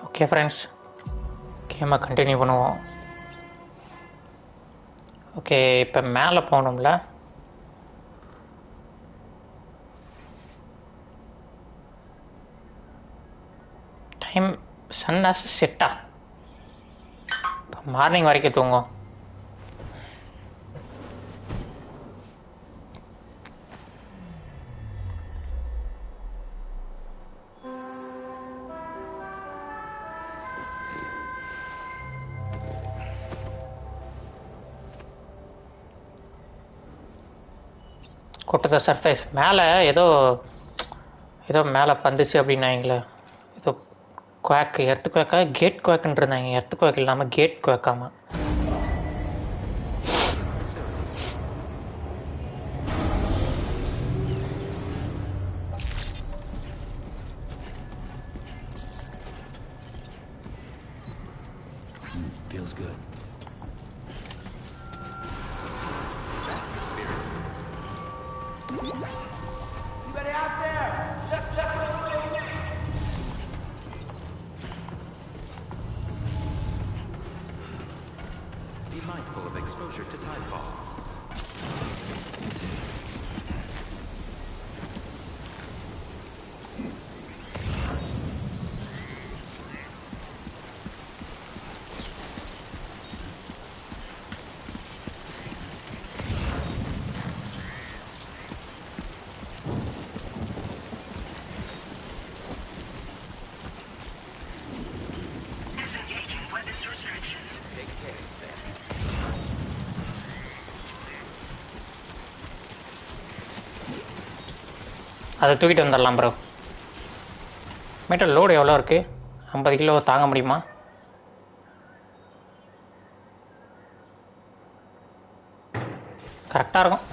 Okay friends, கேமை continue பண்ணுவோம். Okay, இப்போ மேலே போகணும்ல. டைம் சன்னாஸ் செட்டா இப்போ மார்னிங் வரைக்கும் தூங்கும். கொட்டத சர்ஃபேஸ் மேலே ஏதோ மேலே பந்துச்சு அப்படின்னாங்களே. ஏதோ குவாக்கு, எர்த்து குவாக்கா கேட் குவாக்குன்னு இருந்தாங்க. எர்த்து குவாக் இல்லாமல் gate குவாக்காமல். Feels good. Anybody out there? Just be mindful of exposure to tidefall. அதை தூக்கிட்டு வந்துடலாம் ப்ரோ. மீட்டர் லோடு எவ்வளோ இருக்குது? 50 கிலோ தாங்க முடியுமா? கரெக்டாக இருக்கும்.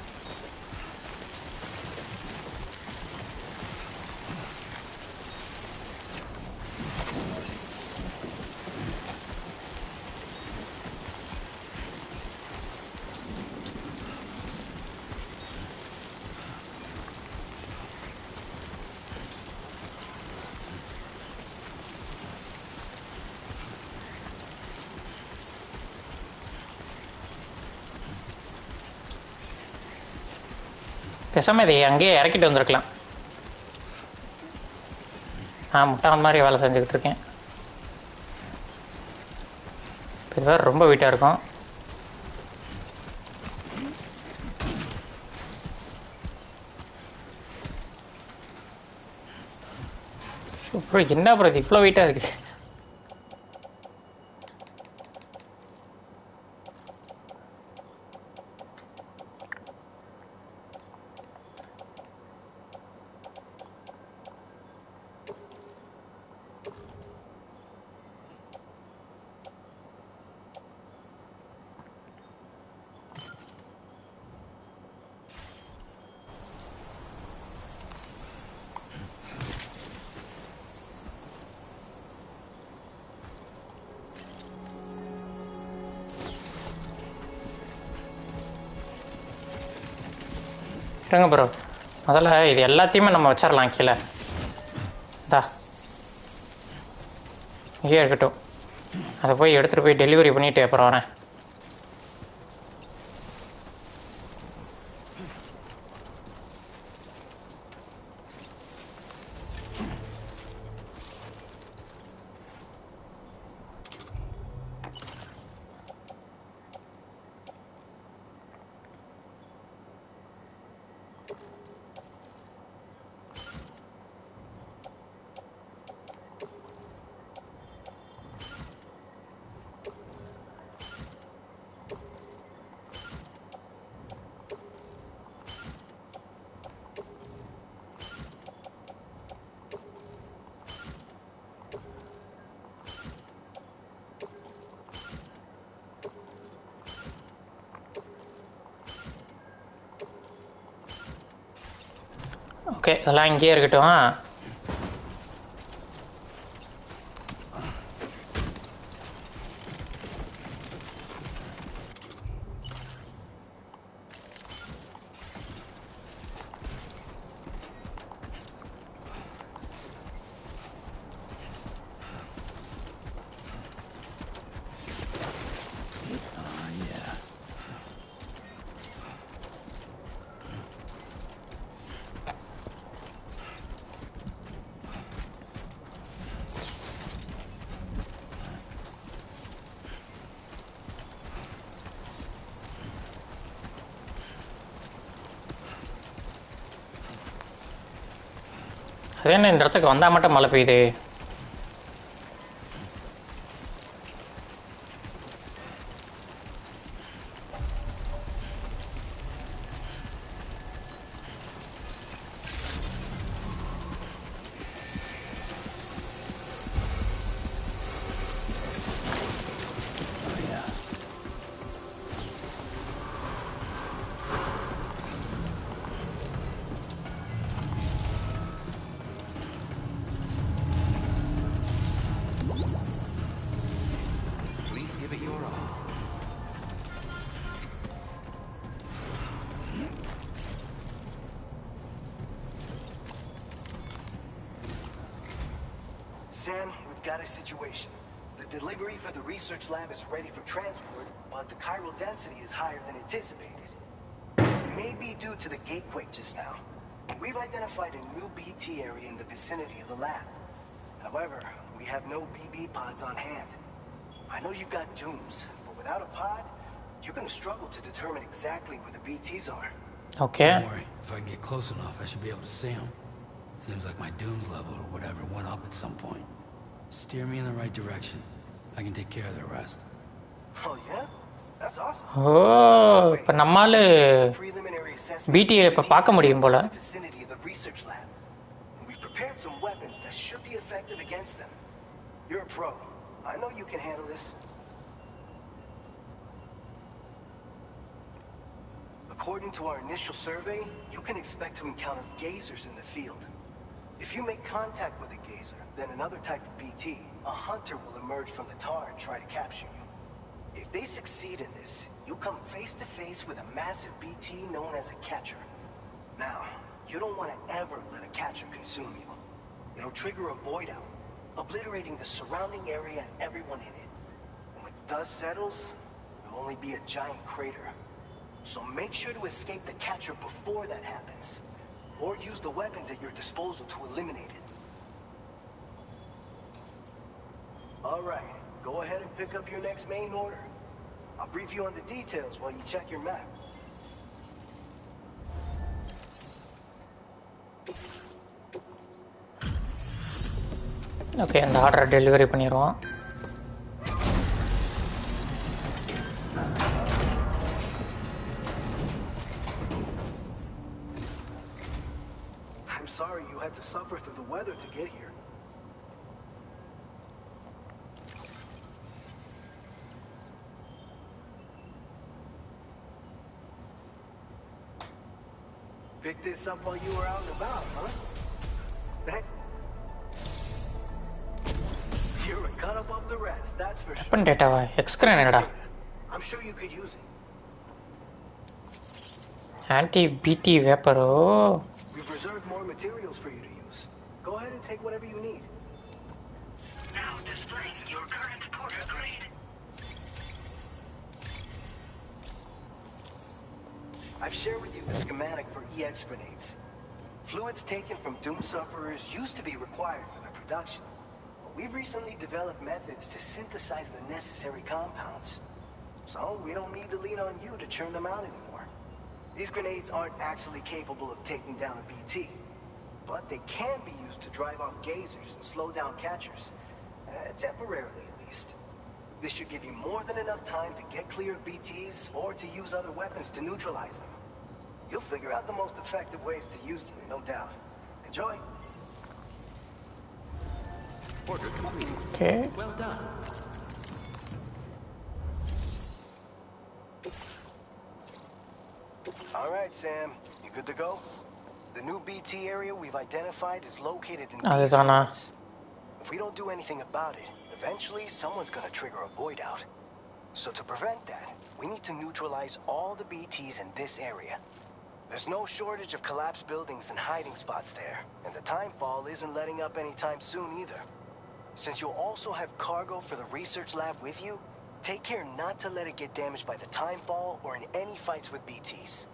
பேசாமல் இதை அங்கேயே இறக்கிட்டு வந்திருக்கலாம். முட்டாள் மாதிரி வேலை செஞ்சுக்கிட்டு இருக்கேன். இது வேறு ரொம்ப வெயிட்டாக இருக்கும். அப்புறம் என்ன அப்புறம் இவ்வளோ வெயிட்டாக இருக்குது? இருங்க ப்ரோ, முதல்ல இது எல்லாத்தையுமே நம்ம வச்சிடலாம் கீழே. இங்கே இருக்கட்டும். அதை போய் எடுத்துகிட்டு போய் டெலிவரி பண்ணிவிட்டு அப்புறம் வரேன். ஓகே, அதெல்லாம் இங்கேயே இருக்கட்டும். அது என்ன இந்த இடத்துக்கு வந்தால் மட்டும் மழை பெய்யுது? Please give it your all. Sam, we've got a situation. The delivery for the research lab is ready for transport, but the chiral density is higher than anticipated. This may be due to the gatequake just now. We've identified a new BT area in the vicinity of the lab. However, we have no BB pods on hand. I know you've got dooms, but without a pod, you're gonna struggle to determine exactly where the BTs are. Okay. Don't worry. If I can get close enough, I should be able to see them. Seems like my dooms level or whatever went up at some point. Steer me in the right direction. I can take care of the rest. Oh yeah? That's awesome. ஓ, இப்போ நம்மால் The preliminary assessment BT -யை இப்போ பார்க்க முடியும் போல. in the vicinity of the research lab. We've prepared some weapons that should be effective against them. You're a pro. I know you can handle this. According to our initial survey, you can expect to encounter gazers in the field. If you make contact with a gazer, then another type of BT, a hunter will emerge from the tar and try to capture you. If they succeed in this, you come face to face with a massive BT known as a catcher. Now, you don't want to ever let a catcher consume you. It'll trigger a void out, obliterating the surrounding area and everyone in it. And when the dust settles, there'll only be a giant crater. So make sure to escape the catcher before that happens. Or use the weapons at your disposal to eliminate it. Alright, go ahead and pick up your next main order. I'll brief you on the details while you check your map. Okay, இந்த ஆர்டரை delivery பண்ணிடுவோம். I'm sorry you had to suffer through the weather to get here. Picked this up while you were out and about, huh? That... You're a cut above the rest, that's for sure. Weapon டேட்டாவா? எக்ஸ்கிரன் என்னடா? I'm sure you could use it. Anti பிடி வேப்பரோ. We've reserved more materials for you to use. Go ahead and take whatever you need. Now displaying your current porter grade. I've shared with you the schematic for EX grenades. Fluids taken from doom sufferers used to be required for their production. But we've recently developed methods to synthesize the necessary compounds. So we don't need to lean on you to churn them out anymore. These grenades aren't actually capable of taking down a BT, but they can be used to drive off gazers and slow down catchers. Temporarily, at least. This should give you more than enough time to get clear of BTs or to use other weapons to neutralize them. You'll figure out the most effective ways to use them, no doubt. Enjoy. Order complete. Okay. Well done. All right, Sam. You good to go? The new BT area we've identified is located in these அதுதானா? ruins. If we don't do anything about it, eventually someone's gonna trigger a void out. So to prevent that, we need to neutralize all the BTs in this area. There's no shortage of collapsed buildings and hiding spots there, and the timefall isn't letting up anytime soon either. Since you'll also have cargo for the research lab with you, take care not to let it get damaged by the timefall or in any fights with BTs.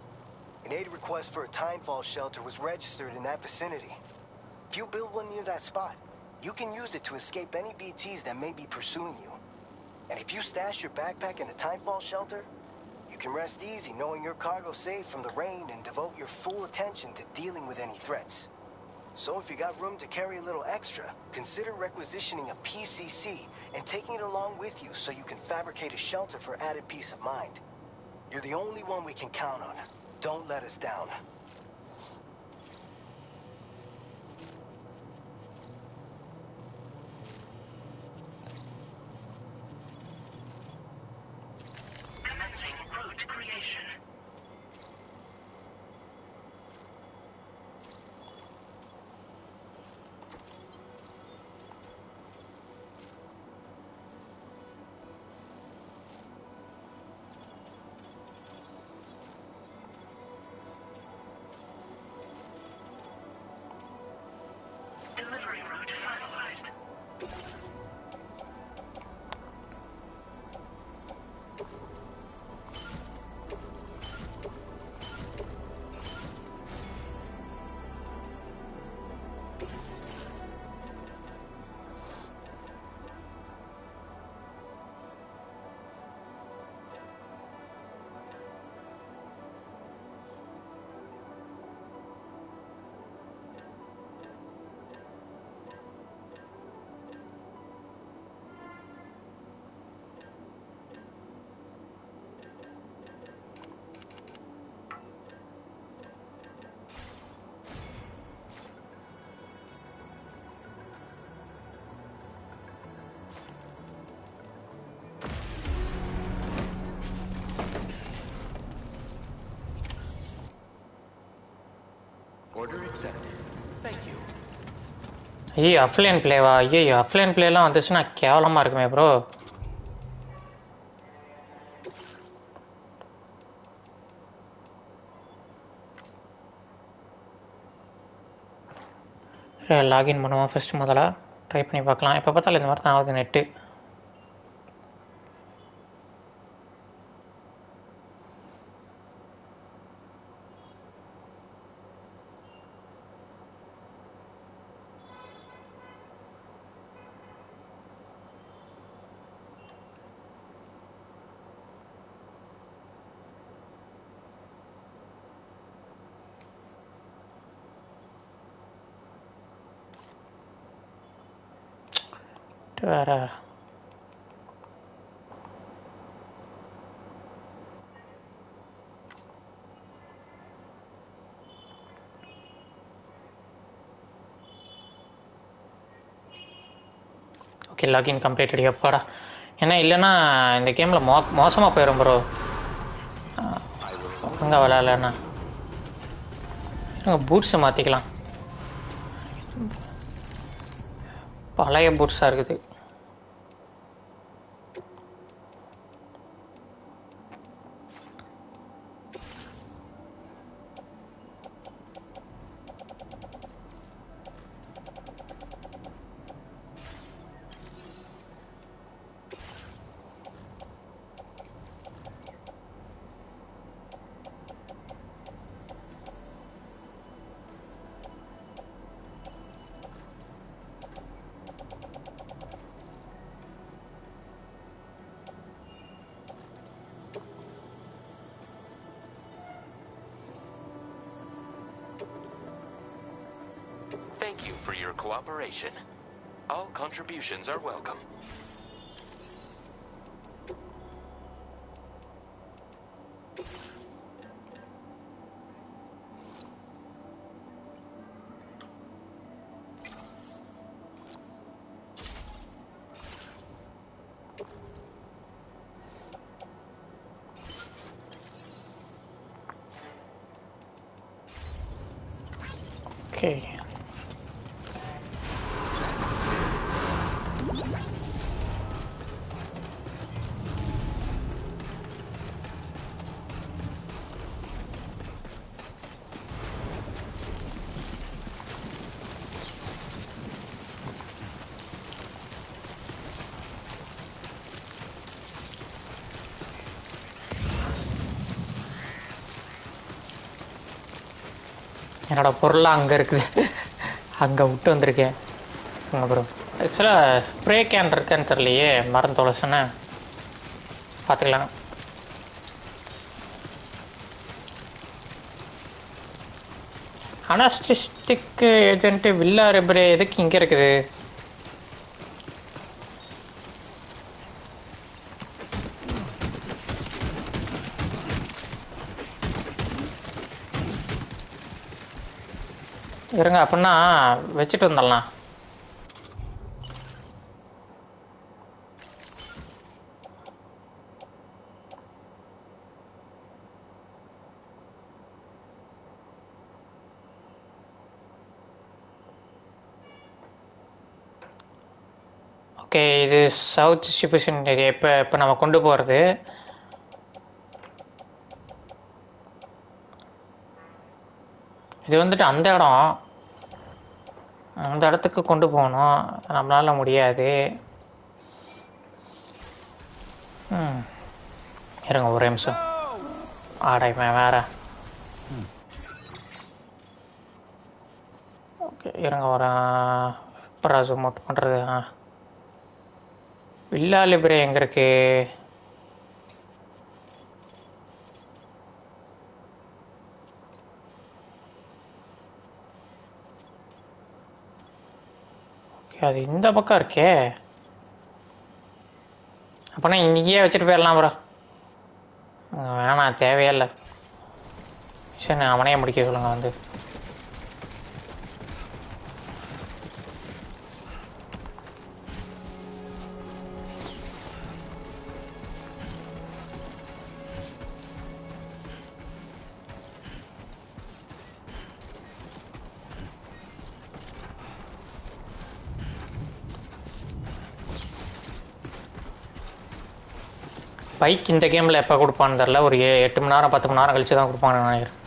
An aid request for a timefall shelter was registered in that vicinity. If you build one near that spot, you can use it to escape any BTs that may be pursuing you. And if you stash your backpack in a timefall shelter, you can rest easy knowing your cargo's safe from the rain and devote your full attention to dealing with any threats. So if you got room to carry a little extra, consider requisitioning a PCC and taking it along with you so you can fabricate a shelter for added peace of mind. You're the only one we can count on. Don't let us down. Commencing route creation. Delivery route finalized. Order accepted. Thank you. ஐயோ அஃப்லைன் பிளேவா? ஐயோ அஃப்லைன் பிளேலாம் வந்துச்சுன்னா கேவலமாக இருக்குமே bro. Login பண்ணுவோம் first. முதல்ல try பண்ணி பார்க்கலாம். எப்போ பார்த்தாலும் இந்த மாதிரி தான் ஆகுது நெட்டு. வேறு ஓகே, லாகின் கம்ப்ளீட்டட். எப்பாடா, ஏன்னா இல்லைன்னா இந்த கேமில் மோசமாக போயிடும் ப்ரோ. ஒழுங்காக விளையாடலண்ணா. பூட்ஸை மாற்றிக்கலாம். பழைய பூட்ஸாக இருக்குது. Thank you for your cooperation. All contributions are welcome. Okay. என்னோடய பொருளாக அங்கே இருக்குது, அங்கே விட்டு வந்திருக்கேன். அப்புறம் ஆக்சுவலாக ஸ்ப்ரே கேன் இருக்கான்னு தெரியலையே, மரம் தொலைச்சுன்னு பார்த்துக்கலாம். அனஸ்டிஸ்டிக் ஏஜென்ட் வில்லா ரெபரே எதுக்கு இங்கே இருக்குது? இருங்க, அப்படின்னா வச்சுட்டு வந்துடலாம். ஓகே, இது சவுத் டிஸ்ட்ரிபியூஷன் ஏரியா. இப்போ நம்ம கொண்டு போகிறது இது வந்துட்டு அந்த இடம். அந்த இடத்துக்கு கொண்டு போகணும், நம்மளால முடியாது. இருங்க ஒரு நிமிஷம். ஆடைப்பேன் வேற. ஓகே இருங்க, ஒரு இப்போ ஜூம் அவுட் பண்ணுறது. வில்லா லிபரே எங்கே இருக்கு? ஓகே, அது இந்த பக்கம் இருக்கே. அப்போனா இன்றைக்கியே வச்சுட்டு போயிடலாம் ப்ரோ. வேணாம், தேவையே இல்லை. சரி, அவனையே முடிக்க சொல்லுங்கள் வந்து. பைக் இந்த கேமில் எப்போ கொடுப்பான்னு தெரில. ஒரு 8 மணி நேரம் 10 மணி நேரம் கழிச்சு தான் கொடுப்பான்னு நினைக்கிறேன்.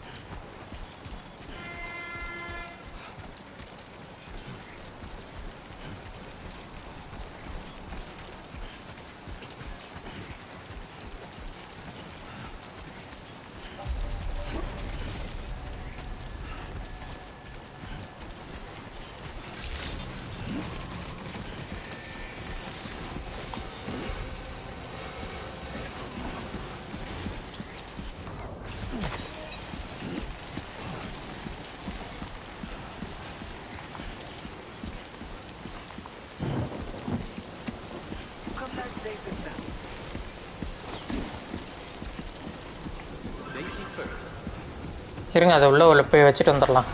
இருங்க, அதை உள்ள போய் வச்சுட்டு வந்துடலாம்.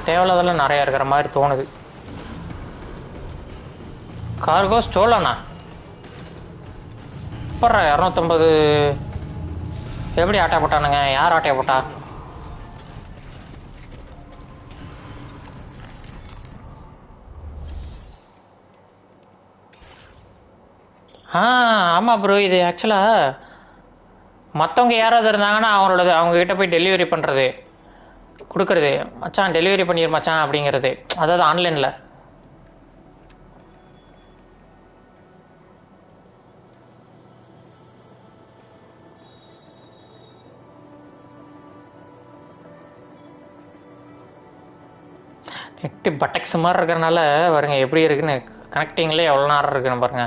தேவையில்லாதெல்லாம் நிறையா இருக்கிற மாதிரி தோணுது. கார்கோ ஸ்டோலனா? அப்புறம் 250 எப்படி ஆட்டை போட்டானுங்க? யார் ஆட்டையை போட்டா? ஆமாம் ப்ரோ, இது ஆக்சுவலாக மற்றவங்க யாராவது இருந்தாங்கன்னா அவங்கக்கிட்ட போய் டெலிவரி பண்ணுறது, கொடுக்குறது. மச்சான் டெலிவரி பண்ணிடு மச்சான் அப்படிங்கிறது. அதாவது ஆன்லைனில். நெட்டு பட்டக்ஸ் மாதிரி இருக்கிறனால பாருங்க எப்படி இருக்குன்னு. கனெக்டிங்லேயே எவ்வளோ நேரம் இருக்குன்னு பாருங்க.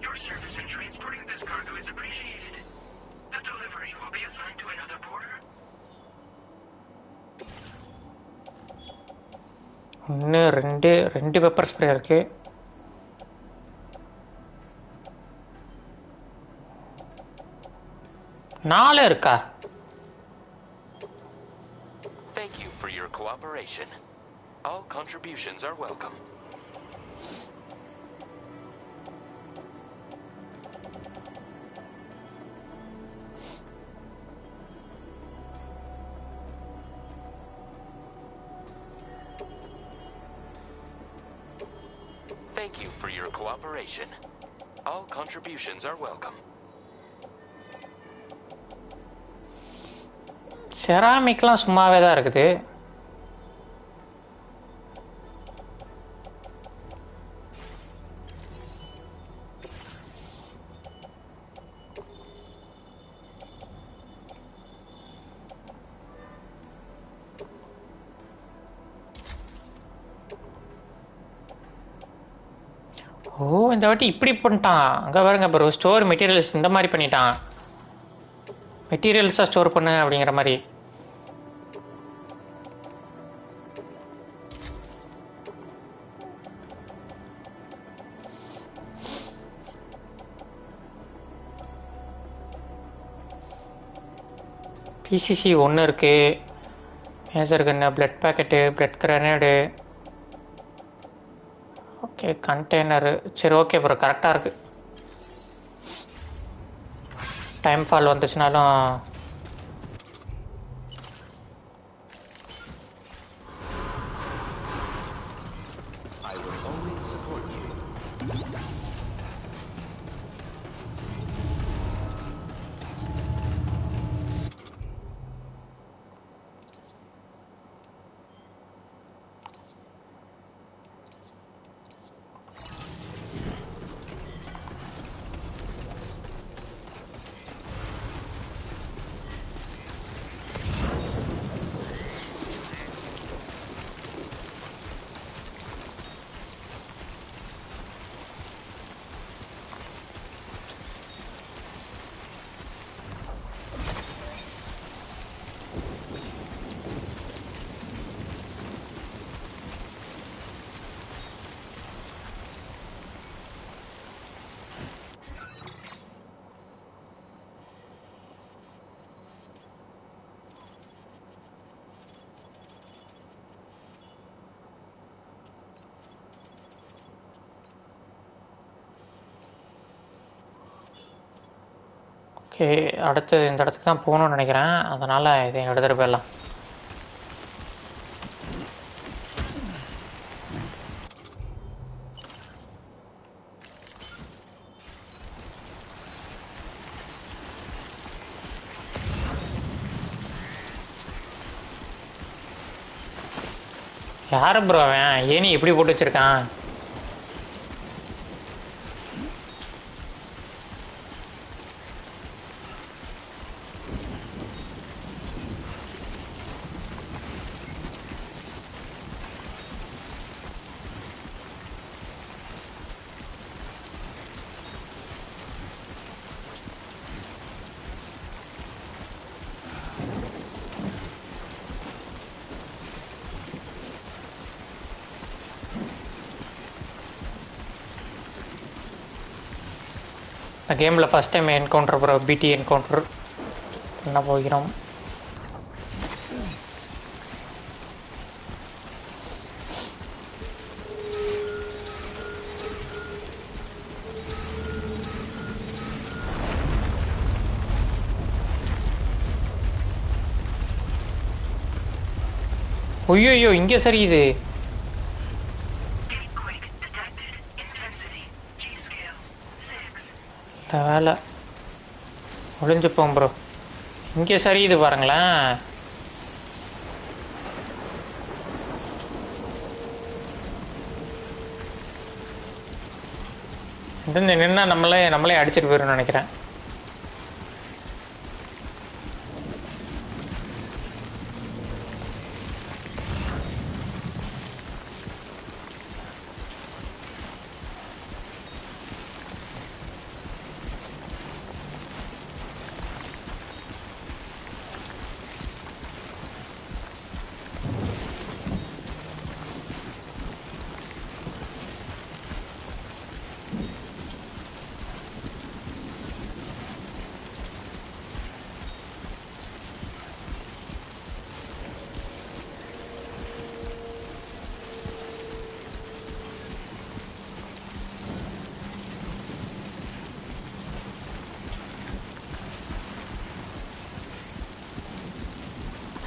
Your service in transporting this cargo is appreciated. The delivery will be assigned to another porter. ஒன்று ரெண்டு பெப்பர் ஸ்ப்ரே இருக்கு. நாலு இருக்கா? Thank you for your cooperation. All contributions are welcome. Thank you for your cooperation. All contributions are welcome. செராமிக்லாம் சும்மாவே தான் இருக்குது. ஓ இந்த வாட்டி இப்படி பண்ணிட்டான். அங்கே பாருங்க ப்ரோ, ஸ்டோர் மெட்டீரியல்ஸ் இந்த மாதிரி பண்ணிட்டான். மெட்டீரியல்ஸாக ஸ்டோர் பண்ணு அப்படிங்கிற மாதிரி. பிசிசி ஒன்று இருக்குது. Major gun, blood packet, blood grenade. Okay container. சரி ஓகே ப்ரோ, கரெக்டாக இருக்குது. டைம் ஃபால் வந்துச்சுனாலும் I will always support you. Okay. அடுத்து இந்த இடத்துக்கு தான் போகணும்னு நினைக்கிறேன். அதனால் இதை எடுத்துகிட்டு போயிடலாம். யார் ப்ரோ அவன்? ஏனி எப்படி போட்டு வச்சுருக்கான்? இந்த கேமில் ஃபஸ்ட் டைம் என்கவுண்டர் ப்ரோ, பிடி என்கவுண்டர் பண்ண போகிறோம். ஐயோ இங்கே சரி இது. Earthquake detected. Intensity. G scale 6. இந்த வேலை ஒளிஞ்சுப்போம் ப்ரோ. இங்கே சரி இது பாருங்களேன். இது நின்னா நம்மளே அடிச்சிட்டு போயிடும்னு நினைக்கிறேன்.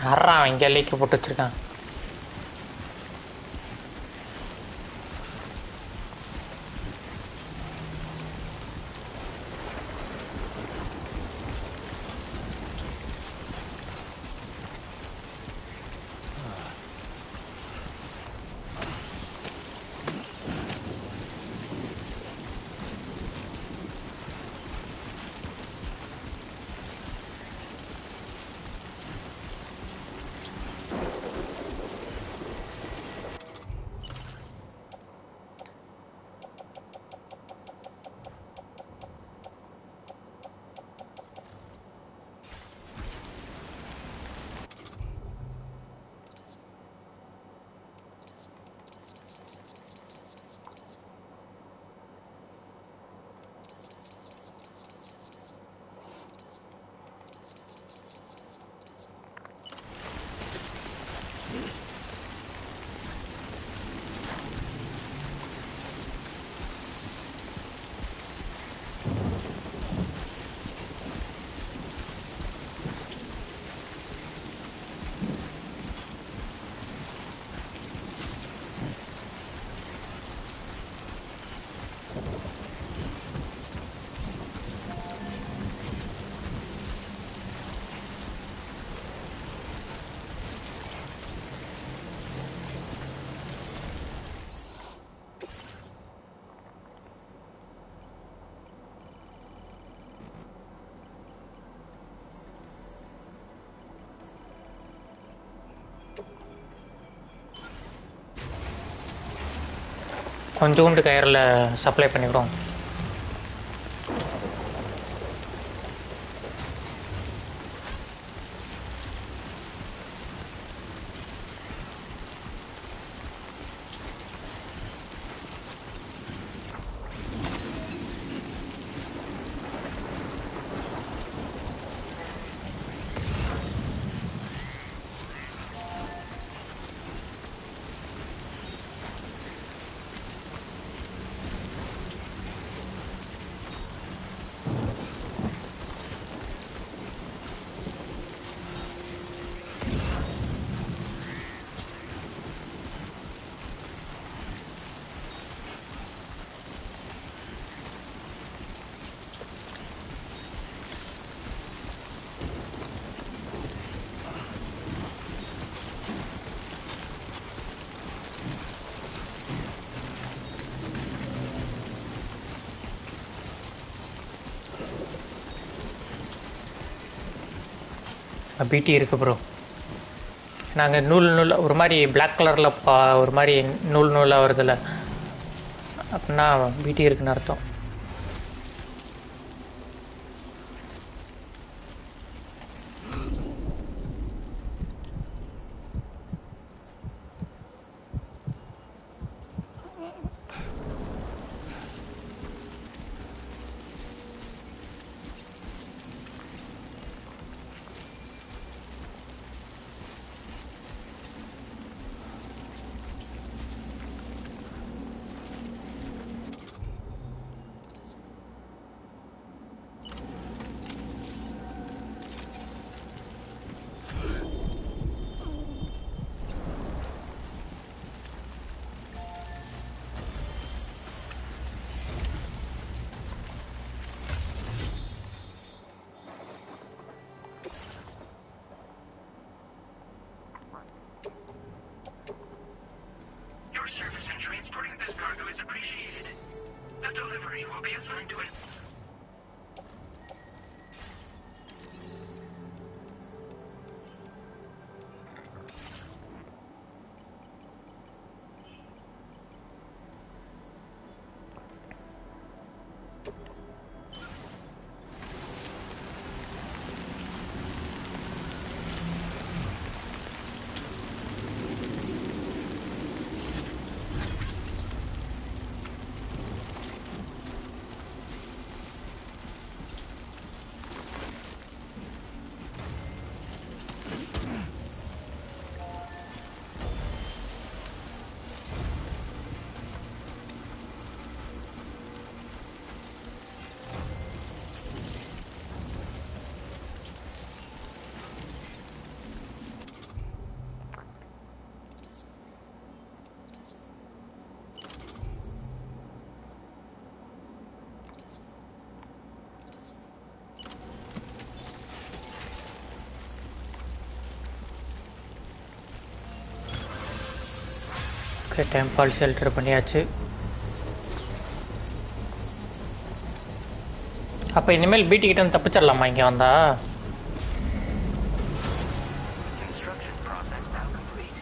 யாரா அவன் இங்கே லீக்கு போட்டு வச்சிருக்கான்? கொஞ்சோண்டு கயரில் சப்ளை பண்ணிவிடும். பிடி இருக்குது ப்ரோ. நாங்கள் நூல் ஒரு மாதிரி பிளாக் கலரில் ஒரு மாதிரி நூலாக வருதில்ல, அப்படின்னா பிடி இருக்குன்னு அர்த்தம். Your service in transporting this cargo is appreciated. The delivery will be assigned to it. Okay, டெம்பால் ஷெல்டர் பண்ணியாச்சு. அப்போ இனிமேல் பிடி கிட்ட வந்து தப்பிச்சிடலாமா இங்கே வந்தா? Construction process now complete.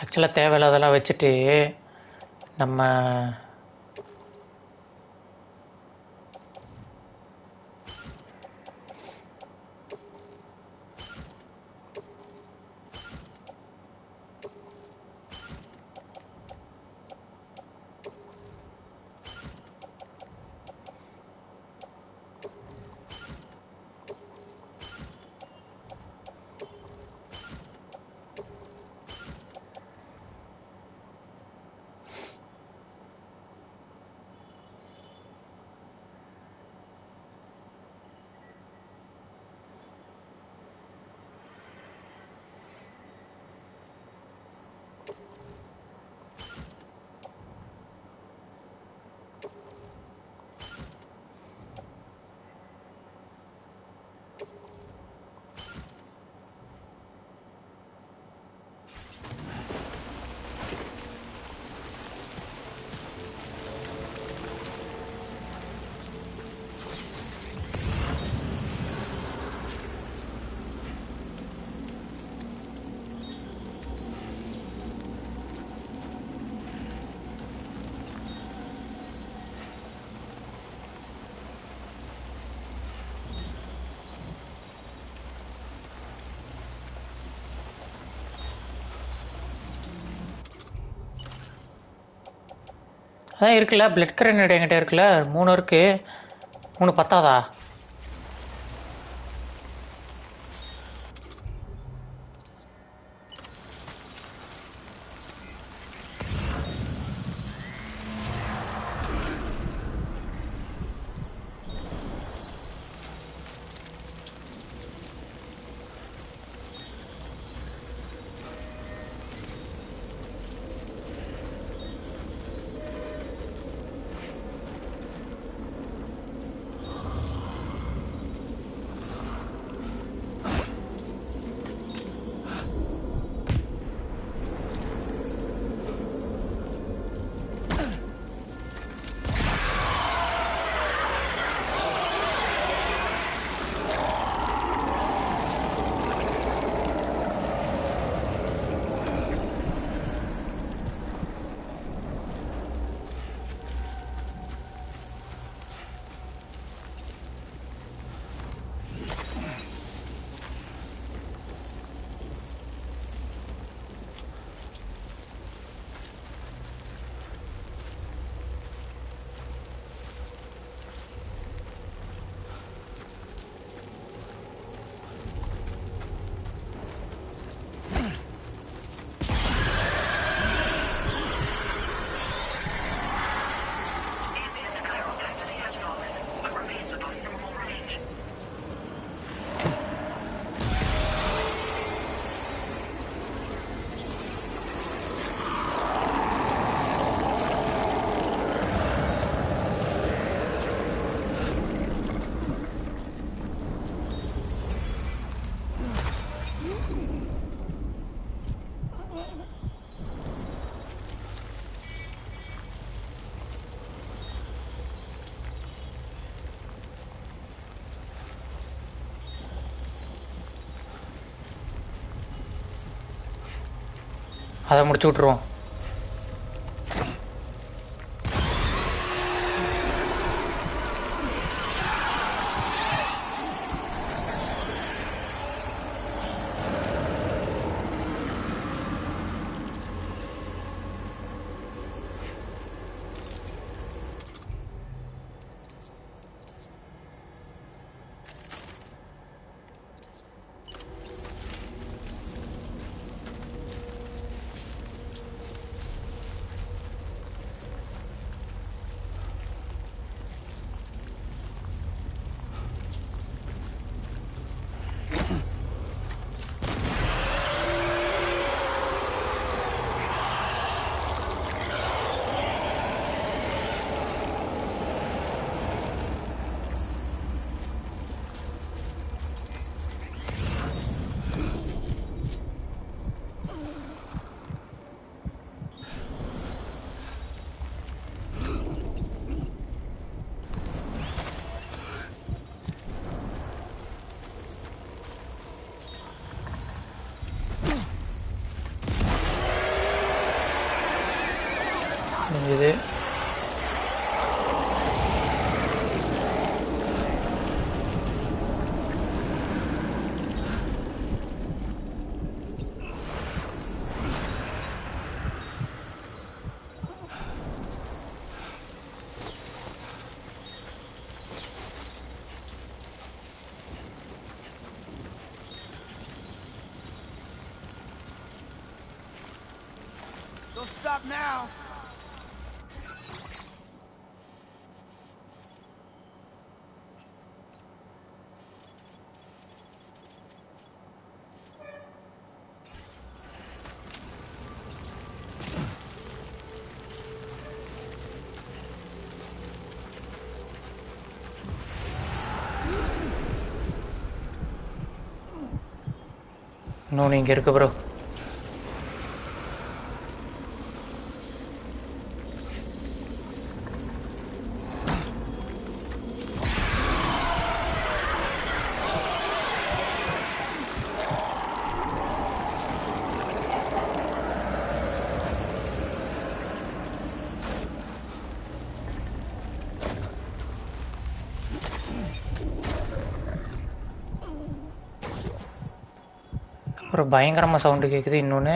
ஆக்சுவலாக தேவையில்லாதெல்லாம் வச்சுட்டு நம்ம அதான் இருக்குல்ல பிளட் கிரனேட் என்கிட்ட இருக்குல்ல 3 இருக்கு. 3 பத்தாதா? அதை முடிச்சு விட்ருவோம். stop now. இன்னொன்று இங்கே இருக்கு ப்ரோ. ஒரு பயங்கரமாக சவுண்டு கேட்குது. இன்னொன்று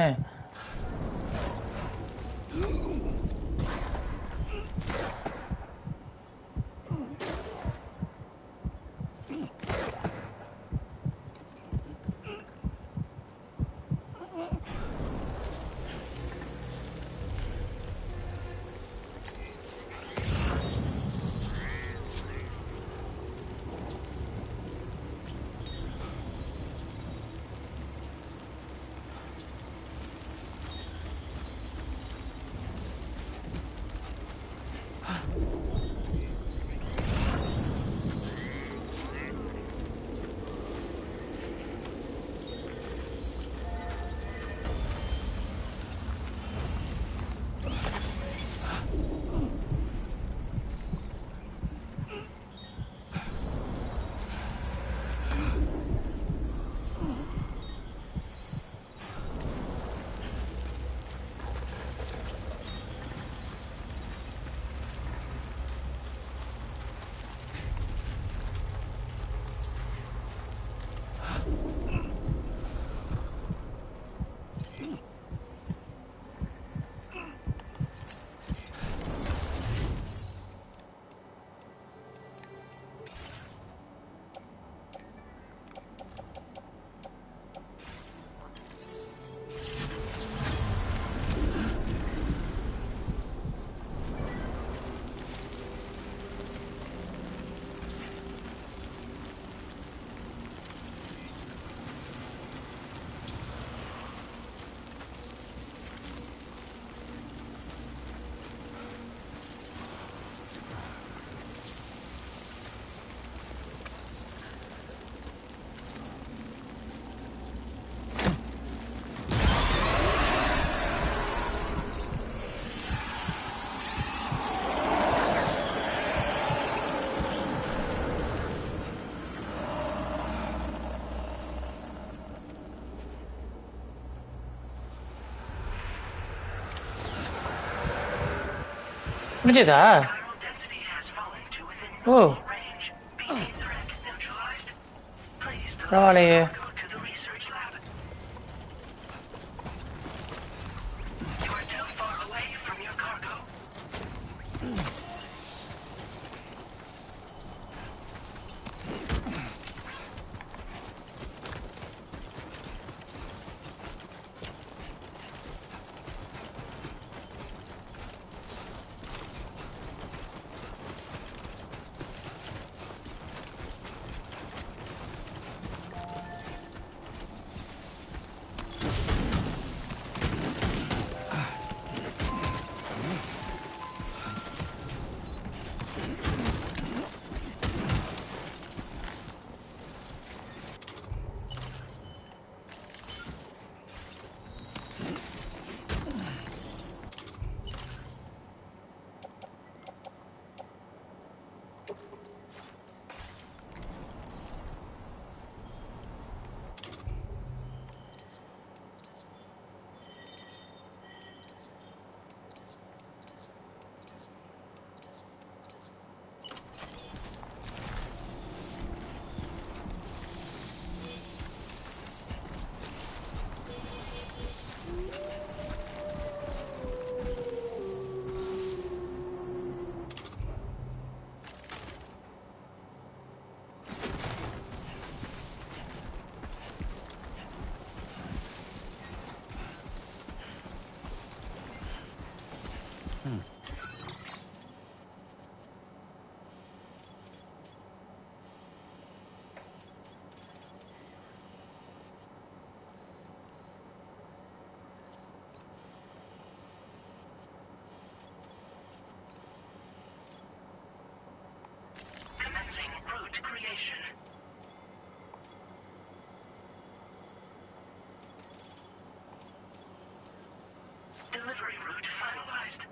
முடிஞ்சதா? Viral density has fallen to within oh normal range. BT threat neutralized. Please deliver பரவாயில்லையே. cargo to the research lab. You are too far away from your cargo. destination. Delivery route finalized.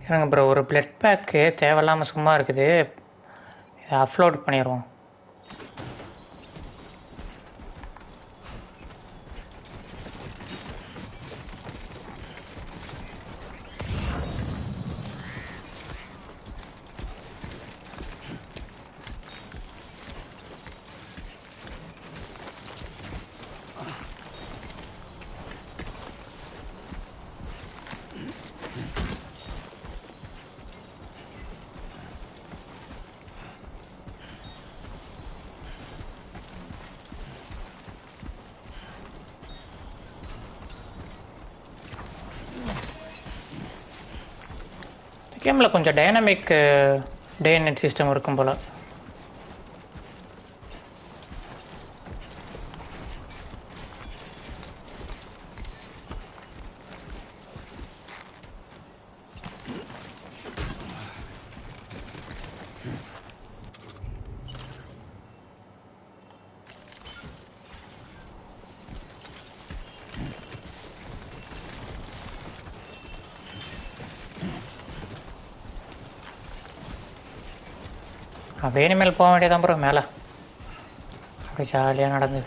இருங்க bro, ஒரு blood bag தேவையில்லாமல் சும்மா இருக்குது, இதை upload பண்ணிடுவோம். கேமில் கொஞ்சம் dynamic day and night system இருக்கும் போல். அப்படியே இனிமேல் போக வேண்டியதான் ப்ரோ மேலே. அப்படி ஜாலியாக நடந்து.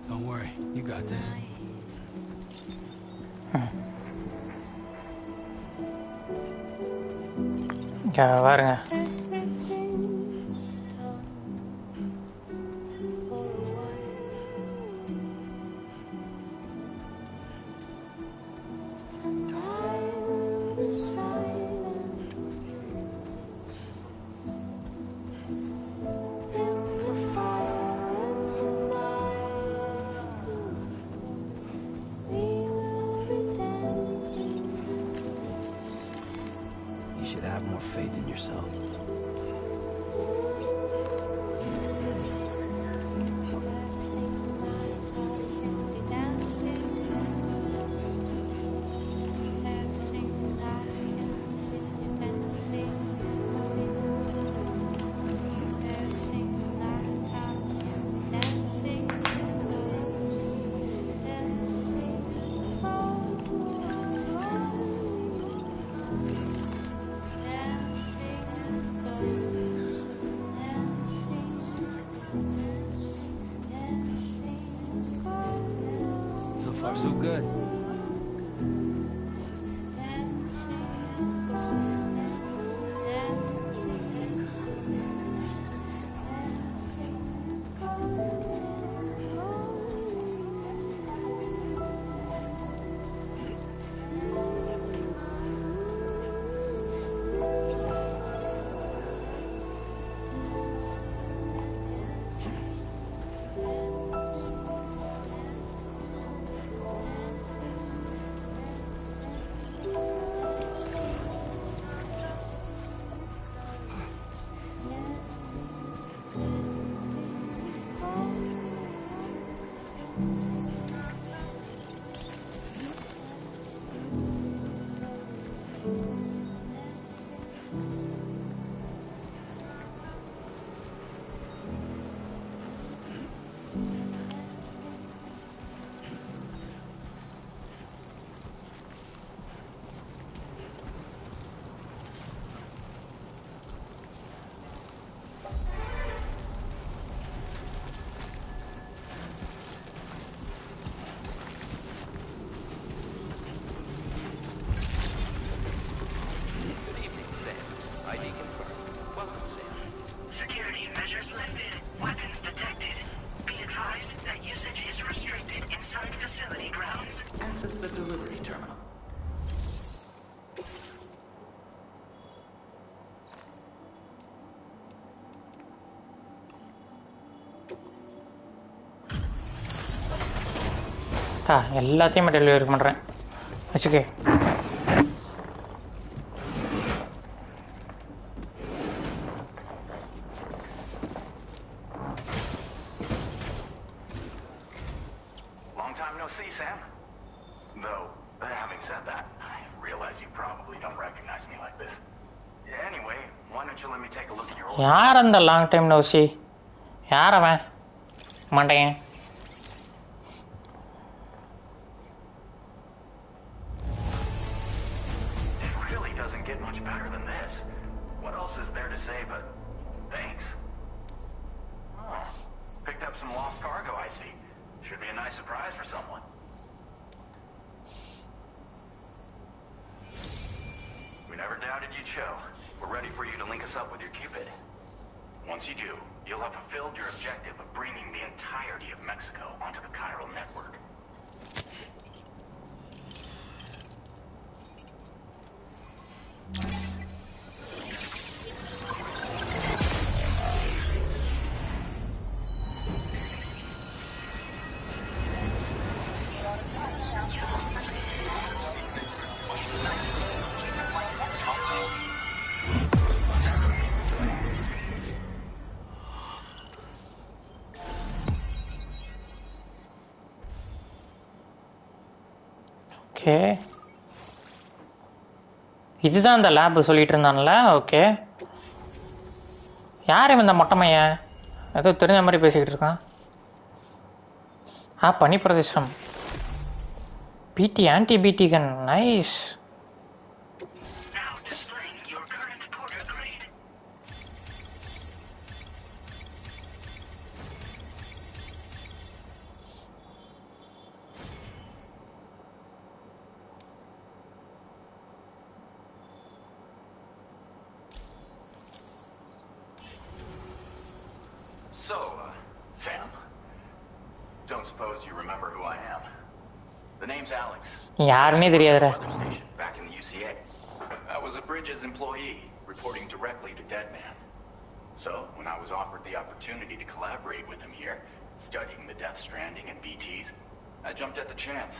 Don't worry, you got this. இங்கே பாருங்க. You should have more faith in yourself. So far, so good. the delivery terminal. எல்லாத்தையும் டெலிவரி பண்ணுறேன் வச்சுக்கே. Long time no see, Sam. Though, having said that, I realize you probably don't recognize me like this. Anyway, why don't you let me take a look at your order? யார் அந்த long time nosy? யார் அவன் மாட்டேன்? Get much better than this. What else is there to say but thanks? Oh, picked up some lost cargo, I see. Should be a nice surprise for someone. We never doubted you'd show. We're ready for you to link us up with your Cupid. Once you do, you'll have fulfilled your objective of bringing the entirety of Mexico onto the chiral network. Okay, இதுதான் அந்த lab சொல்லிட்டு இருந்தான்ல. Okay, யார் இந்த மொட்டைமையன்? ஏதோ தெரிஞ்ச மாதிரி பேசிக்கிட்டு இருக்கான். பனி பிரதேசம். பிடி ஆன்டி பிடி கன், nice. Now displaying your current porter grade. So, Sam, don't suppose you remember who I am? The name's Alex. யாருன்னே தெரியாதுடா. Weather station back in the UCA. I was a Bridges employee, reporting directly to Deadman. So, when I was offered the opportunity to collaborate with him here, studying the Death Stranding and BTs, I jumped at the chance,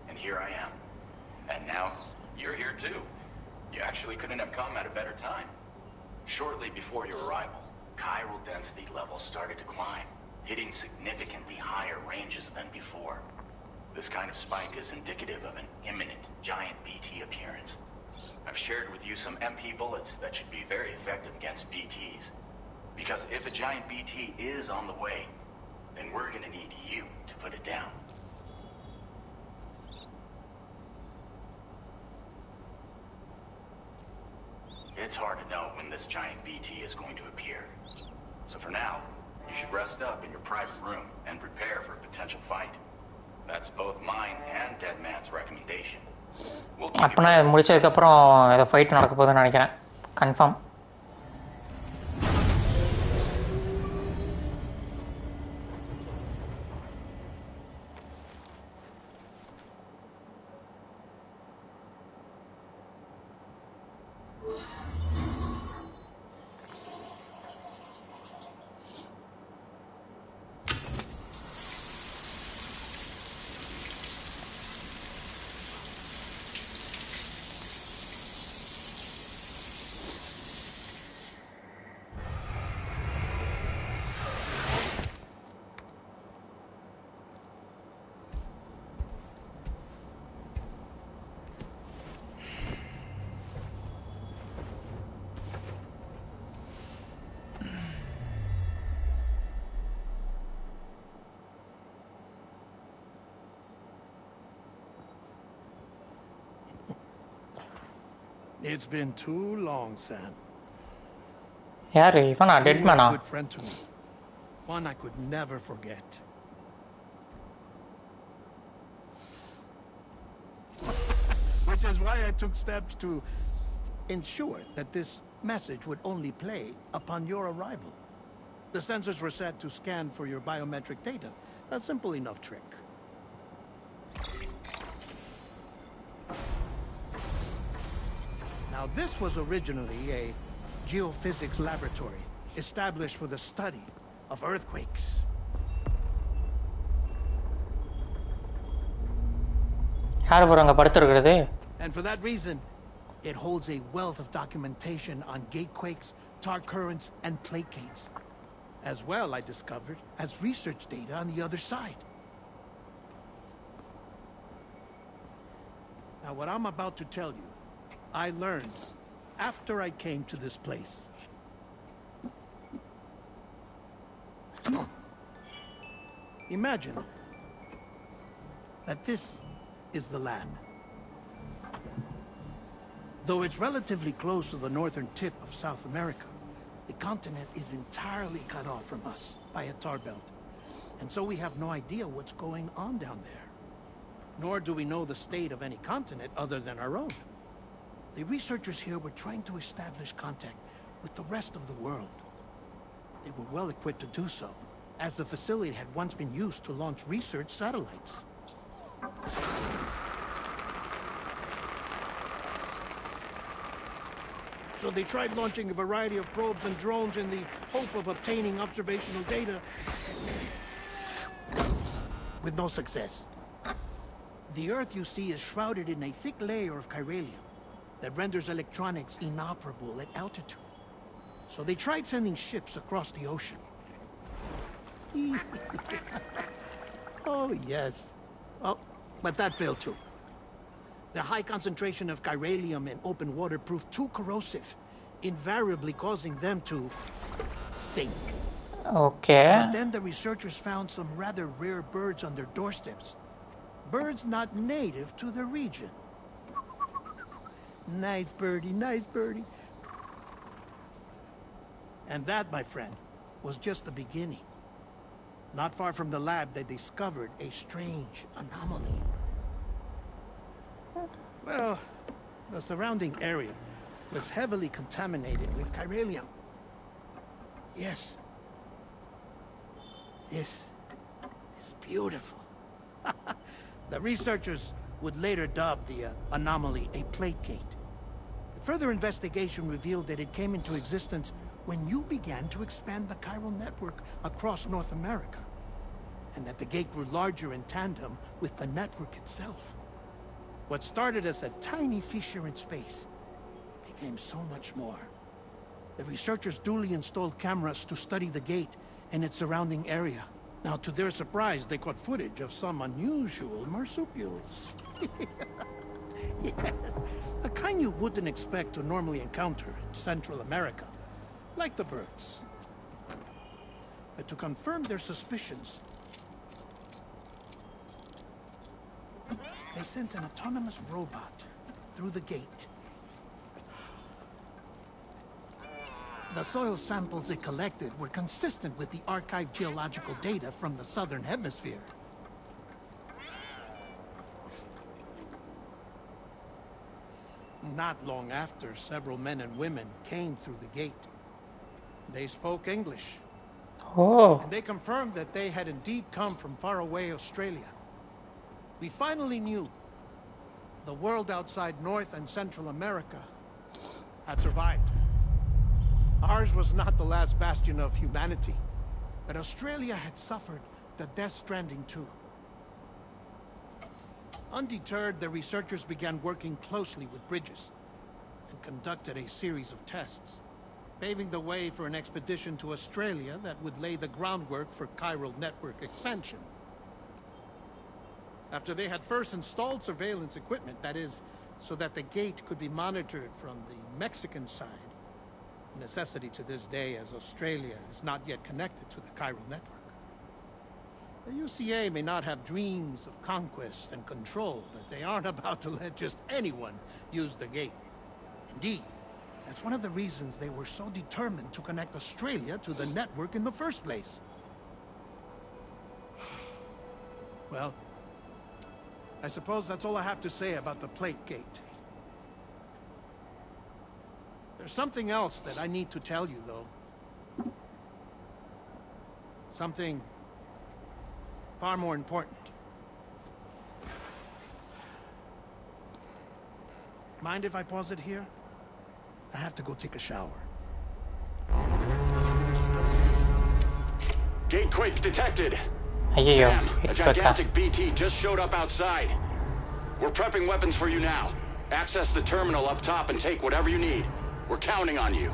and here I am. And now, you're here too. You actually couldn't have come at a better time. Shortly before your arrival, chiral density levels started to climb, hitting significantly higher ranges than before. This kind of spike is indicative of an imminent giant BT appearance. I've shared with you some MP bullets that should be very effective against BTs. Because if a giant BT is on the way, then we're gonna need you to put it down. It's hard to know when this giant BT is going to appear. So for now, you should rest up in your private room and prepare for a potential fight. That's both mine and Deadman's recommendation. We'll keep you அப்போனா இது posted. முடிச்சதுக்கப்புறம் ஏதோ fight நடக்க போகுதுன்னு நினைக்கிறேன், confirm. It's been too long, Sam. யாரு இவனா? You were டெட்மேனா? a good friend to me. One I could never forget. Which is why I took steps to ensure that this message would only play upon your arrival. The sensors were set to scan for your biometric data. A simple enough trick. Now, this was originally a geophysics laboratory established for the study of earthquakes. யார் bro அங்கே படுத்துருக்கிறது? And for that reason, it holds a wealth of documentation on gatequakes, tar currents, and placates. As well, I discovered, as research data on the other side. Now, what I'm about to tell you, I learned after I came to this place. Imagine that this is the lab. Though it's relatively close to the northern tip of South America, the continent is entirely cut off from us by a tar belt. And so we have no idea what's going on down there. Nor do we know the state of any continent other than our own. The researchers here were trying to establish contact with the rest of the world. They were well equipped to do so, as the facility had once been used to launch research satellites. So they tried launching a variety of probes and drones in the hope of obtaining observational data, with no success. The Earth, you see, is shrouded in a thick layer of chiralium that renders electronics inoperable at altitude. So they tried sending ships across the ocean. Oh, yes. Oh, but that failed too. The high concentration of chiralium in open water proved too corrosive, invariably causing them to sink. Okay. But then the researchers found some rather rare birds on their doorsteps. Birds not native to the region. Nice birdie, nice birdie. And that, my friend, was just the beginning. Not far from the lab, they discovered a strange anomaly. Well, the surrounding area was heavily contaminated with chiralium. Yes. This is beautiful. The researchers would later dub the anomaly a plate gate. Further investigation revealed that it came into existence when you began to expand the chiral network across North America, and that the gate grew larger in tandem with the network itself. What started as a tiny fissure in space became so much more. The researchers duly installed cameras to study the gate and its surrounding area. Now, to their surprise, they caught footage of some unusual marsupials. Yes, a kind you wouldn't expect to normally encounter in Central America, like the birds. But to confirm their suspicions, they sent an autonomous robot through the gate. The soil samples it collected were consistent with the archived geological data from the southern hemisphere. Not long after, several men and women came through the gate. They spoke English. Oh. And they confirmed that they had indeed come from faraway Australia. We finally knew the world outside North and Central America had survived. Ours was not the last bastion of humanity, but Australia had suffered the death stranding too. Undeterred, the researchers began working closely with Bridges and conducted a series of tests, paving the way for an expedition to Australia that would lay the groundwork for chiral network expansion. After they had first installed surveillance equipment, that is, so that the gate could be monitored from the Mexican side, a necessity to this day as Australia is not yet connected to the chiral network. The UCA may not have dreams of conquest and control, but they aren't about to let just anyone use the gate. Indeed, that's one of the reasons they were so determined to connect Australia to the network in the first place. Well, I suppose that's all I have to say about the plate gate. There's something else that I need to tell you, though. Something far more important. Mind if I pause it here? I have to go take a shower. Gate quake detected. ஐயோ Sam, a எர்த்குவேக்கா gigantic BT just showed up outside. We're prepping weapons for you now. Access the terminal up top and take whatever you need. We're counting on you.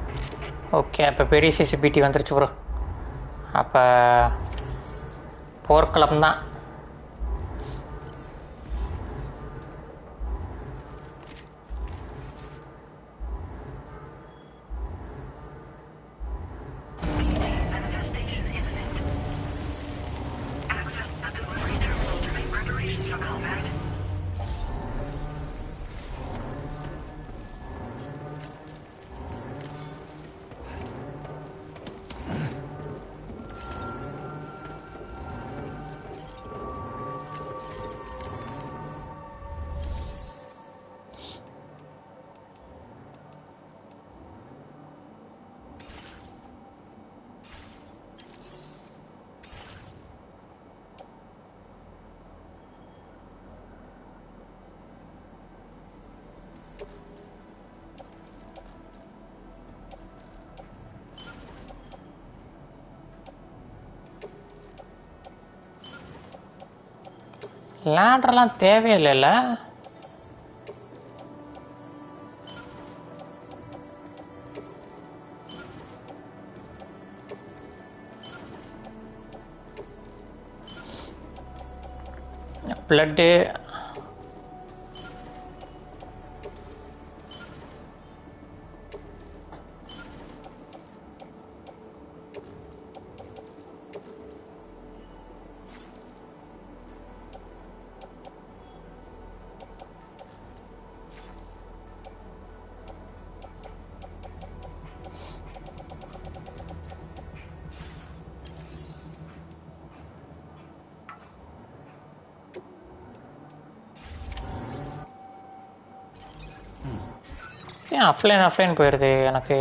Okay அப்போ பெரிய சிசிபிடி வந்துருச்சு bro. அப்போ போர்க்களம் தான். Manifestation imminent. Access the delivery terminal to make preparations for combat. லேண்டர்லாம் தேவையில்லைல்ல. Blood ஏன் offline போயிடுது எனக்கு.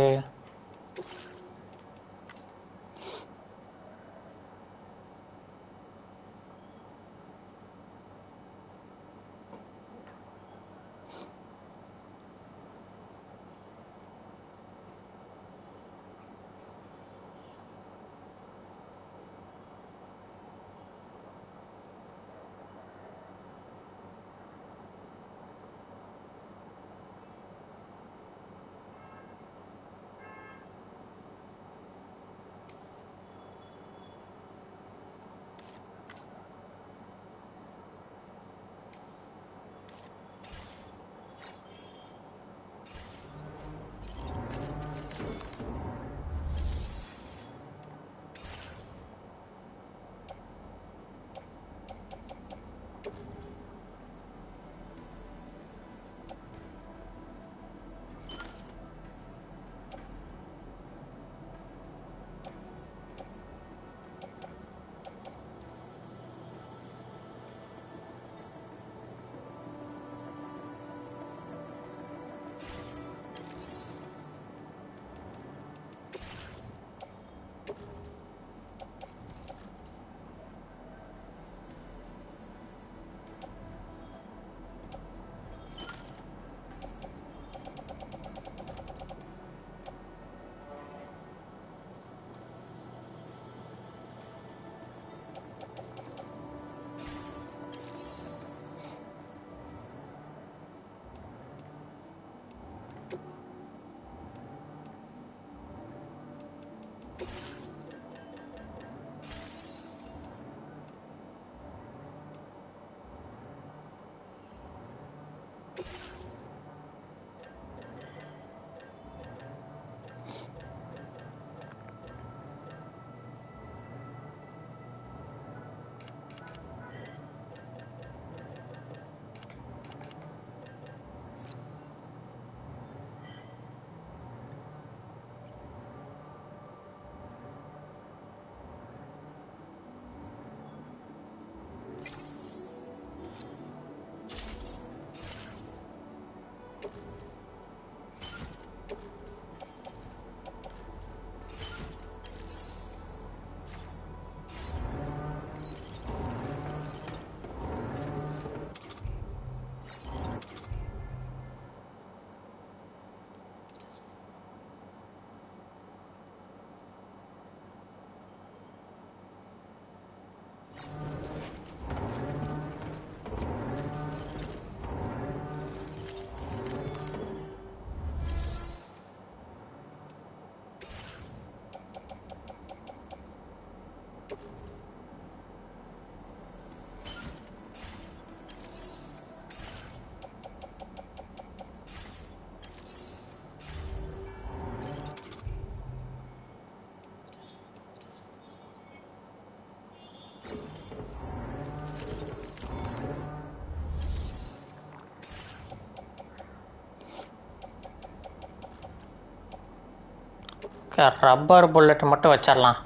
ரப்பர் புல்லட் மட்டும் வச்சிடலாம்.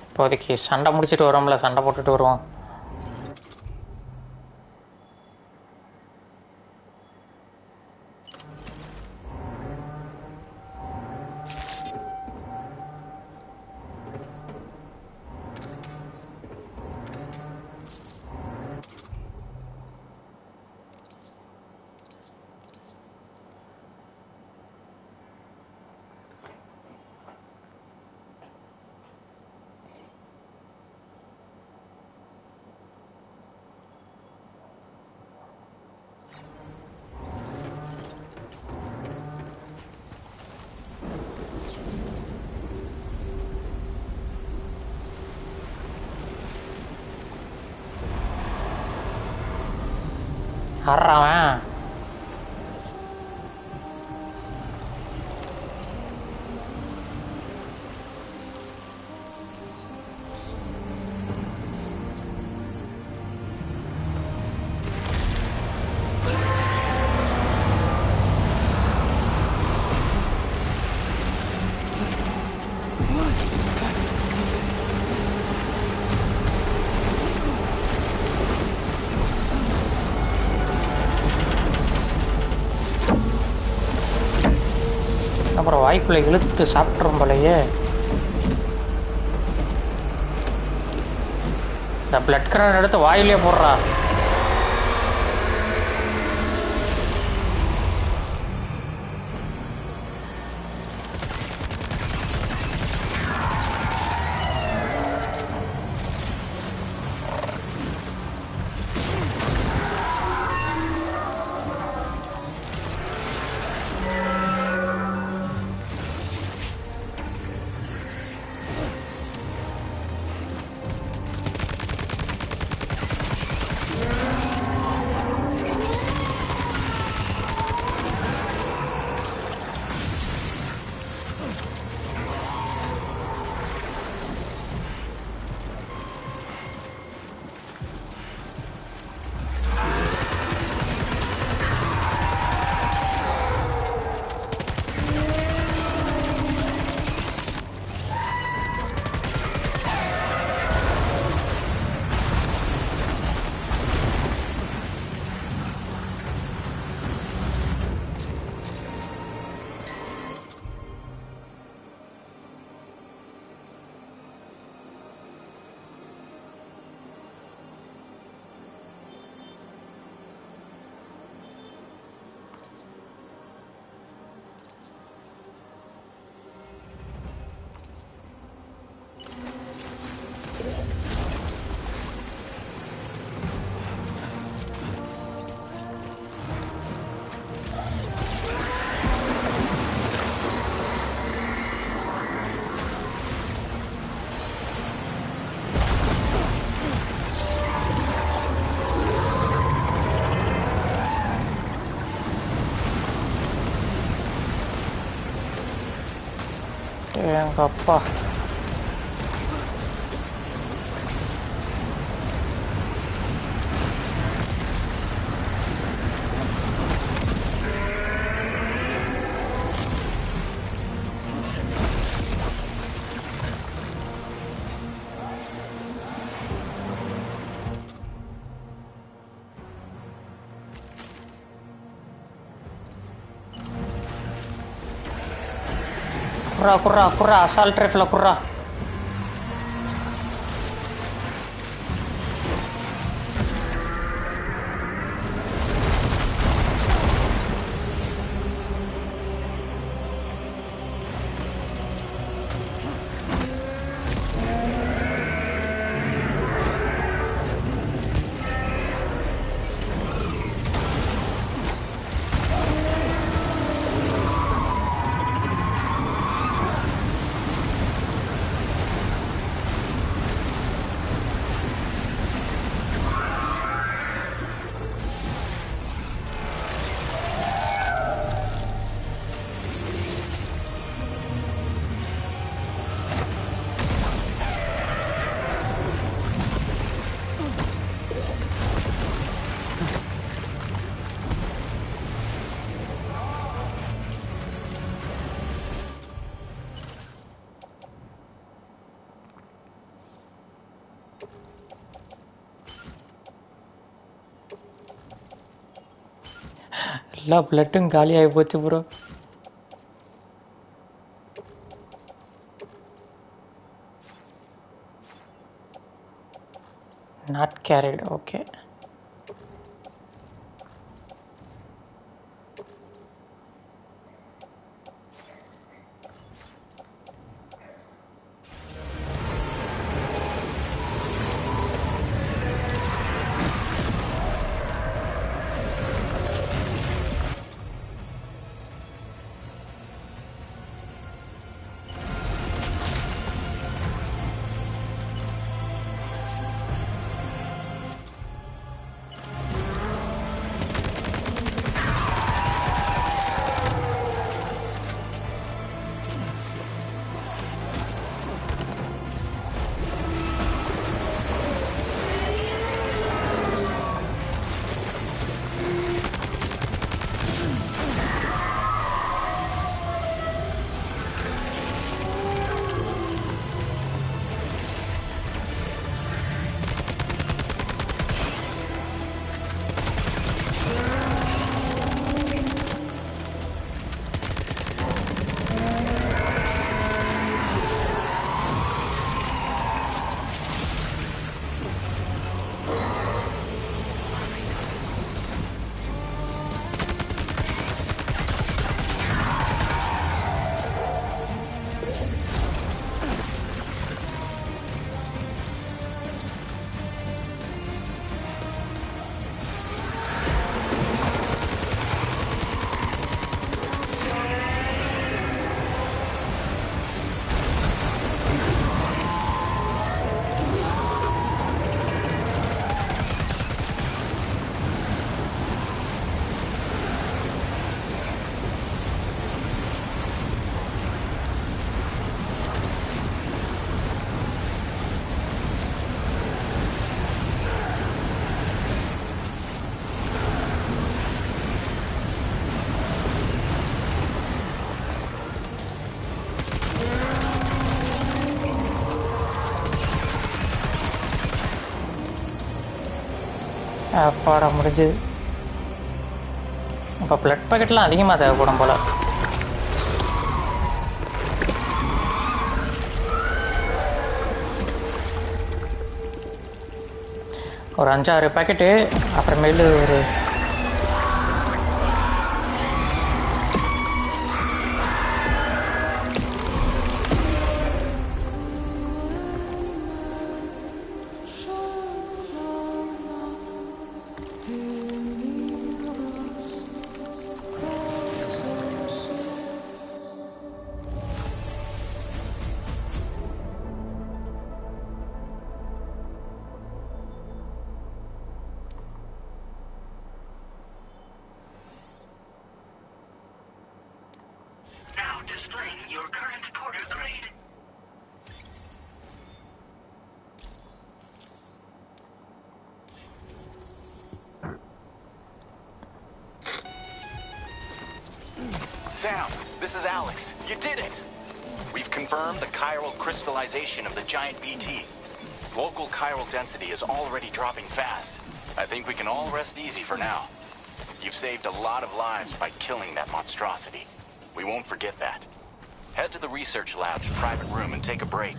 இப்போதைக்கு சண்டை முடிச்சுட்டு வரோம்ல, சண்டை போட்டுட்டு வருவோம். ஆடுறான். அப்புறம் வாய்க்குள்ளே இழுத்து சாப்பிட்றோம் போலையே. இந்த பிளட் கரண்ட் எடுத்து வாயிலே போடுறா. எங்கள் அப்பா குர்ரா அசால்ட் ரைஃபில் குர்ரா. எல்லா பிளட்டும் காலியாகி போச்சு ப்ரோ. Not carried. ஓகே. பாடம் முடிஞ்சு. இப்போ பிளட் பாக்கெட்லாம் அதிகமாக தேவைப்படும் போல். ஒரு 5-6 பாக்கெட்டு, அப்புறமேலு ஒரு Now displaying your current porter grade. Sam, this is Alex. You did it! We've confirmed the chiral crystallization of the giant BT. Local chiral density is already dropping fast. I think we can all rest easy for now. You've saved a lot of lives by killing that monstrosity. We won't forget that. Head to the research lab's private room and take a break.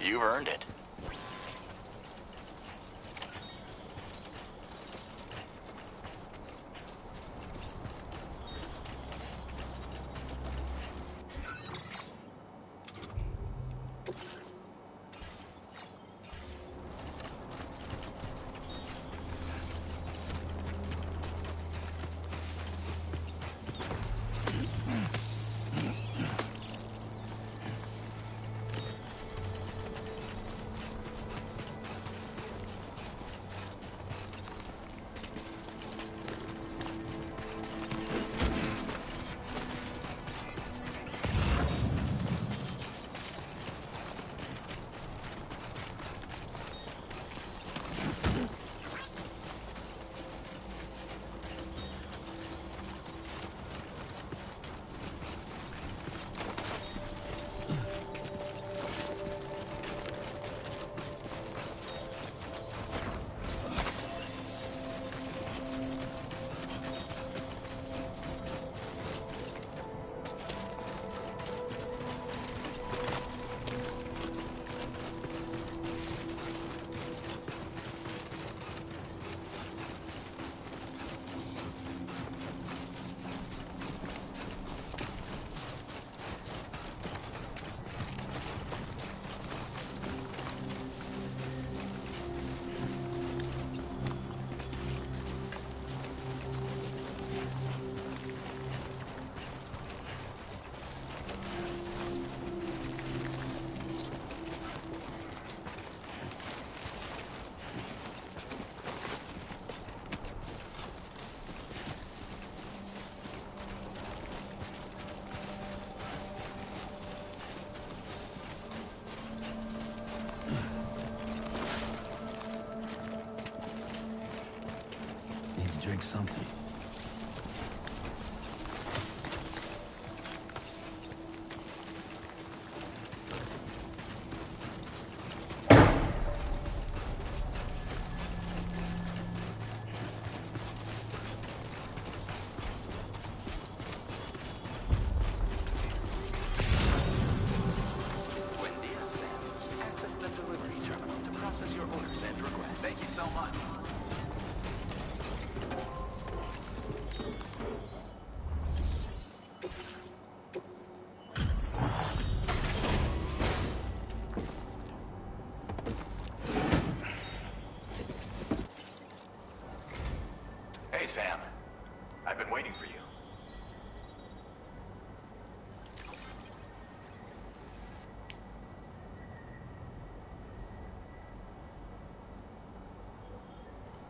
You've earned it. like something. Buen día, Sam. Access the delivery terminal to process your orders and requests. Thank you so much. Hey, Sam. I've been waiting for you.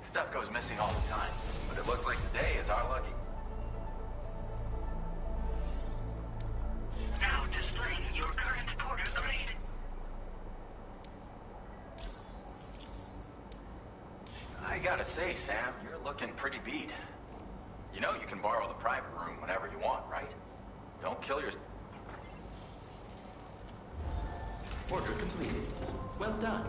Stuff goes missing all the time, but it looks like today is our lucky. Now displaying your current porter grade. I gotta say, Sam, you're looking pretty beat. You know you can borrow the private room whenever you want, right? Don't kill your... Order completed. Well done.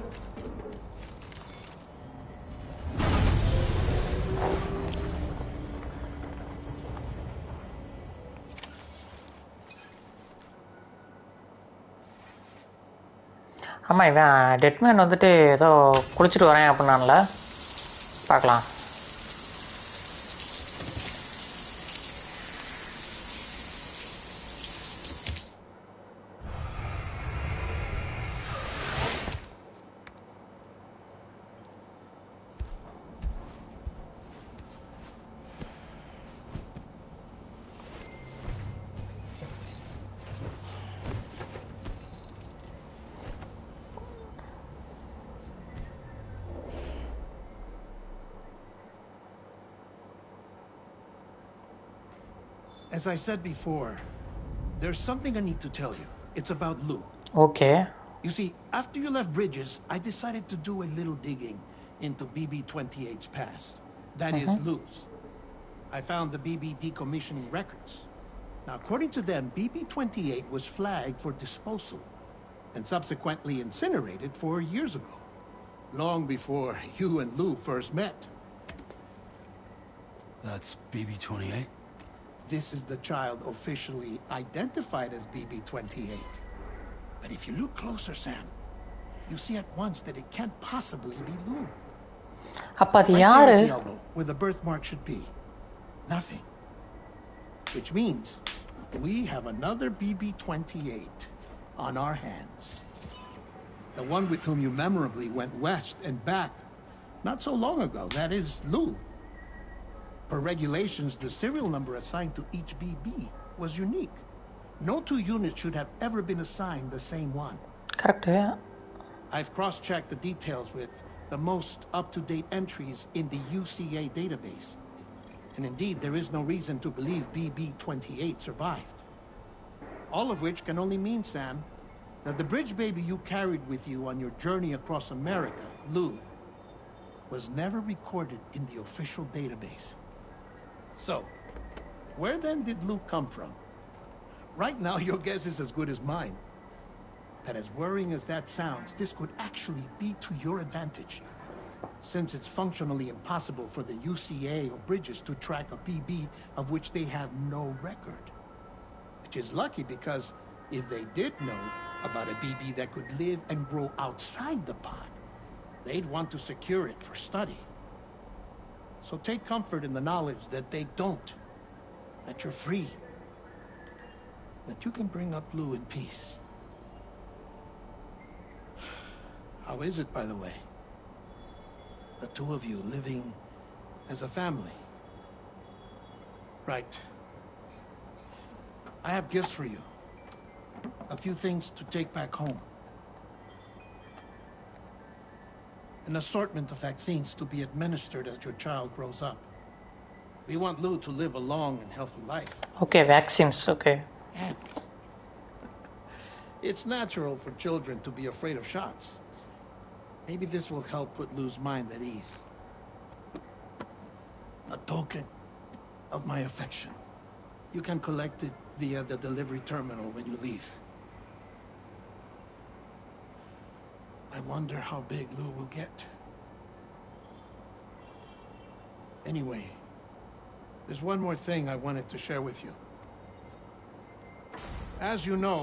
ஆமாம் இவன் டெட்மேன் வந்துட்டு ஏதோ குளிச்சுட்டு வரேன் அப்படின்னான்ல, பார்க்கலாம். As I said before, there's something I need to tell you. It's about Lou. Okay. You see, after you left Bridges, I decided to do a little digging into BB-28's past. That is Lou's. I found the BB decommissioning records. Now, according to them, BB-28 was flagged for disposal and subsequently incinerated 4 years ago, long before you and Lou first met. That's BB-28? This is the child officially identified as BB-28. But if you look closer, Sam, you see at once that it can't possibly be Lou. அப்போ அது Right there யாரு? at the elbow, where the birthmark should be. Nothing. Which means we have another BB-28 on our hands. The one with whom you memorably went west and back not so long ago. That is Lou. Per regulations, the serial number assigned to each BB was unique. No two units should have ever been assigned the same one. Correct. I've cross-checked the details with the most up-to-date entries in the UCA database. And indeed, there is no reason to believe BB-28 survived. All of which can only mean, Sam, that the bridge baby you carried with you on your journey across America, Lou, was never recorded in the official database. So, where then did Lou come from? Right now, your guess is as good as mine. But as worrying as that sounds, this could actually be to your advantage, since it's functionally impossible for the UCA or Bridges to track a BB of which they have no record. Which is lucky, because if they did know about a BB that could live and grow outside the pod, they'd want to secure it for study. So take comfort in the knowledge that they don't, that you're free, that you can bring up Lou in peace. How is it, by the way? The two of you living as a family. Right. I have gifts for you. A few things to take back home. An assortment of vaccines to be administered as your child grows up. We want Lou to live a long and healthy life. Okay, vaccines. Okay. And it's natural for children to be afraid of shots. Maybe this will help put Lou's mind at ease. A token of my affection. You can collect it via the delivery terminal when you leave. I wonder how big Lou will get. Anyway, there's one more thing I wanted to share with you. As you know,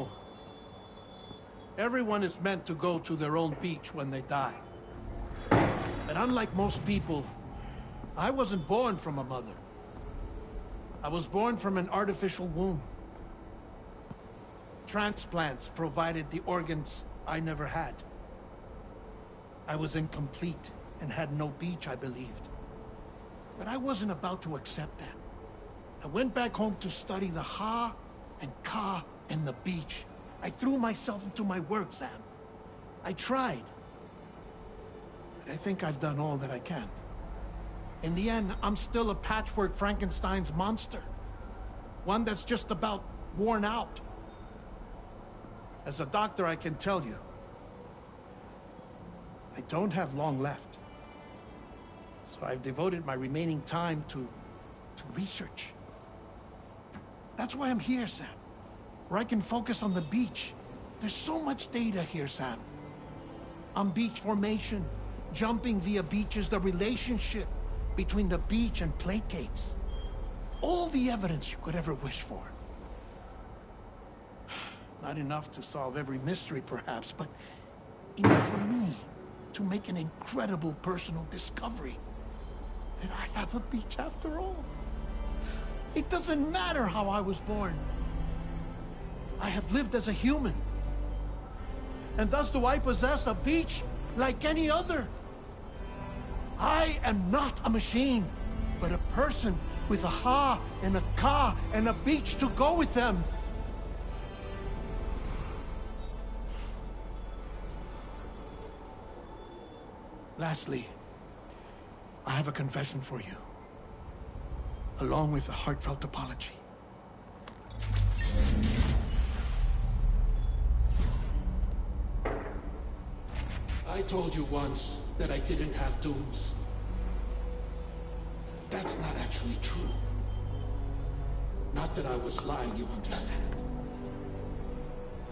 everyone is meant to go to their own beach when they die. But unlike most people, I wasn't born from a mother. I was born from an artificial womb. Transplants provided the organs I never had. I was incomplete and had no beach, I believed. But I wasn't about to accept that. I went back home to study the Ha and Ka and the beach. I threw myself into my work, Sam. I tried. But I think I've done all that I can. In the end, I'm still a patchwork Frankenstein's monster. One that's just about worn out. As a doctor, I can tell you, I don't have long left. So I've devoted my remaining time to research. That's why I'm here, Sam. Where I can focus on the beach. There's so much data here, Sam. On beach formation, jumping via beaches, the relationship between the beach and plate gates. All the evidence you could ever wish for. Not enough to solve every mystery, perhaps, but enough for me to make an incredible personal discovery. That I have a beach after all. It doesn't matter how I was born. I have lived as a human. And thus do I possess a beach like any other. I am not a machine, but a person with a Ha and a Ka and a beach to go with them. Lastly, I have a confession for you, along with a heartfelt apology. I told you once that I didn't have dooms. That's not actually true. Not that I was lying, you understand.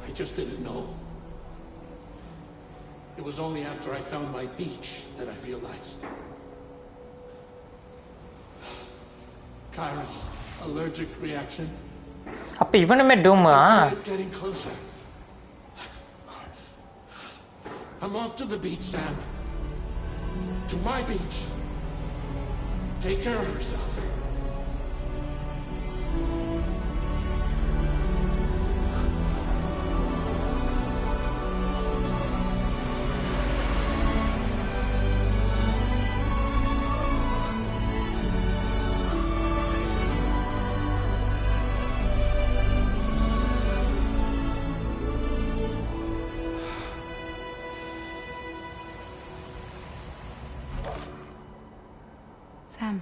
I just didn't know. It was only after I found my beach that I realized. Chiral allergic reaction. அப்போ இவனுமே டூமா? Getting closer. I'm off to the beach, Sam. To my beach. Take care of yourself. Sam.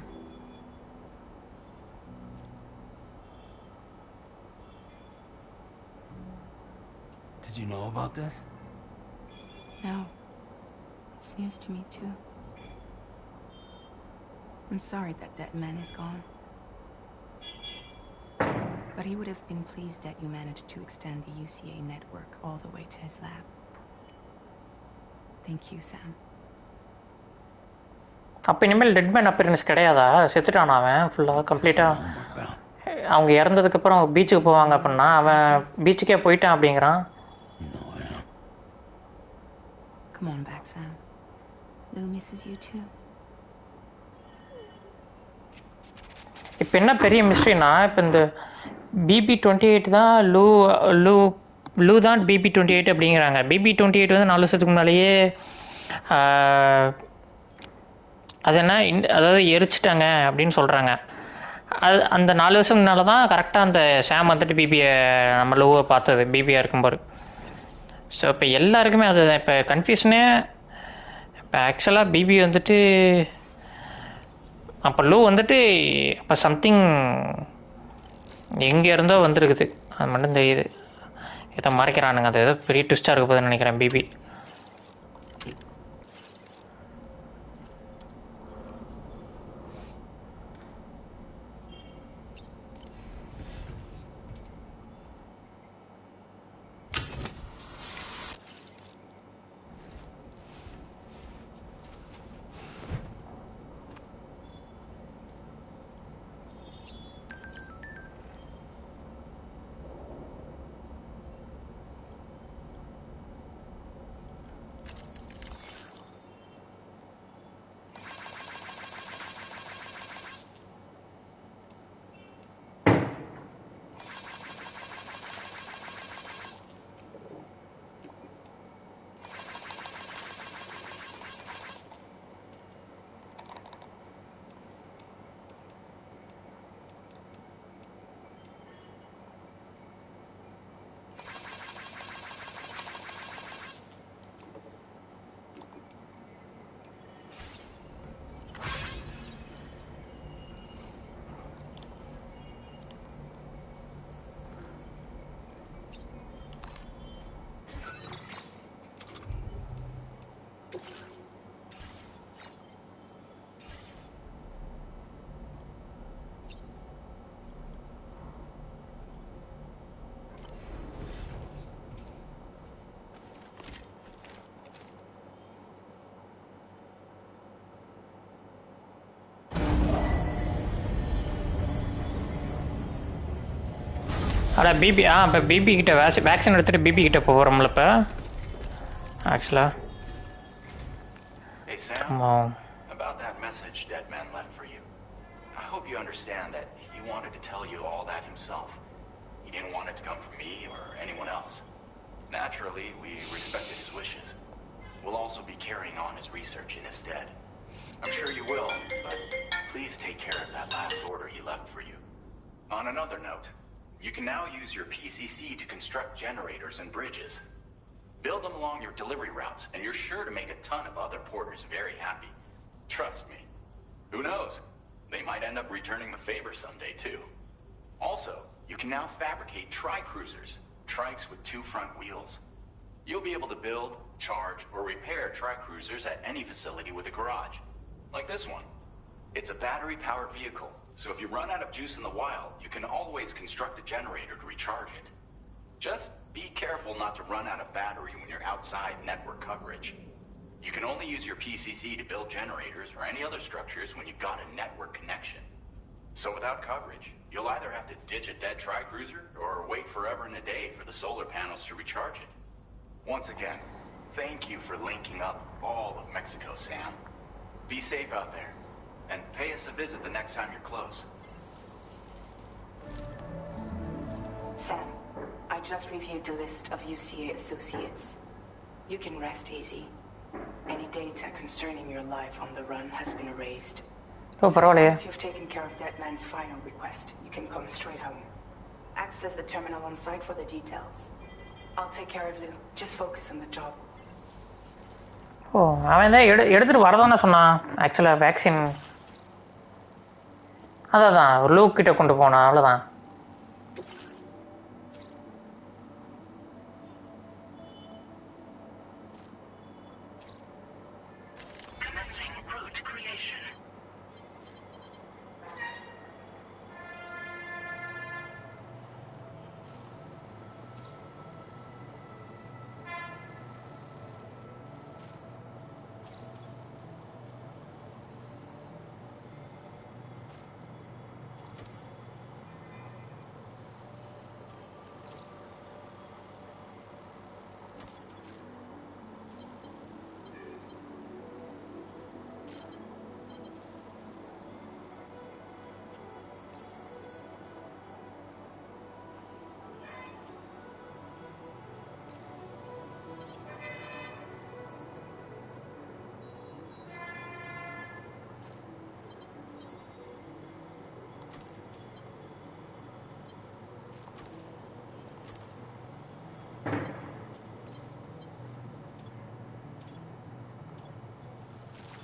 Did you know about this? No. It's news to me, too. I'm sorry that man is gone. But he would have been pleased that you managed to extend the UCA network all the way to his lab. Thank you, Sam. அப்போ இனிமேல் டெட்மேன் appearance கிடையாதா? செத்துட்டான் அவன் ஃபுல்லாக கம்ப்ளீட்டாக. அவங்க இறந்ததுக்கப்புறம் பீச்சுக்கு போவாங்க அப்படின்னா அவன் பீச்சுக்கே போயிட்டான் அப்படிங்கிறான். Come on back, Sam. Lou misses you too. இப்போ என்ன பெரிய மிஸ்ட்ரினா, இப்போ இந்த BB-28 தான் லூ தான் BB-28 அப்படிங்கிறாங்க. BB-28 வந்து 4 வருஷத்துக்கு முன்னாலேயே அது என்ன அதாவது எரிச்சிட்டாங்க அப்படின்னு சொல்கிறாங்க. அது அந்த 4 வருஷம் முன்னால் தான் கரெக்டாக அந்த ஷாம் வந்துட்டு பிபியை நம்ம லூவை பார்த்தது பிபியாக இருக்கும்போது. ஸோ இப்போ எல்லாருக்குமே அது இப்போ கன்ஃபியூஷனே. இப்போ ஆக்சுவலாக பிபி வந்துட்டு அப்போ லூ வந்துட்டு இப்போ சம்திங் எங்கே இருந்தோ வந்துருக்குது. அது மட்டும் தெரியுது. இதை மறைக்கிறானுங்க. அது ஏதோ பெரிய ட்விஸ்ட்டாக இருக்க போதுன்னு நினைக்கிறேன் பிபி. அட பிபி இப்போ பிபி கிட்ட வேக்சின் எடுத்துகிட்டு பிபி கிட்ட போகிறோம்ல இப்போ ஆக்சுவலாக. Hey, Sam. ஆமாம். About that message Deadman left for you. I hope you understand that he wanted to tell you all that himself. He didn't want it to come from me or anyone else. Naturally, we respected his wishes. We'll also be carrying on his research in his stead. I'm sure you will, but please take care of that last order he left for you. On another note, you can now use your PCC to construct generators and bridges. Build them along your delivery routes, and you're sure to make a ton of other porters very happy. Trust me. Who knows? They might end up returning the favor someday, too. Also, you can now fabricate tri-cruisers, trikes with 2 front wheels. You'll be able to build, charge, or repair tri-cruisers at any facility with a garage. Like this one. It's a battery-powered vehicle, so if you run out of juice in the wild, you can always construct a generator to recharge it. Just be careful not to run out of battery when you're outside network coverage. You can only use your PCC to build generators or any other structures when you've got a network connection. So without coverage, you'll either have to ditch a dead tri-cruiser or wait forever and a day for the solar panels to recharge it. Once again, thank you for linking up all of Mexico, Sam. Be safe out there, and pay us a visit the next time you're close. Sam, I just reviewed the list of UCA associates. You can rest easy. Any data concerning your life on the run has been erased. ஓ பரவாயில்லையே. Once you've taken care of Deadman's final request, you can come straight home. Access the terminal on site for the details. I'll take care of Lou. Just focus on the job. ஓ அவன் தான் எடுத்துகிட்டு வரதானே சொன்னான் ஆக்சுவலாக vaccine. அதான் look கிட்ட கொண்டு போனான், அவ்வளோதான். Commencing route creation.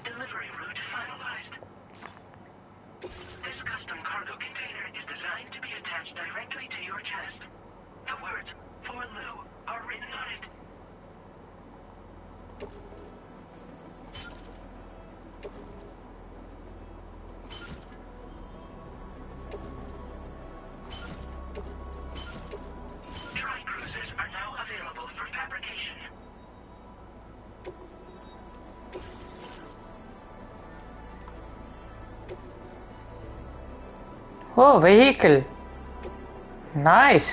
Delivery route finalized. This custom cargo container is designed to be attached directly to your chest. The words, "For Lou," are written on it. Tri-cruisers are now available for fabrication. Oh vehicle, nice.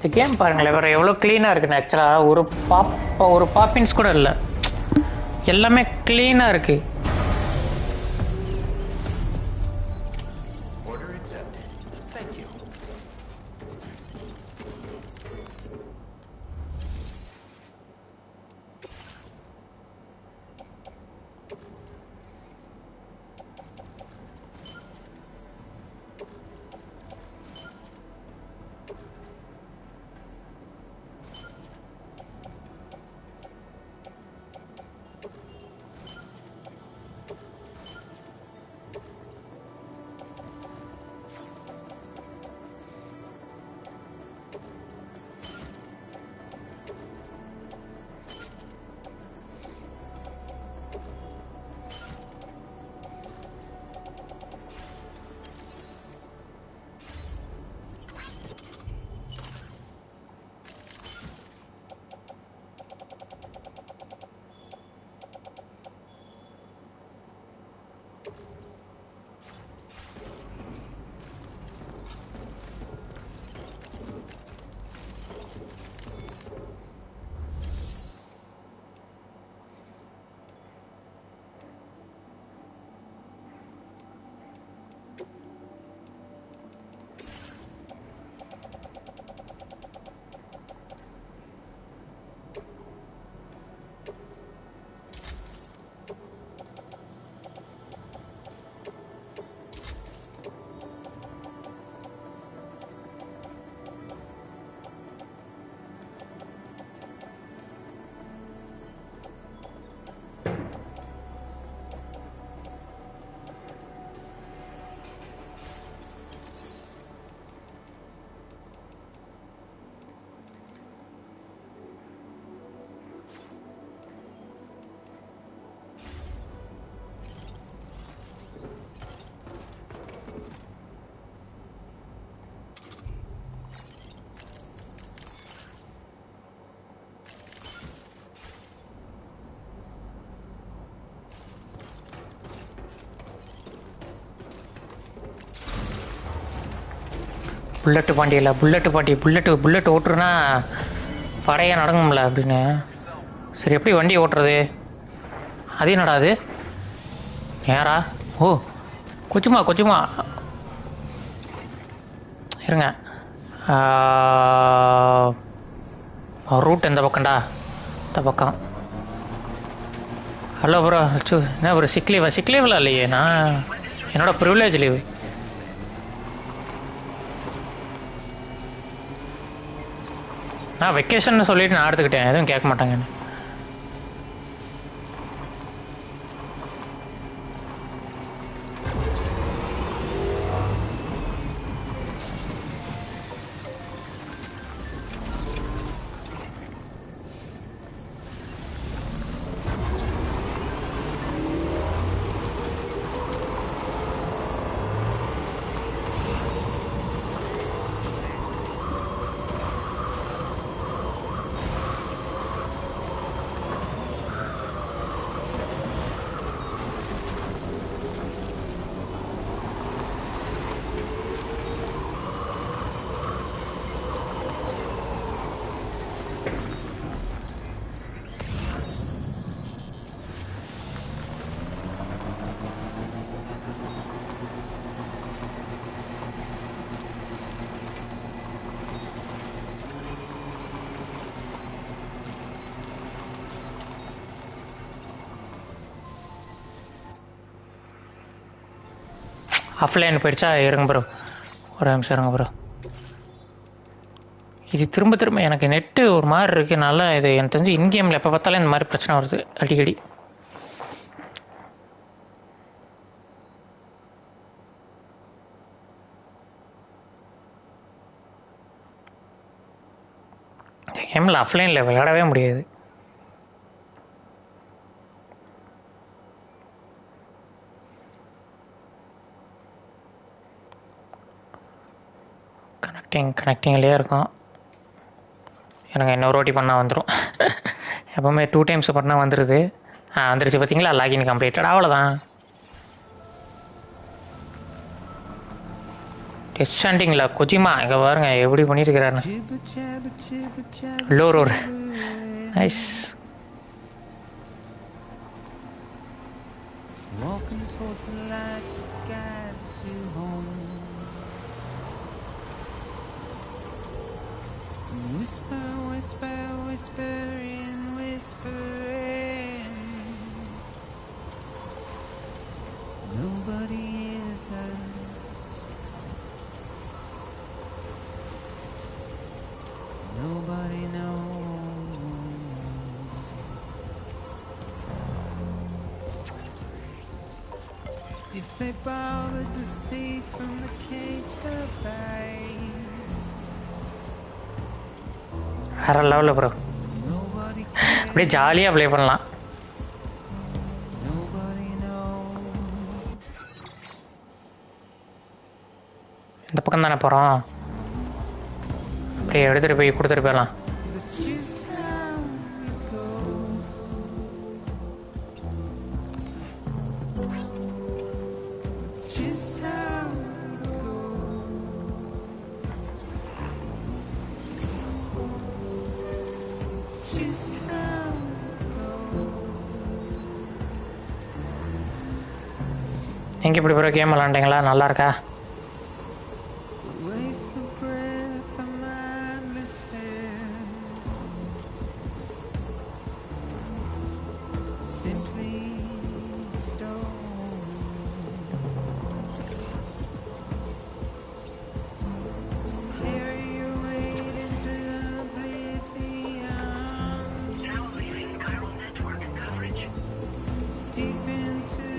இந்த game பாருங்களேன், வேறு எவ்வளோ க்ளீனாக இருக்குன்னு. ஆக்சுவலாக ஒரு Poppins கூட இல்லை, எல்லாமே க்ளீனாக இருக்குது. புல்லட்டு பாண்டியில் புல்லட்டு ஓட்டுருன்னா படையாக நடங்கும்ல அப்படின்னு. சரி, எப்படி வண்டி ஓட்டுறது? அது என்னடா அது? நேரா? ஓ, கொச்சுமா இருங்க. ரூட் எந்த பக்கம்டா? இந்த பக்கம். Hello bro. என்ன ப்ரோ, சிக் லீவில் இல்லையே, நான் என்னோடய ப்ரிவிலேஜ் லீவு. நான் வெக்கேஷன் சொல்லிட்டு நான் எடுத்துக்கிட்டேன், எதுவும் கேட்க மாட்டாங்கன்னு. ஆஃப்லைன் போயிடுச்சா? இருங்க ப்ரோ, ஒரு நிமிஷம் இருங்க ப்ரோ. இது திரும்ப எனக்கு நெட்டு ஒரு மாதிரி இருக்குது. நல்லா இது எனக்கு தெரிஞ்சு இன்கேமில் எப்போ பார்த்தாலும் இந்த மாதிரி பிரச்சனை வருது அடிக்கடி. இந்த கேமில் ஆஃப்லைனில் விளையாடவே முடியாது. கனெக்டிங்லேயே இருக்கும். எனக்கு இன்னொரு வாட்டி பண்ணால் வந்துடும். எப்போவுமே 2 times பண்ணால் வந்துடுது. வந்துருச்சு பார்த்தீங்களா? லாகின் கம்ப்ளீட்டட், அவ்வளோதான். ஸ்டாண்டிங்கில் கொஜிமா இங்கே பாருங்க எப்படி பண்ணியிருக்கிறாரு. லோரோர் nice. Walking towards the light that guides you home. Whisper, whisper, whispering, whispering. Nobody hears us. Nobody knows. If they bothered to see from the cage of light. வேற லெவலில் ப்ரோ. Nobody அப்படியே ஜாலியாக play பண்ணலாம். nobody knows. இந்த பக்கம் தானே போகிறோம். அப்படியே எடுத்துகிட்டு போய் கொடுத்துட்டு போயிடலாம். That's just how it goes. It's just how it goes. It's just how it goes. எங்கே இப்படி ப்ரோ கேம் விளாண்டிங்களா? நல்லா இருக்கா? Waste of breath, a mindless stare. Simply stone. To carry your weight into oblivion. Now leaving chiral network coverage. Deep into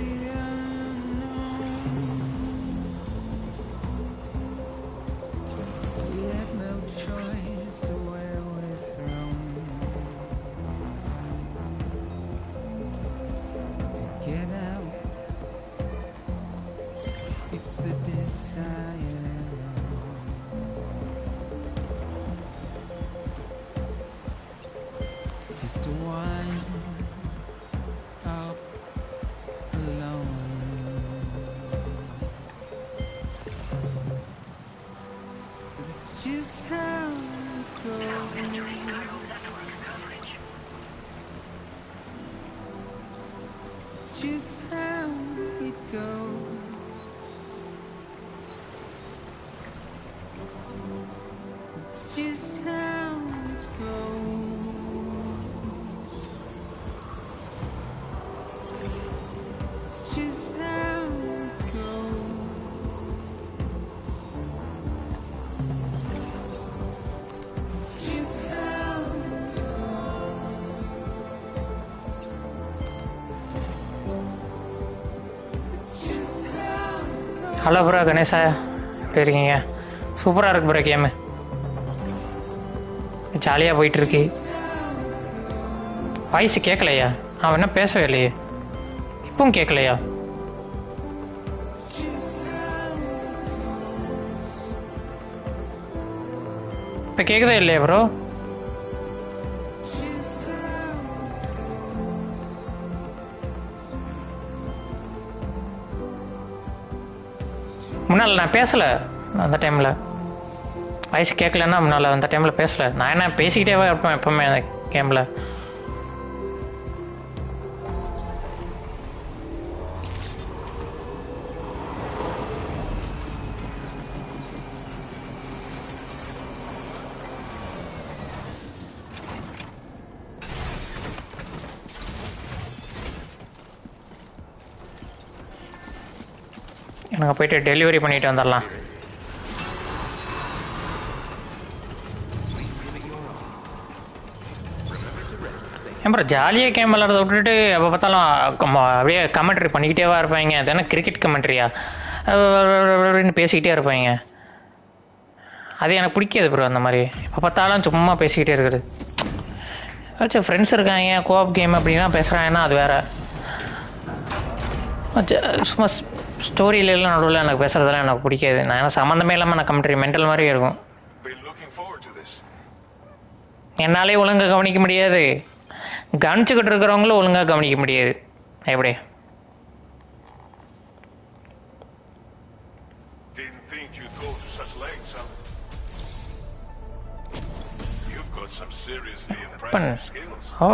the unknown. We had no choice to where we're thrown. To get out, it's the desire. Just to wind up alone. But it's just how it goes. Entering chiral network coverage. It's just how it goes. It's just how it goes. It's just how it goes. It's just how it goes. It's just how it goes. Hello bro Ganesha, எப்படி இருக்கீங்க? சூப்பராக இருக்கு bro game. ஜாலியாக போயிட்டுருக்கு. Voice கேட்கலையா? அவன் என்ன பேசவே இல்லையே. இப்பவும் கேட்கலையா? இப்போ கேட்குதா இல்லையா ப்ரோ? முன்னால் நான் பேசலை அந்த டைமில். வாய்ஸ் கேட்கலன்னா முன்னால் அந்த டைமில் பேசலை. நான் என்ன பேசிக்கிட்டேவா இருப்பேன் எப்போவுமே அந்த கேமில். எனக்கு போயிட்டு டெலிவரி பண்ணிட்டு வந்துடலாம். அப்புறம் ஜாலியாக கேம் விளாட்றத விட்டுட்டு எப்போ பார்த்தாலும் அப்படியே கமெண்ட்ரி பண்ணிக்கிட்டேவா இருப்பாங்க. அது என்ன கிரிக்கெட் கமெண்ட்ரியா அப்படின்னு பேசிக்கிட்டே இருப்பாங்க. அது எனக்கு பிடிக்காது ப்ரோ. அந்த மாதிரி எப்போ பார்த்தாலும் சும்மா பேசிக்கிட்டே இருக்குது. ஏதாச்சும் ஃப்ரெண்ட்ஸ் இருக்காங்க கோஆப் கேம் அப்படின்னா பேசுகிறாங்கன்னா அது வேறு. சும்மா ஸ்டோரியிலலாம் நடுவில் எனக்கு பேசுகிறதெல்லாம் எனக்கு பிடிக்காது. நான் ஏன்னா சம்மந்தமே இல்லாமல் நான் கமெண்ட்ரி மென்டல் மாதிரி இருக்கும். என்னாலே ஒழுங்காக கவனிக்க முடியாது, கவனிச்சுக்கிட்டு இருக்கிறவங்களும் ஒழுங்காக கவனிக்க முடியாது. எப்படி? Didn't think weapon. Oh,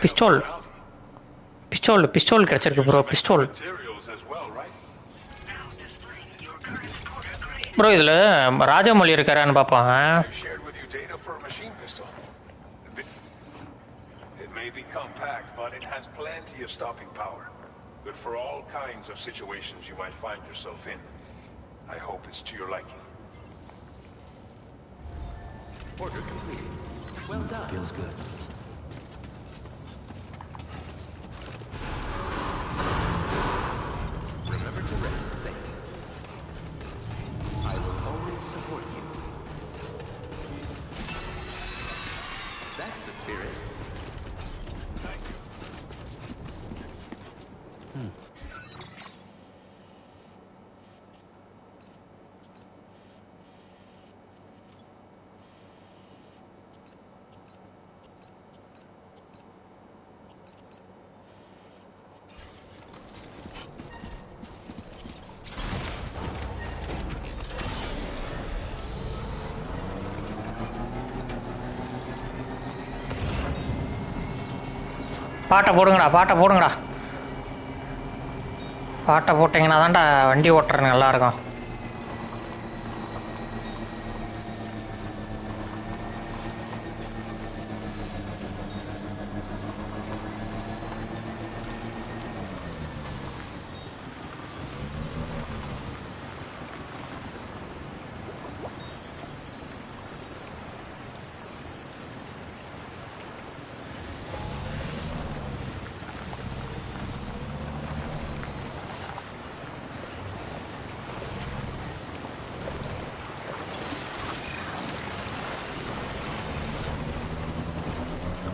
pistol pistol கிடச்சிருக்கு ப்ரோ. Pistol bro. இதில் ராஜமௌழி இருக்காரான்னு பார்ப்போம். Compact, but it has plenty of stopping power. Good for all kinds of situations you might find yourself in. I hope it's to your liking. Order completed. Well done. Feels good. Remember to rest safe. I will always support you. That's the spirit. பாட்டை போடுங்கடா, பாட்டை போட்டிங்கன்னா தான்டா வண்டி ஓட்டுறது நல்லாயிருக்கும்.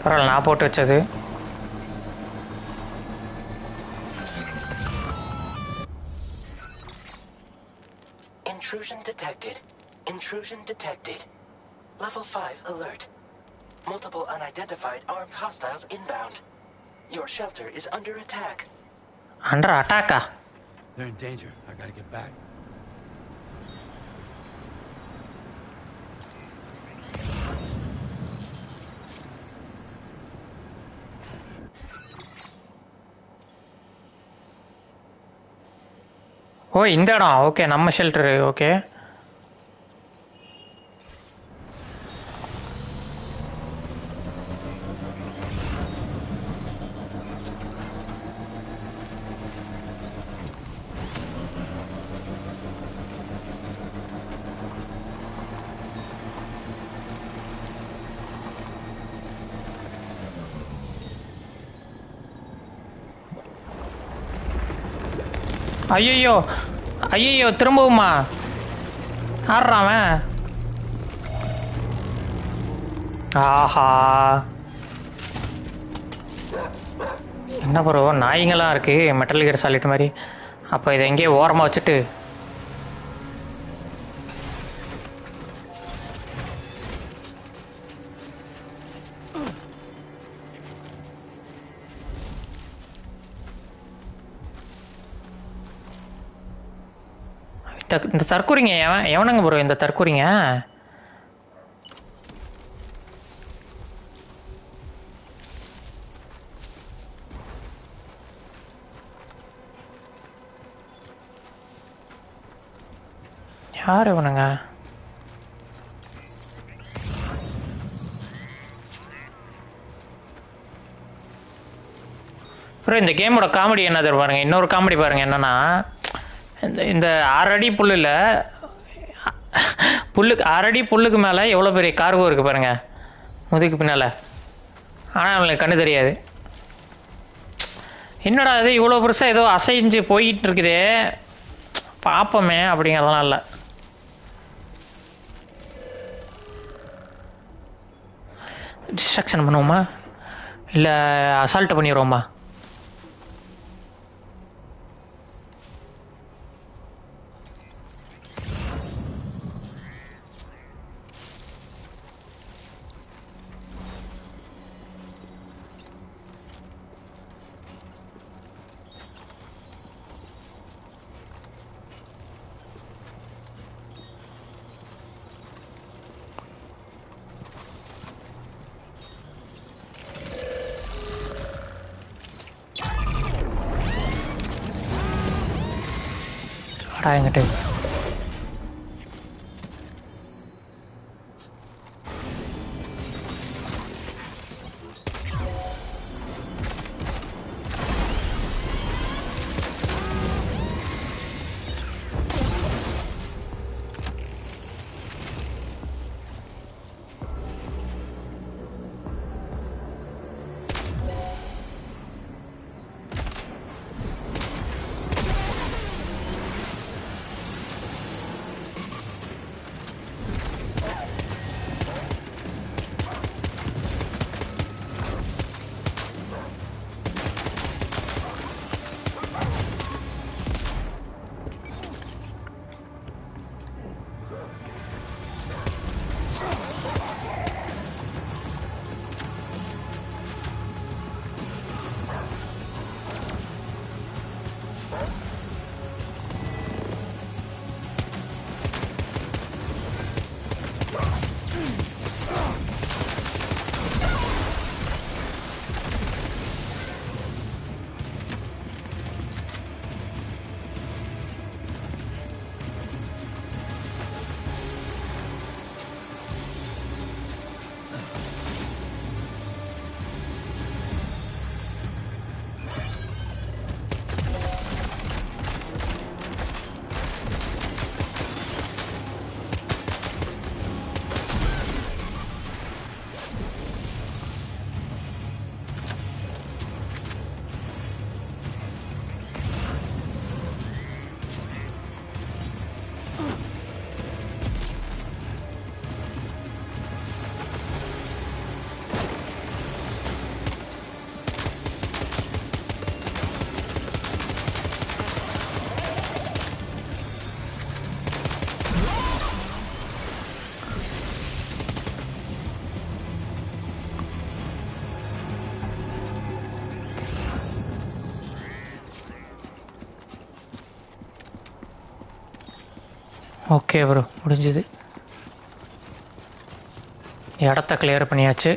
பரவாயில்ல, நான் போட்டு வச்சது. Intrusion detected. Intrusion detected. Level 5 alert. Multiple unidentified armed hostiles inbound. Your shelter is under attack. Under attack? They're in danger. I gotta get back. ஓ, இந்த இடம். ஓகே, நம்ம ஷெல்டரு. ஓகே, ஐயோ ஐயோ, திரும்பவுமா? ஆடுறான். ஆஹா, என்ன ப்ரோ, நாய்ங்களாம் இருக்கு மெட்டல் கியர் சாலிட் மாதிரி. அப்போ இதை எங்கேயே ஓரமாக வச்சுட்டு இந்த தற்கூரிங்க எவனுங்க ப்ரோ இந்த தற்கூரிங்க? யார் இவனுங்க? ப்ரோ, இந்த கேமோட காமெடி என்ன பாருங்க. இன்னொரு காமெடி பாருங்க. என்னன்னா, இந்த 6 அடி புல்லில் 6 அடி புல்லுக்கு மேலே எவ்வளோ பெரிய கார்கோ இருக்குது பாருங்க, முதுகு பின்னால். ஆனால் அவங்களுக்கு கண்ணு தெரியாது. என்னடா இது இவ்வளோ பெருசாக ஏதோ அசைஞ்சு போயிட்டு இருக்குதே, பார்ப்போமே அப்படிங்கிறதெல்லாம் இல்லை. டிஸ்ட்ராக்ஷன் பண்ணுவோமா இல்லை அசால்ட்டு பண்ணிடுவோமா? வாடா என்கிட்ட. ஓகே ப்ரோ, முடிஞ்சுது. இடத்த கிளியர் பண்ணியாச்சு.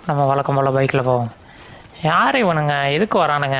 நம்ம வழக்கம் போல் பைக்கில் போவோம். யார் இவனுங்க, எதுக்கு வரானுங்க?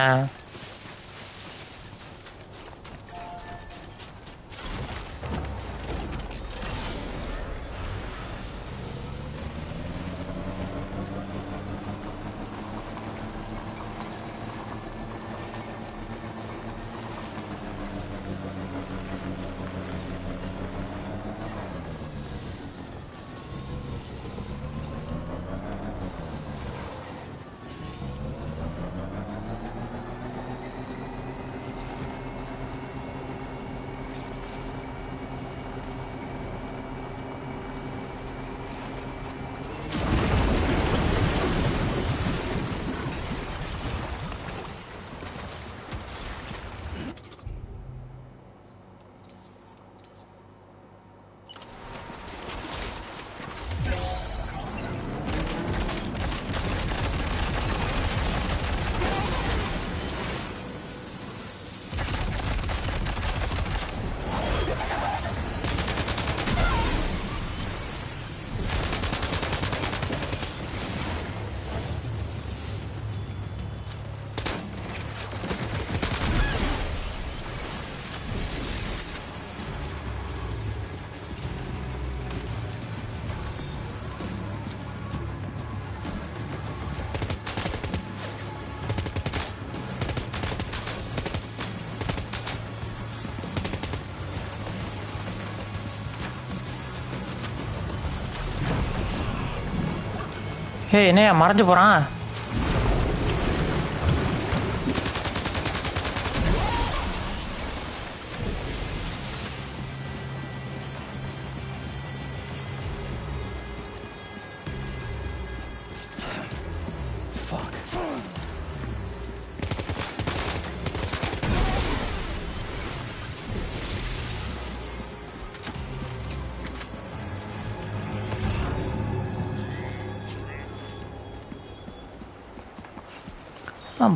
ஏய், என்னையா மறைஞ்சு போகிறான்?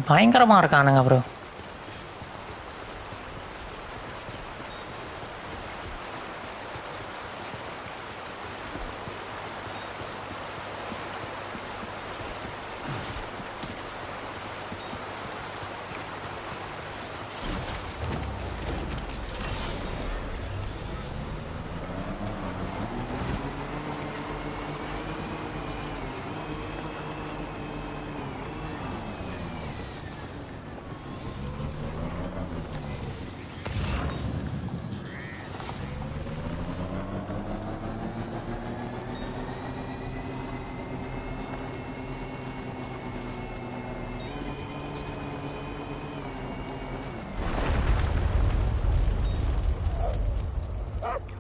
பயங்கரமாக இருக்கானுங்க ப்ரோ.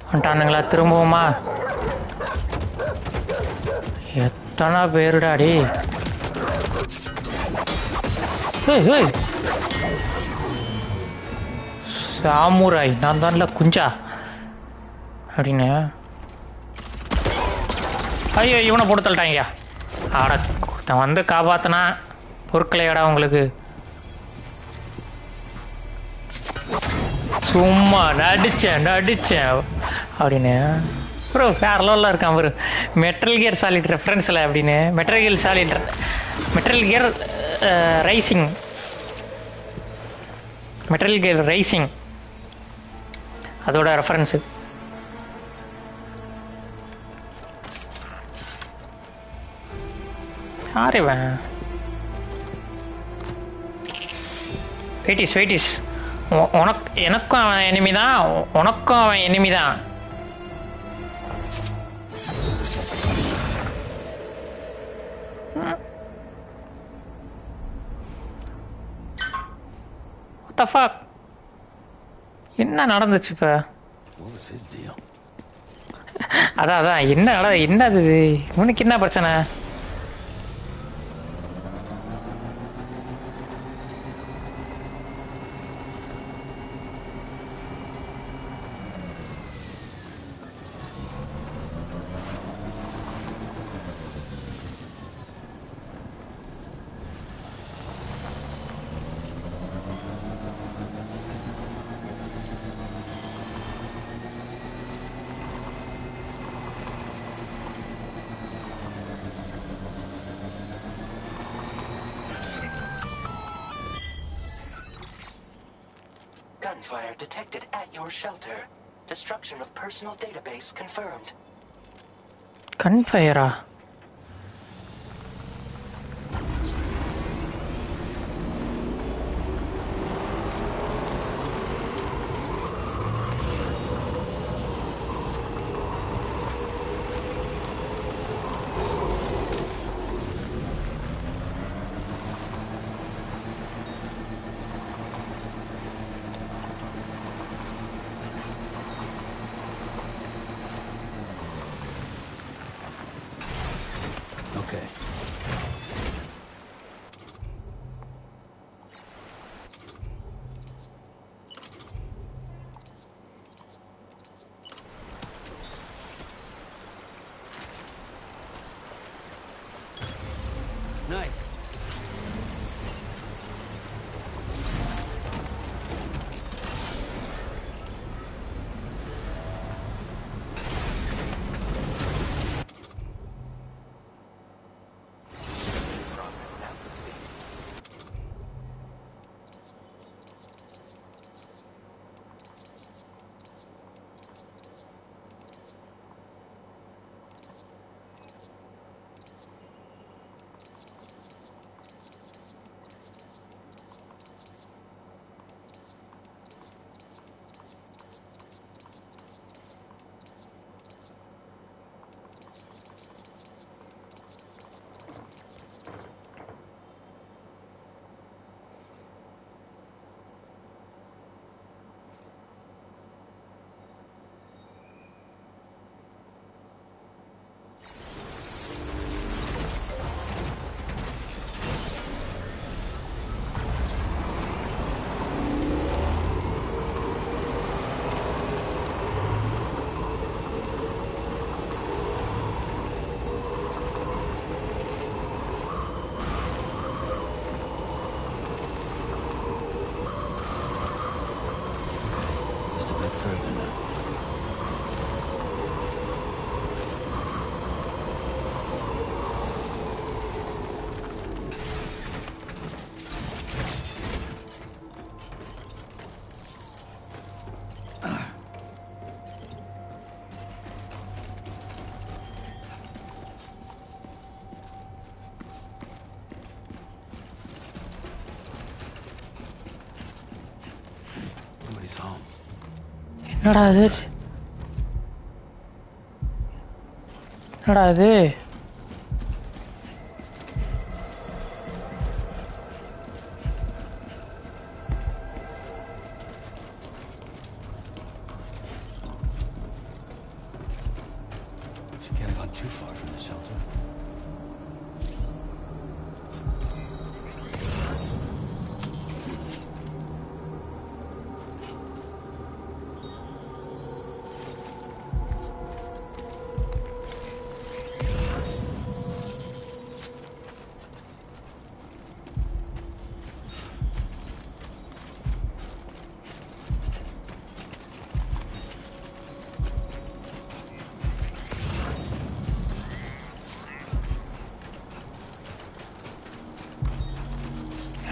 வந்துட்டானுங்களா திரும்பவுமா? எத்தனை பேருடாடி? சாமுராய் நான் தான்ல குஞ்சா அப்படின்னு. ஐயோ இவனை போட்டு தள்ளிட்டாங்க. ஆட நான் வந்து காப்பாத்தினா பொருட்களையாடா உங்களுக்கு. சும்மா நடிச்சேன் அப்படின்னு. ப்ரோ வேற லெவலில் இருக்கான் ப்ரோ. மெட்டல் கியர் சாலிட் ரெஃபரன்ஸில் அப்படின்னு. மெட்டல் கியர் ரைசிங் அதோட ரெஃபரன்ஸு. யார் இவன்? வெயிட்டிஸ் எனக்கும் அவன் எனிமி தான், உனக்கும் அவன் எனிமி தான். What the fuck? என்ன நடந்துச்சு இப்ப? அதான் என்னது இவனுக்கு என்ன பிரச்சனை? Gunfire detected at your shelter. Destruction of personal database confirmed. Gunfire? Nice. என்னடா இது? You can't have gone too far from the shelter.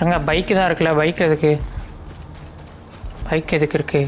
அங்கே பைக்கு தான் இருக்குல்ல, பைக் எதுக்கு? பைக் எதுக்கு இருக்கு?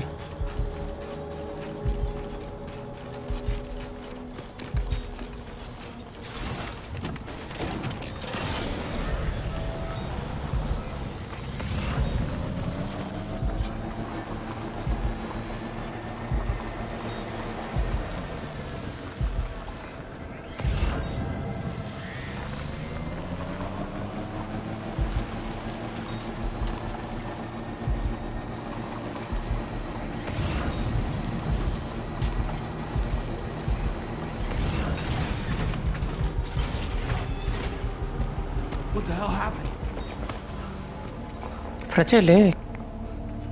What the hell happened? பிரச்சனை Lou.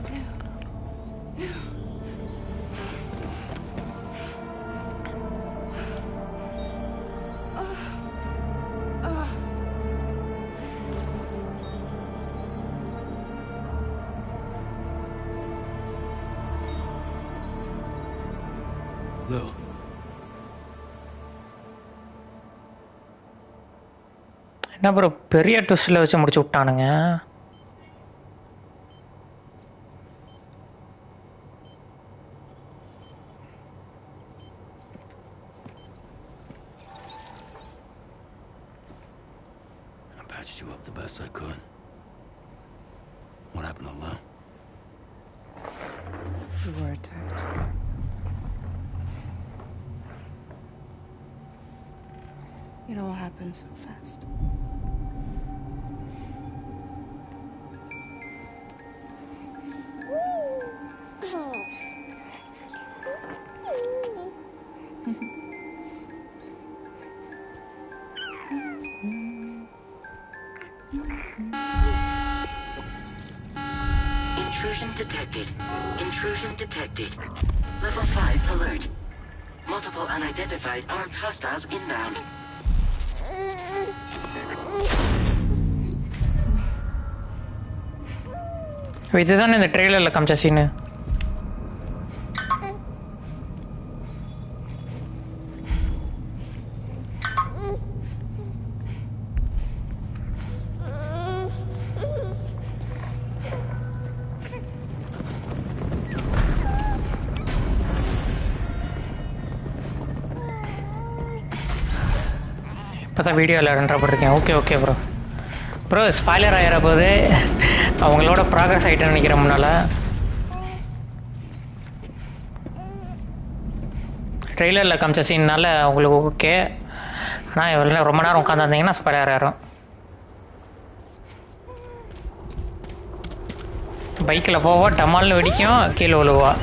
என்ன ப்ரோ பெரிய ட்விஸ்டில் வச்சு முடிச்சு விட்டானுங்க. I patched you up the best I could. What happened to Lou? We were attacked. It all happened so fast. Intrusion detected. Intrusion detected. Level 5 alert. Multiple unidentified armed hostiles inbound. இதுதானே இந்த ட்ரெய்லரில் காமிச்ச சீனு. இப்போ தான் வீடியோவில் run போட்டிருக்கேன். Okay okay bro. Bro spoiler ஆகிற போது அவங்களோட ப்ராக்ரஸ் ஆகிட்டேன்னு நினைக்கிறேன். முன்னால் ட்ரெய்லரில் காமிச்ச சீன்னால உங்களுக்கு ஓகே. ஆனால் இவ்வளோ ரொம்ப நேரம் உட்காந்துருந்தீங்கன்னா ஸ்பாய்லர் ஆயிரும். பைக்கில் போவா டமால்னு வெடிக்கும், கீழே விழுவா.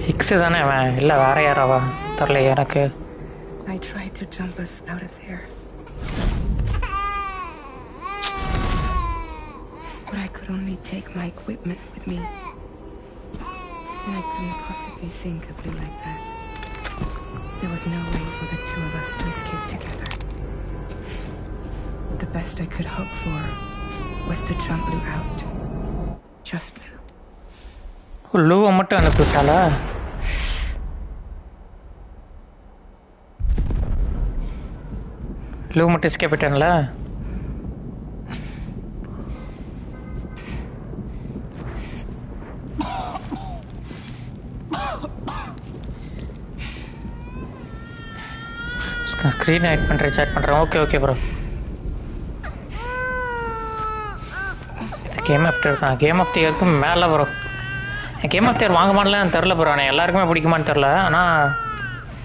ஹிக்ஸு தானே அவன், இல்லை வேற யாராவா தெரில எனக்கு. I tried to jump us out of there. But I could only take my equipment with me. And I couldn't possibly think of Lou like that. There was no way for the two of us to escape together. The best I could hope for was to jump Lou out. Just Lou. லூவை மட்டும் அனுப்பிவிட்டாளா? லூ மட்டும் escape ஆயிட்டான்ல. Screen add பண்ணுறேன், chat பண்ணுறேன். Okay okay bro. இது game of the year தான். Game of the இயருக்கு மேலே bro. Game of the year வாங்குமான்லாம் தெரில ப்ரோ. ஆனால் எல்லாருக்குமே பிடிக்குமான்னு தெரில. ஆனால்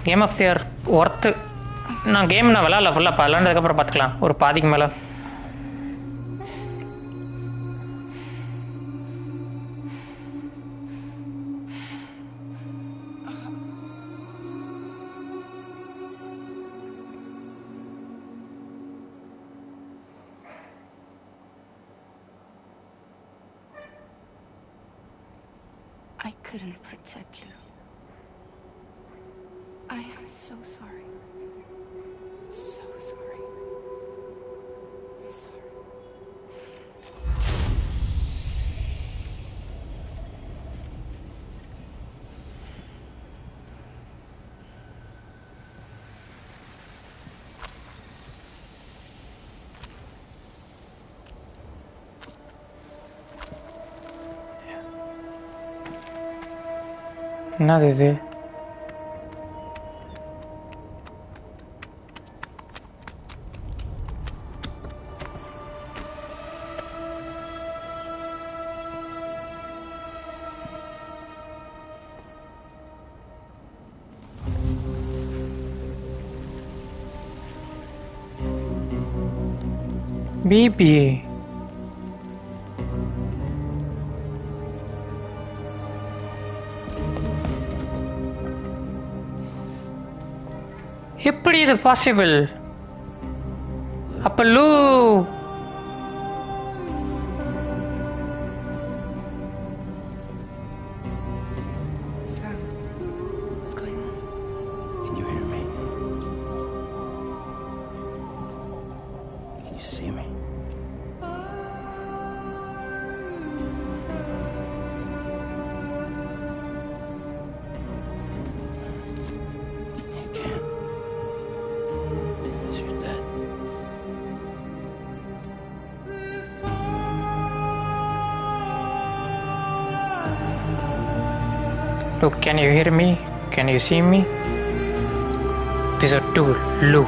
game of the year worth. நான் விளாட்ல ஃபுல்லாக. விளாண்டதுக்கப்புறம் பார்த்துக்கலாம் ஒரு பாதிக்கு மேலே. I couldn't protect Lou. I am so sorry. So sorry. I'm sorry. என்னது இது? பிபி. எப்படி இது பாசிபிள்? அப்ப லூ Sam, what's going on? Can you hear me? Can you see me? You can't. 'Cause you're dead. Look, can you hear me? Can you see me? These are two Lou.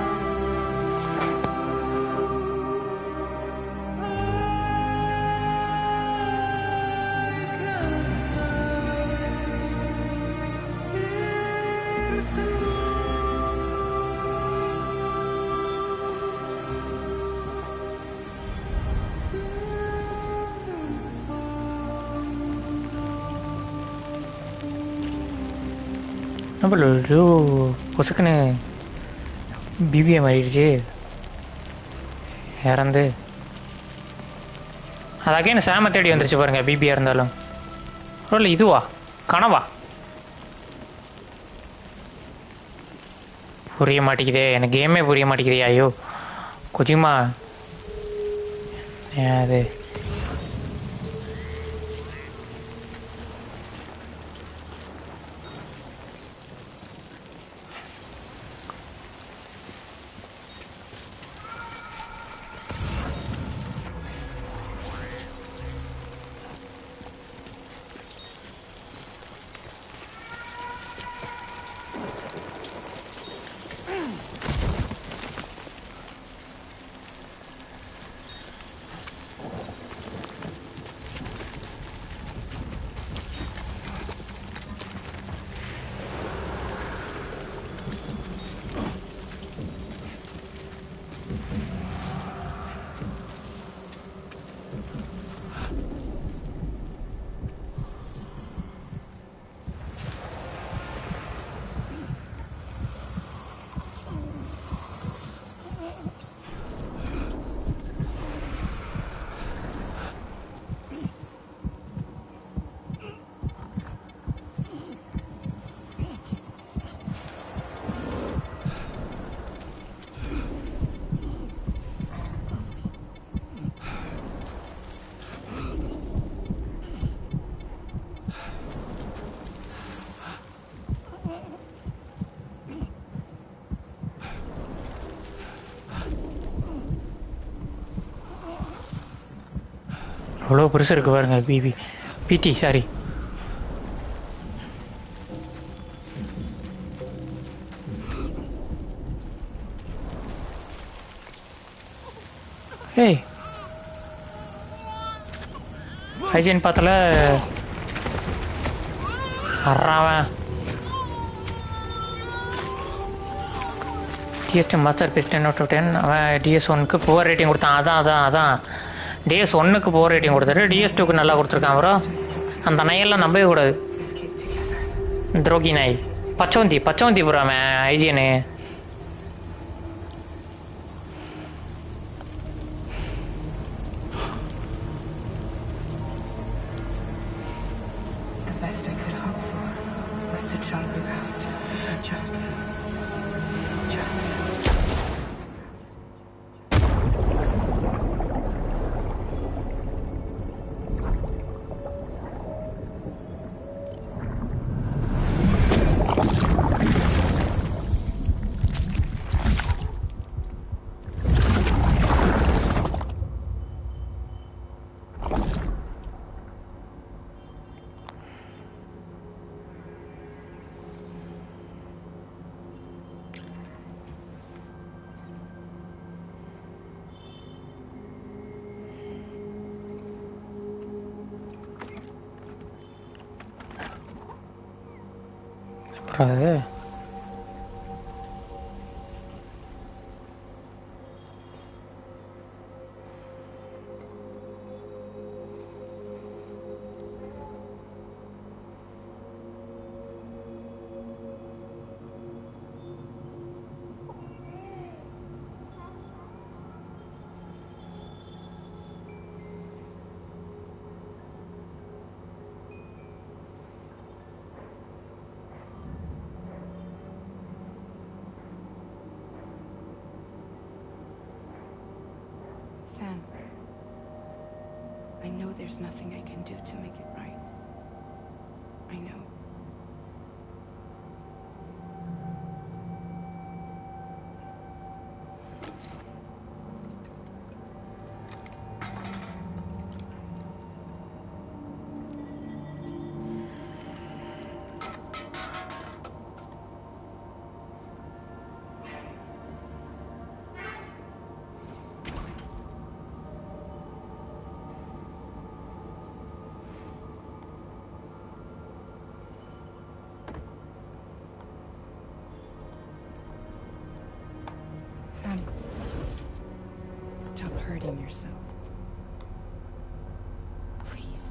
நம்ம லூ பொசுக்குன்னு BBA மாறிடுச்சு இறந்து. அதாக்கே என்ன சாம தேடி வந்துருச்சு பாருங்க. பிபியா இருந்தாலும் இல்லை இதுவா கனவா புரிய மாட்டேங்குதே. எனக்கு கேமே புரிய மாட்டேங்குதே. ஐயோ கொஜிமா அது அவ்வளோ பெருசு இருக்கு பாருங்க. பிடி சாரி. ஏய் ஹைஜீன் பார்த்தல அறாவன் டிஎஸ்2 மாஸ்டர் பீஸ் 10/10. அவன் DS1க்கு புவர் ரேட்டிங் கொடுத்தான். அதான் DS1க்கு புவர் ரேட்டிங் கொடுத்தாரு, DS2க்கு நல்லா கொடுத்துருக்கான் ப்ரோ. அந்த நாயெல்லாம் நம்பவே கூடாது, துரோகி நாய். பச்சவந்தி ப்ரோ அவன் ஹைஜீனு. அது Sam, I know there's nothing I can do to make it right. I know. Sam, stop hurting yourself. Please.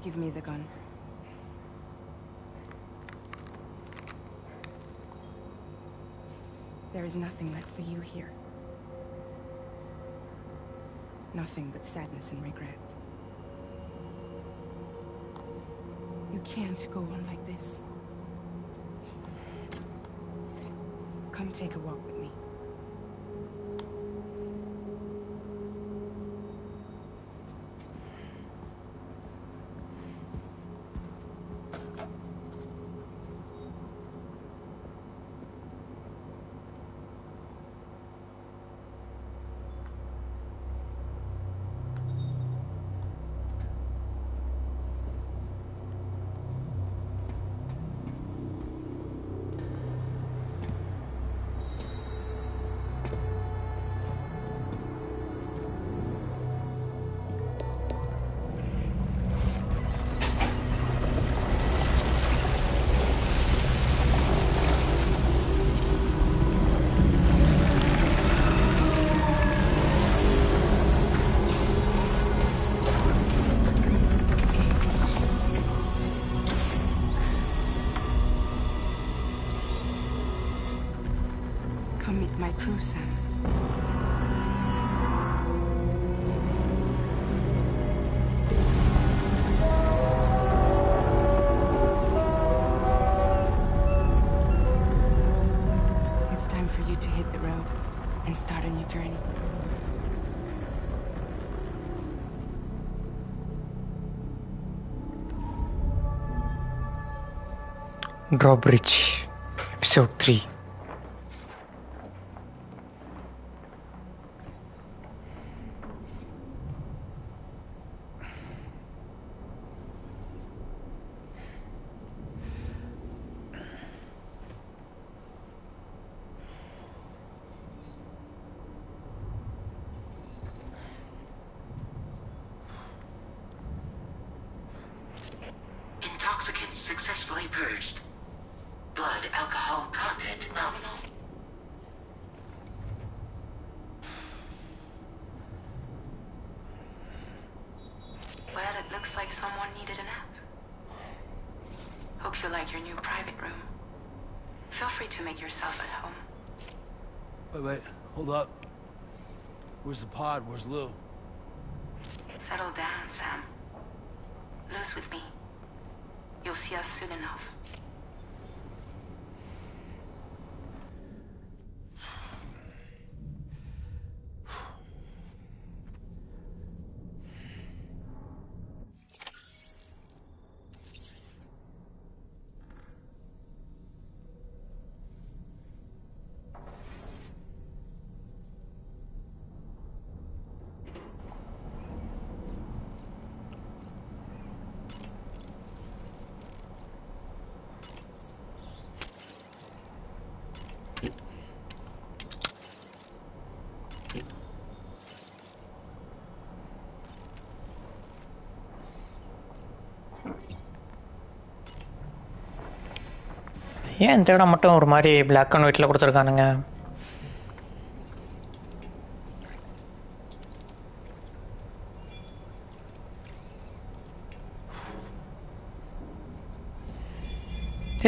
Give me the gun. There is nothing left for you here. Nothing but sadness and regret. You can't go on like this. Come take a walk with me. Come meet my crew, Sam. It's time for you to hit the road and start a new journey. Drawbridge, Episode 3. Intoxicants successfully purged. Blood alcohol content nominal. Well, it looks like someone needed a nap. Hope you like your new private room. Feel free to make yourself at home. Wait, hold up. Where's the pod? Where's Lou? Settle down, Sam. Lou's with me. You'll see us soon enough. ஏன் இந்த இடம் மட்டும் ஒரு மாதிரி black and ஒயிட்டில் கொடுத்துருக்கானுங்க?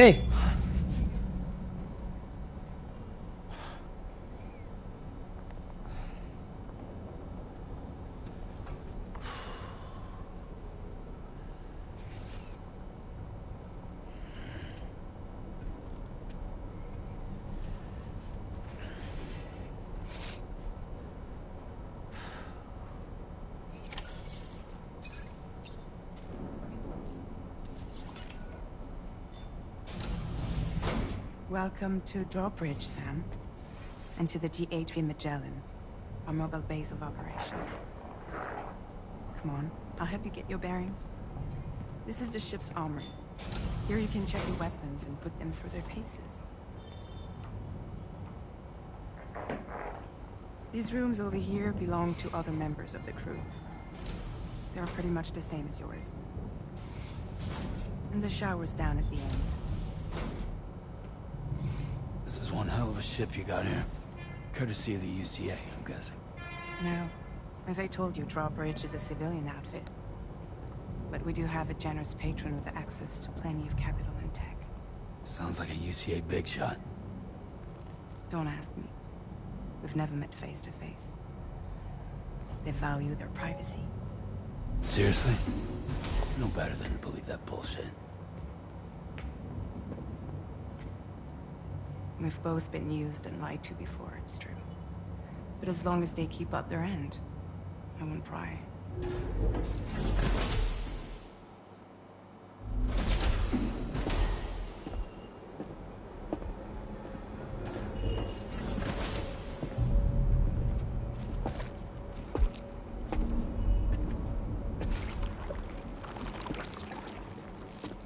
ஏய், Welcome to Drawbridge, Sam. And to the GHV Magellan, our mobile base of operations. Come on, I'll help you get your bearings. This is the ship's armory. Here you can check your weapons and put them through their paces. These rooms over here belong to other members of the crew. They're pretty much the same as yours. And the shower's down at the end. This is one hell of a ship you got here. Courtesy of the UCA, I'm guessing. No. As I told you, Drawbridge is a civilian outfit. But we do have a generous patron with access to plenty of capital and tech. Sounds like a UCA big shot. Don't ask me. We've never met face to face. They value their privacy. Seriously? No better than to believe that bullshit. We've both been used and lied to before, it's true. But as long as they keep up their end, I won't pry.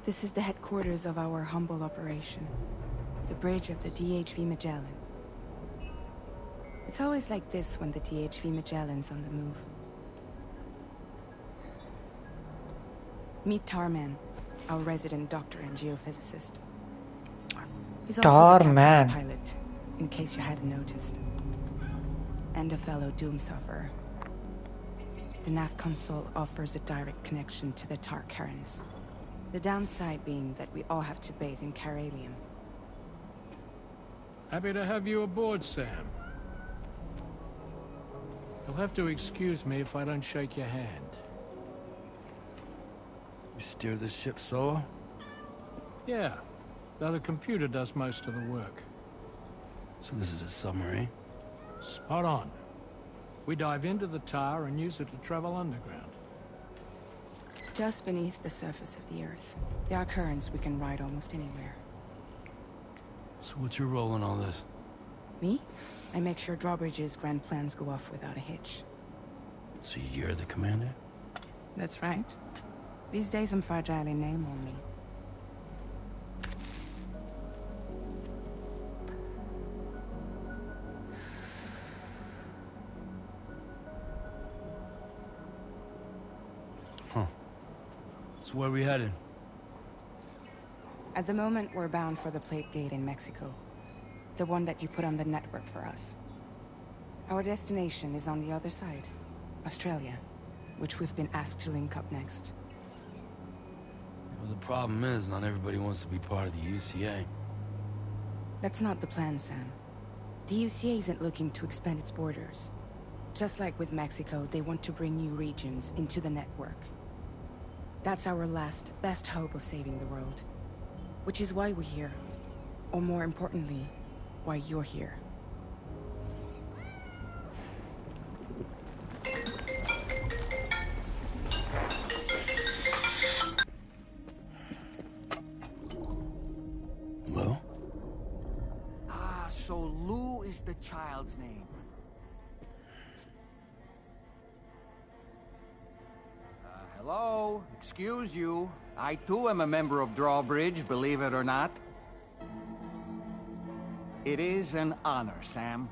This is the headquarters of our humble operation. The bridge of the DHV Magellan. It's always like this when the DHV Magellan's on the move. Meet Tarman, our resident doctor and geophysicist. He's also the captain Tarman. pilot, in case you hadn't noticed. And a fellow doom sufferer. The nav console offers a direct connection to the Tar currents. The downside being that we all have to bathe in Caralium. Happy to have you aboard, Sam. You'll have to excuse me if I don't shake your hand. You steer this ship solo? Yeah, though the computer does most of the work. So this is a submarine? Spot on. We dive into the Tar and use it to travel underground. Just beneath the surface of the Earth, there are currents we can ride almost anywhere. So what's your role in all this? Me? I make sure Drawbridge's grand plans go off without a hitch. So you're the commander? That's right. These days I'm fragile in name only. Huh. So where are we headed? At the moment, we're bound for the plate gate in Mexico. The one that you put on the network for us. Our destination is on the other side, Australia, which we've been asked to link up next. Well, the problem is, not everybody wants to be part of the UCA. That's not the plan, Sam. The UCA isn't looking to expand its borders. Just like with Mexico, they want to bring new regions into the network. That's our last, best hope of saving the world. Which is why we're here. Or more importantly, why you're here. Well? Ah, so Lou is the child's name. Hello? Excuse you. I too am a member of Drawbridge, believe it or not. It is an honor, Sam.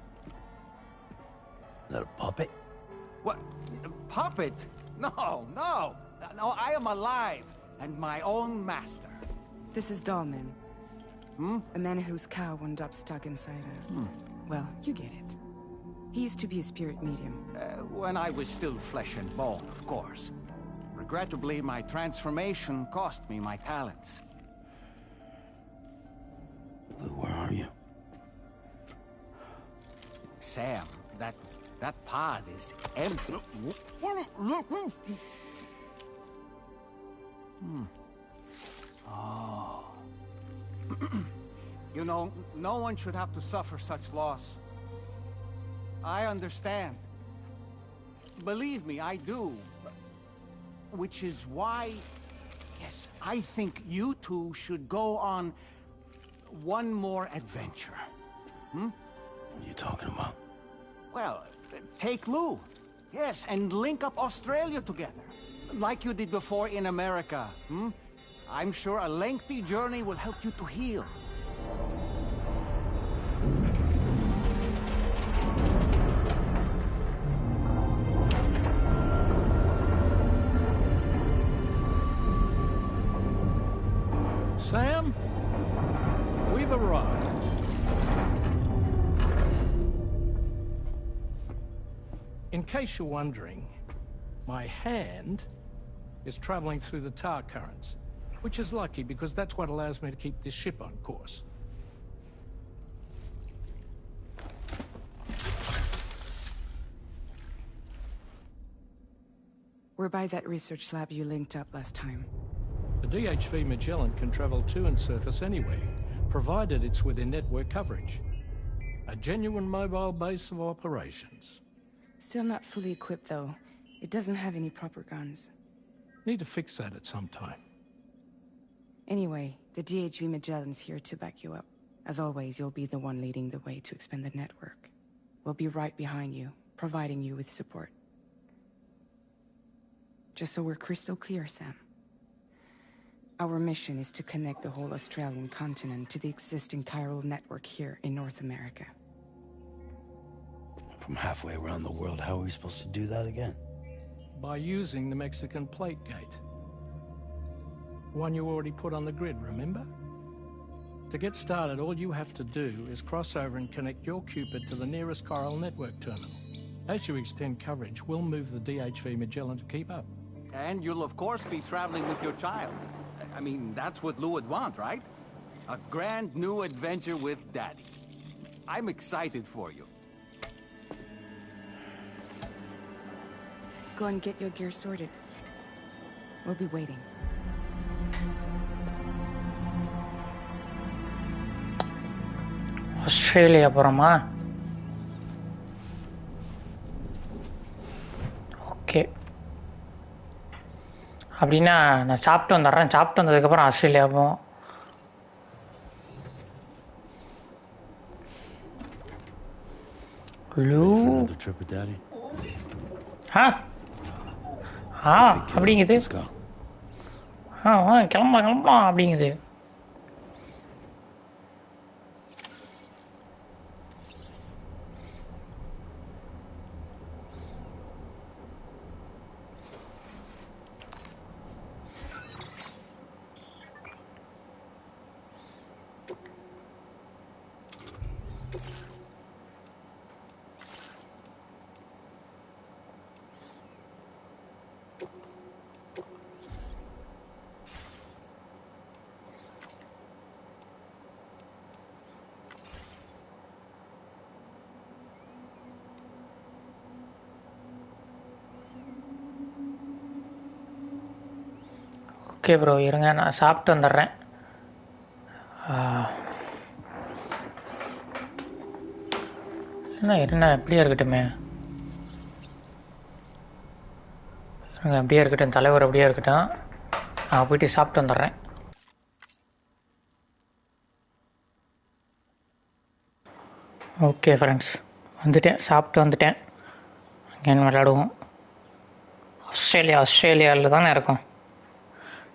Is that a puppet? What? A puppet? No, no! No, I am alive, and my own master. This is Dahlman. A man whose cow wound up stuck inside a... Well, you get it. He used to be a spirit medium. When I was still flesh and bone, of course. Regrettably, my transformation cost me my talents. Lou, where are you? Sam, that pod is empty. Oh. You know, no one should have to suffer such loss. I understand. Believe me, I do. Which is why, yes, I think you two should go on one more adventure. What are you talking about? Well, take Lou. Yes, and link up Australia together. Like you did before in America. I'm sure a lengthy journey will help you to heal. Sam, we've arrived. In case you're wondering, my hand is traveling through the tar currents, which is lucky because that's what allows me to keep this ship on course. We're by that research lab you linked up last time. The DHV Magellan can travel to and surface anywhere, provided it's within network coverage. A genuine mobile base of operations. Still not fully equipped, though. It doesn't have any proper guns. Need to fix that at some time. Anyway, the DHV Magellan's here to back you up. As always, you'll be the one leading the way to expand the network. We'll be right behind you, providing you with support. Just so we're crystal clear, Sam. Our mission is to connect the whole Australian continent to the existing chiral network here in North America. From halfway around the world, how are we supposed to do that again? By using the Mexican plate gate. One you already put on the grid, remember? To get started, all you have to do is cross over and connect your Cupid to the nearest chiral network terminal. As you extend coverage, we'll move the DHV Magellan to keep up. And you'll of course be traveling with your child. I mean, that's what Lou would want, right? A grand new adventure with Daddy. I'm excited for you. Go and get your gear sorted. We'll be waiting. Australia போகிறோமா? Okay, அப்படின்னா நான் சாப்பிட்டு வந்துடுறேன். சாப்பிட்டு வந்ததுக்கப்புறம் Australia போவோம். அப்படிங்குது. கிளம்பலாம் கிளம்பலாம் அப்படிங்குது. ஓகே ப்ரோ, இருங்க நான் சாப்பிட்டு வந்துடுறேன். என்ன எப்படியா இருக்கட்டுமே, அப்படியே இருக்கட்டும், தலைவர் அப்படியே இருக்கட்டும். நான் போயிட்டு சாப்பிட்டு வந்துடுறேன். ஓகே ஃப்ரெண்ட்ஸ், சாப்பிட்டு வந்துட்டேன். அங்கேன்னு விளையாடுவோம். ஆஸ்திரேலியாவில் தானே இருக்கும்.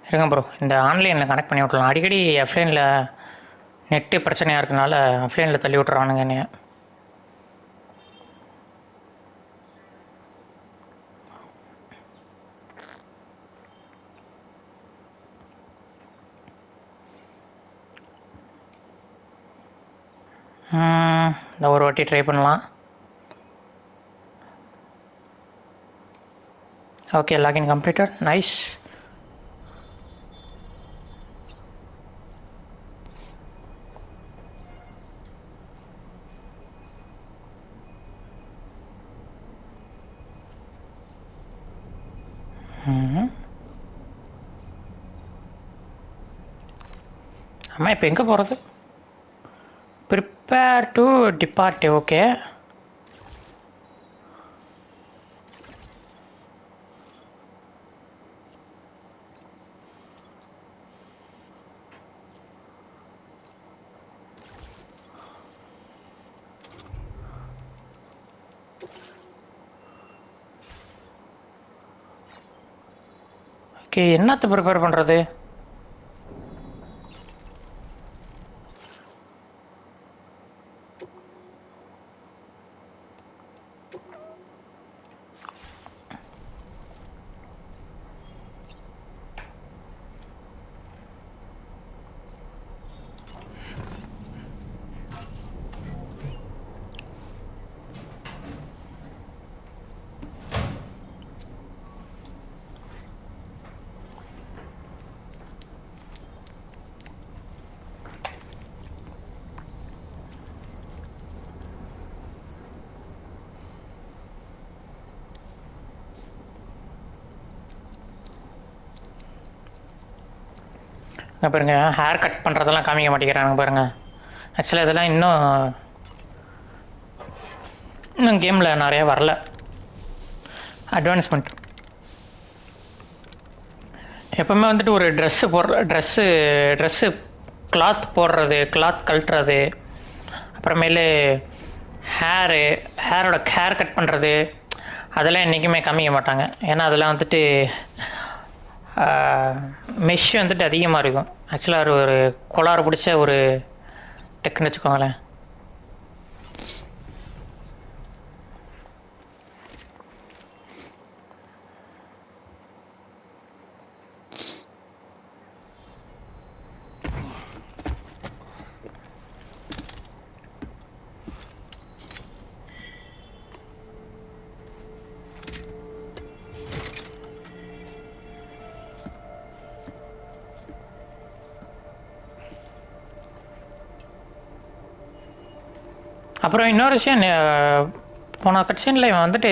இருங்க ப்ரோ, இந்த ஆன்லைனில் கனெக்ட் பண்ணி விட்றலாம். அடிக்கடி ஆஃப்லைனில் நெட்டு பிரச்சனையாக இருக்கனால ஆஃப்லைனில் தள்ளி விட்றானுங்க என்னைய. இந்த ஒரு வாட்டி ட்ரை பண்ணலாம். Okay, login completed. நைஸ். அம்மா இப்போ எங்கே போகிறது? Prepare to depart. Okay, okay. என்னத்தை ப்ரிப்பேர் பண்ணுறது? பாருங்க, ஹேர் கட் பண்ணுறதெல்லாம் காமிக்க மாட்டேங்கிறாங்க பாருங்க. ஆக்சுவலாக இதெல்லாம் இன்னும் கேமில் நிறையா வரல அட்வான்ஸ்மெண்ட். எப்போவுமே வந்துட்டு ஒரு ட்ரெஸ்ஸு கிளாத் போடுறது, கிளாத் கழட்டுறது, அப்புறமேலு ஹேரோட ஹேர் கட் பண்ணுறது, அதெல்லாம் என்றைக்குமே காமிக்க மாட்டாங்க. ஏன்னா அதெல்லாம் வந்துட்டு மெஷ் வந்துட்டு அதிகமாக இருக்கும். ஆக்சுவலாக ஒரு கோளாறு பிடிச்ச ஒரு டெக்குன்னு வச்சுக்கோங்களேன். அப்புறம் இன்னொரு விஷயம், போன கட்சீனில் இவன் வந்துட்டு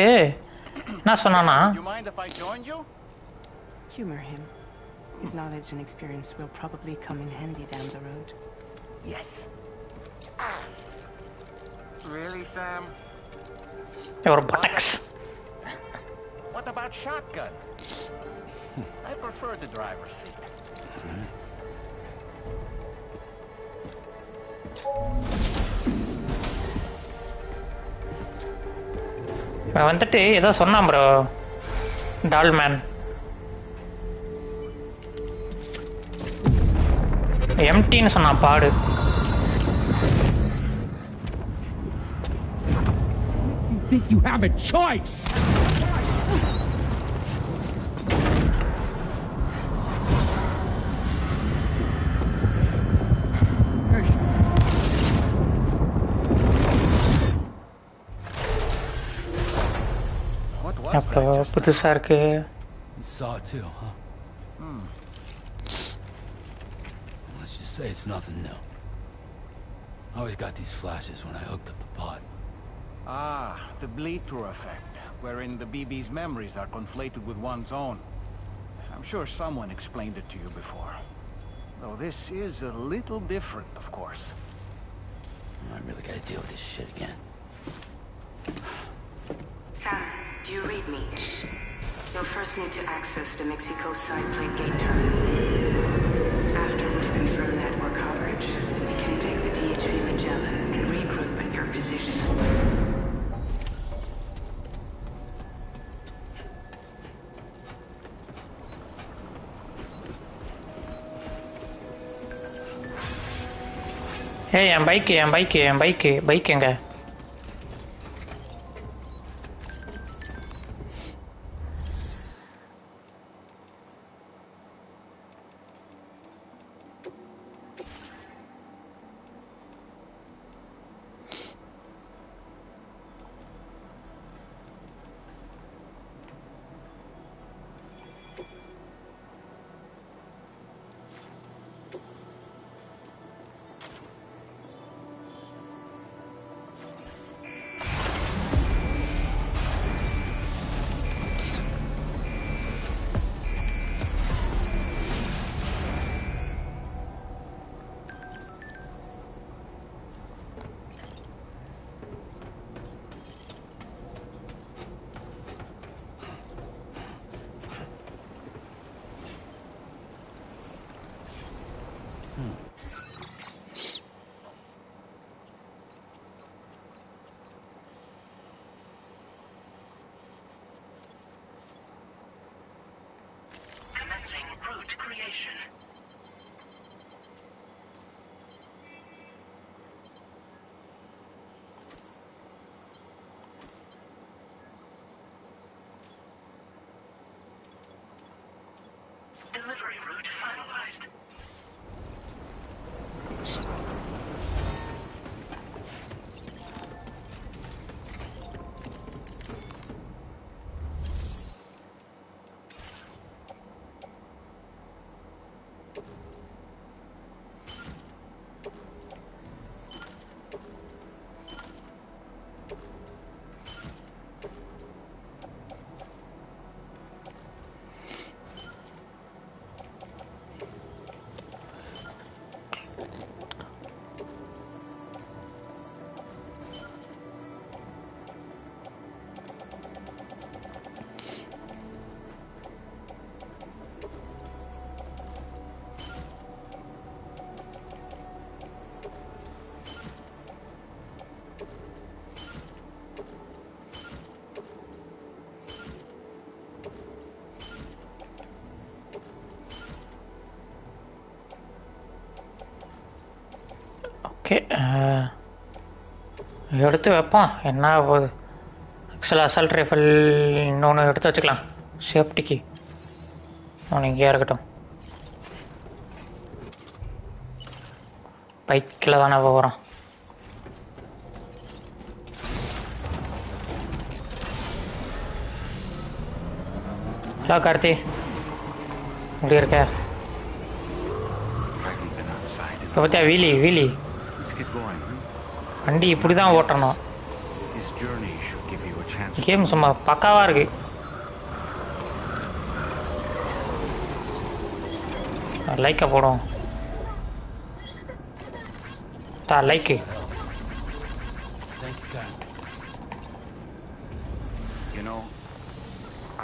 என்ன சொன்னான்னா, Humor him. His knowledge and experience will probably come in handy down the road. Yes. Really, Sam? ஒரு buttocks. What about shotgun? I prefer the driver's seat. இவன் வந்துட்டு ஏதோ சொன்னான் ப்ரோ, டால்மேன். எம்டின்னு சொன்னான் பாடு. You think you have a choice? அப்புறம் புதுசா இருக்கு. Saw it too, huh? Let's just say it's nothing new. I always got these flashes when I hooked up the pod. Ah, the bleed-through effect, wherein the BB's memories are conflated with one's own. I'm sure someone explained it to you before. Though this is a little different, of course. I really gotta deal with this shit again. Sam, do you read me? You'll first need to access the Mexico side plate gate terminal. After we've confirmed network coverage, we can take the DHV Magellan and regroup at your position. Hey, N bike எங்க? Delivery route finalized. Okay, எடுத்து வைப்போம். என்ன போகுது? ஆக்சுவலாக assault rifle இன்னொன்று எடுத்து வச்சுக்கலாம் சேஃப்டிக்கு. ஒன்று இங்கேயா இருக்கட்டும். பைக்கில் தானே போகிறோம். ஹலோ கார்த்தி, எப்படி இருக்க? இப்போ பார்த்தியா வீலி வண்டி இப்படி தான் ஓட்டணும். கேம் சும்மா பக்காவாக இருக்கு. லைக்கை போடும். Like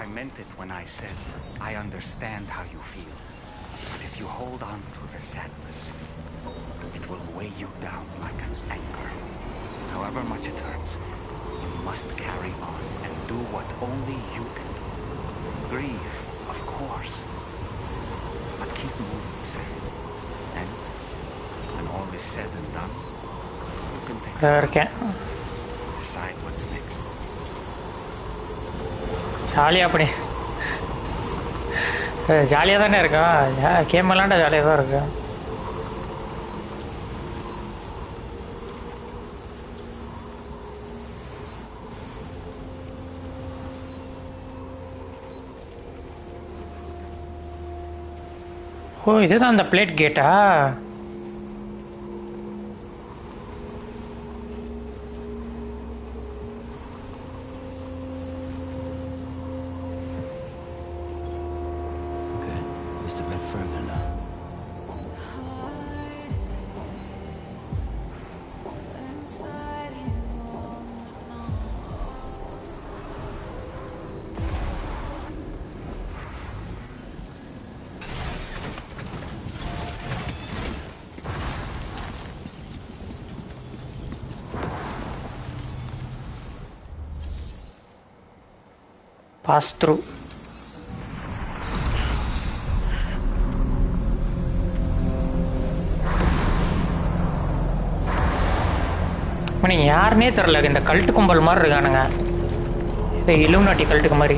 I meant it when I said I understand how you feel. But if you hold on to the sadness, it will weigh you down like an anchor. However much it hurts, you must carry on and do what only you can do. Grieve, of course. But keep moving, Sam. And when all is said and done, you can take some decide what's next. ஜாலியாக அப்படி ஜாலியாக தானே இருக்கும். Game விளாண்டா ஜாலியாக தான் இருக்கும். ஓ, இதுதான் அந்த பிளேட் கேட்டா? further now. Pass through. நீங்க யாருன்னே தெரியல, இந்த கல்ட்டு கும்பல் மாதிரி இருக்கானுங்க, இந்த இலுமினாட்டி கல்ட்டுக்கு மாதிரி.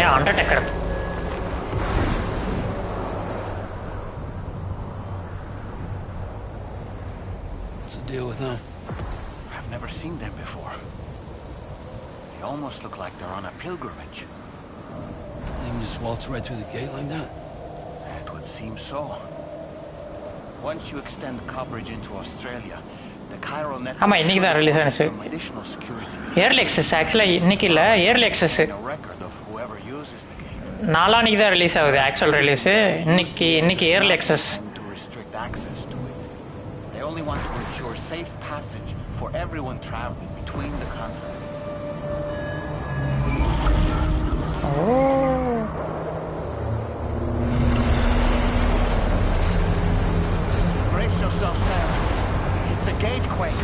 ஏன் Undertaker? What's the deal with them? I've never seen them before. They almost look like they're on a pilgrimage. They can just waltz right through the gate like that? It would seem so. Once you extend coverage into Australia, the chiral network ஆமா, இன்னைக்கு தான் release ஆனிச்சு. some additional security. Early access ஆக்சுவலாக இன்னைக்கு இல்லை, early access A record of whoever uses the gate. நாளானிக்கு தான் release ஆகுது ஆக்சுவல் ரிலீஸு. இன்னைக்கு early access. And to restrict access to it. They only want to ensure safe passage for everyone traveling between the continents. Brace yourself, Sam. It's a gatequake.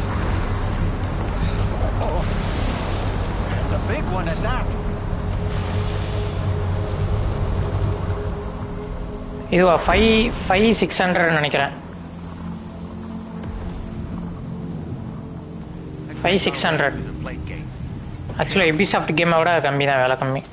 Oh, and a big one at that. இதுவா 5,600 நினைக்கிறேன். 5,600. ஆக்சுவலாக எபிசாஃப்ட் கேமை விட கம்மி தான், வேலை கம்மி.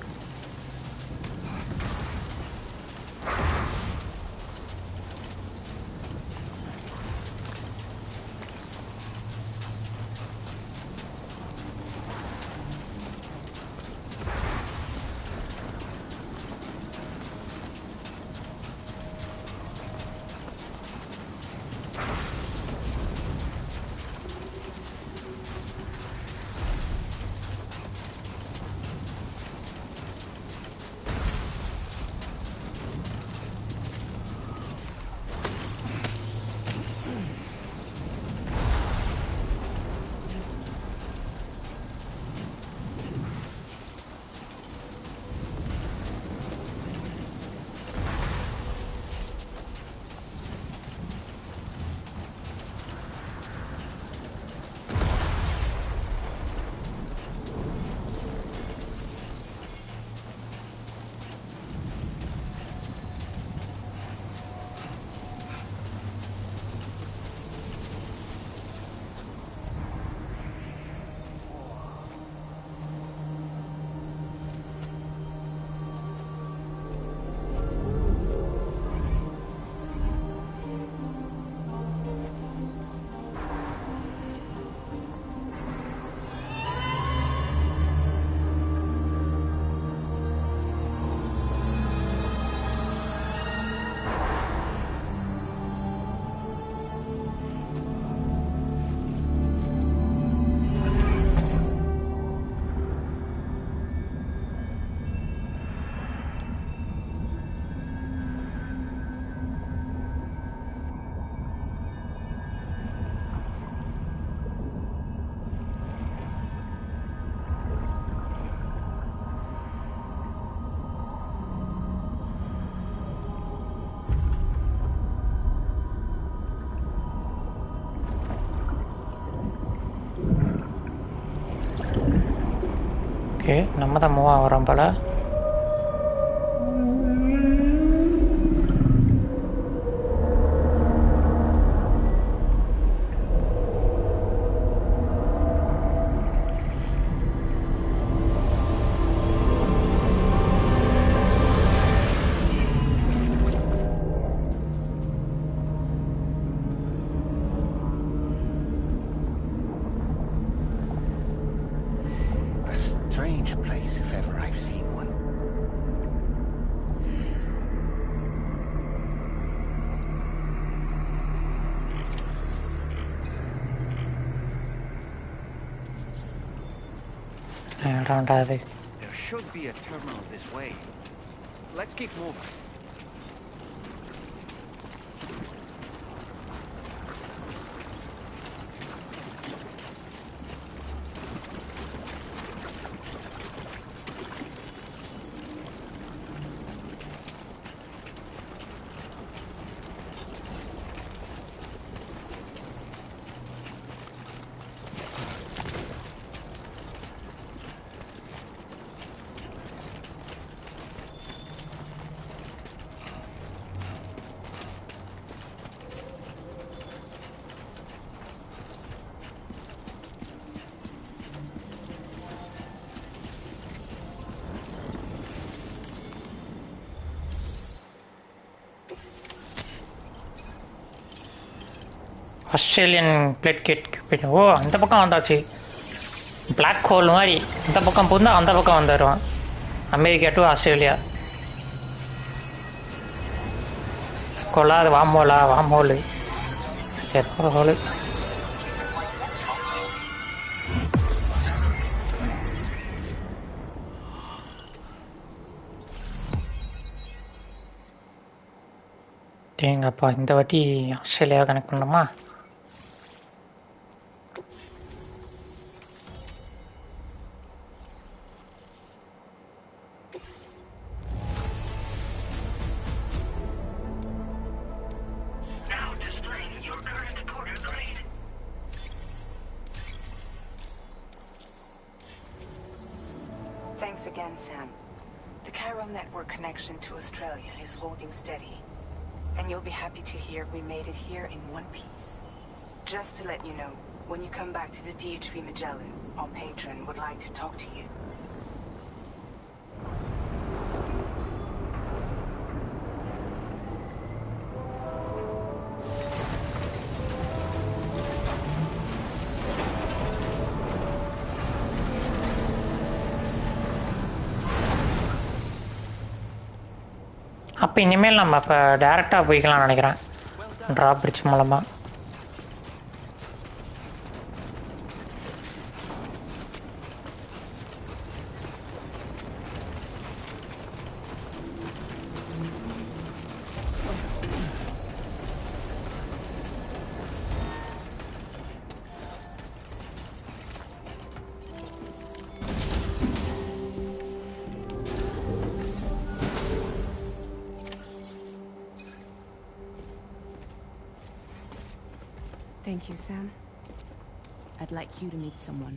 Okay, நம்ம தான் மூவ் ஆகிறோம் போல. Strange place if ever I've seen one. பண்ணுறான்டா அது. There should be a terminal this way. Let's keep moving. Australian blade gate. Oh அந்த பக்கம் வந்தாச்சு. பிளாக் ஹோல் மாதிரி இந்த பக்கம் புகுந்தா அந்த பக்கம் வந்துடுவான். America to Australia. கொள்ளாது வாம் ஹோலு ஏதோ ஹோலு. தேங்கப்பா இந்த வாட்டி ஆஸ்திரேலியா கனெக்ட் பண்ணோமா? Thanks again, Sam. The chiral network connection to Australia is holding steady. And you'll be happy to hear we made it here in one piece. Just to let you know, when you come back to the DHV Magellan, our patron would like to talk to you. அப்போ இனிமேல் நம்ம இப்போ டேரெக்டாக போய்க்கலாம்னு நினைக்கிறேன் drop bridge மூலமாக. Thank you, Sam. I'd like you to meet someone.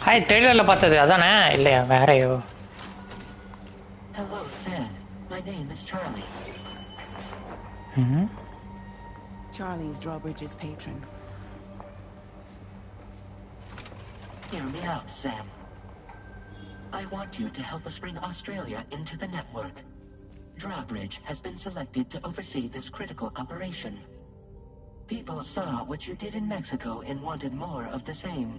Hi ட்ரெய்லரில் பார்த்தது அதானே இல்லையா வேறையோ? Hello, Sam. My name is Charlie. Charlie is Drawbridge's patron. Hear me out, Sam. I want you to help us bring Australia into the network. Drawbridge has been selected to oversee this critical operation. People saw what you did in Mexico and wanted more of the same.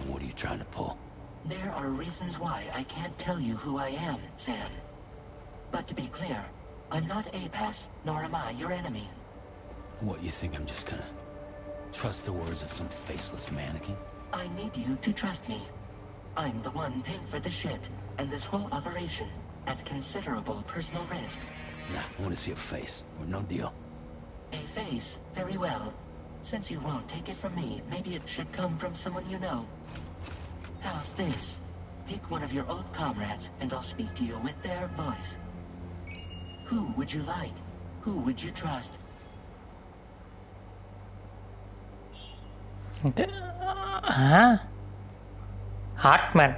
What are you trying to pull? There are reasons why I can't tell you who I am, Sam. But to be clear, I'm not APAS, nor am I your enemy. What, you think I'm just gonna trust the words of some faceless mannequin? I need you to trust me. I'm the one paying for the ship and this whole operation at considerable personal risk. Nah, I want to see a face, or no deal. A face? Very well. Since you won't take it from me, maybe it should come from someone you know. How's this? Pick one of your old comrades, and I'll speak to you with their voice. Who would you like? Who would you trust? Hartman.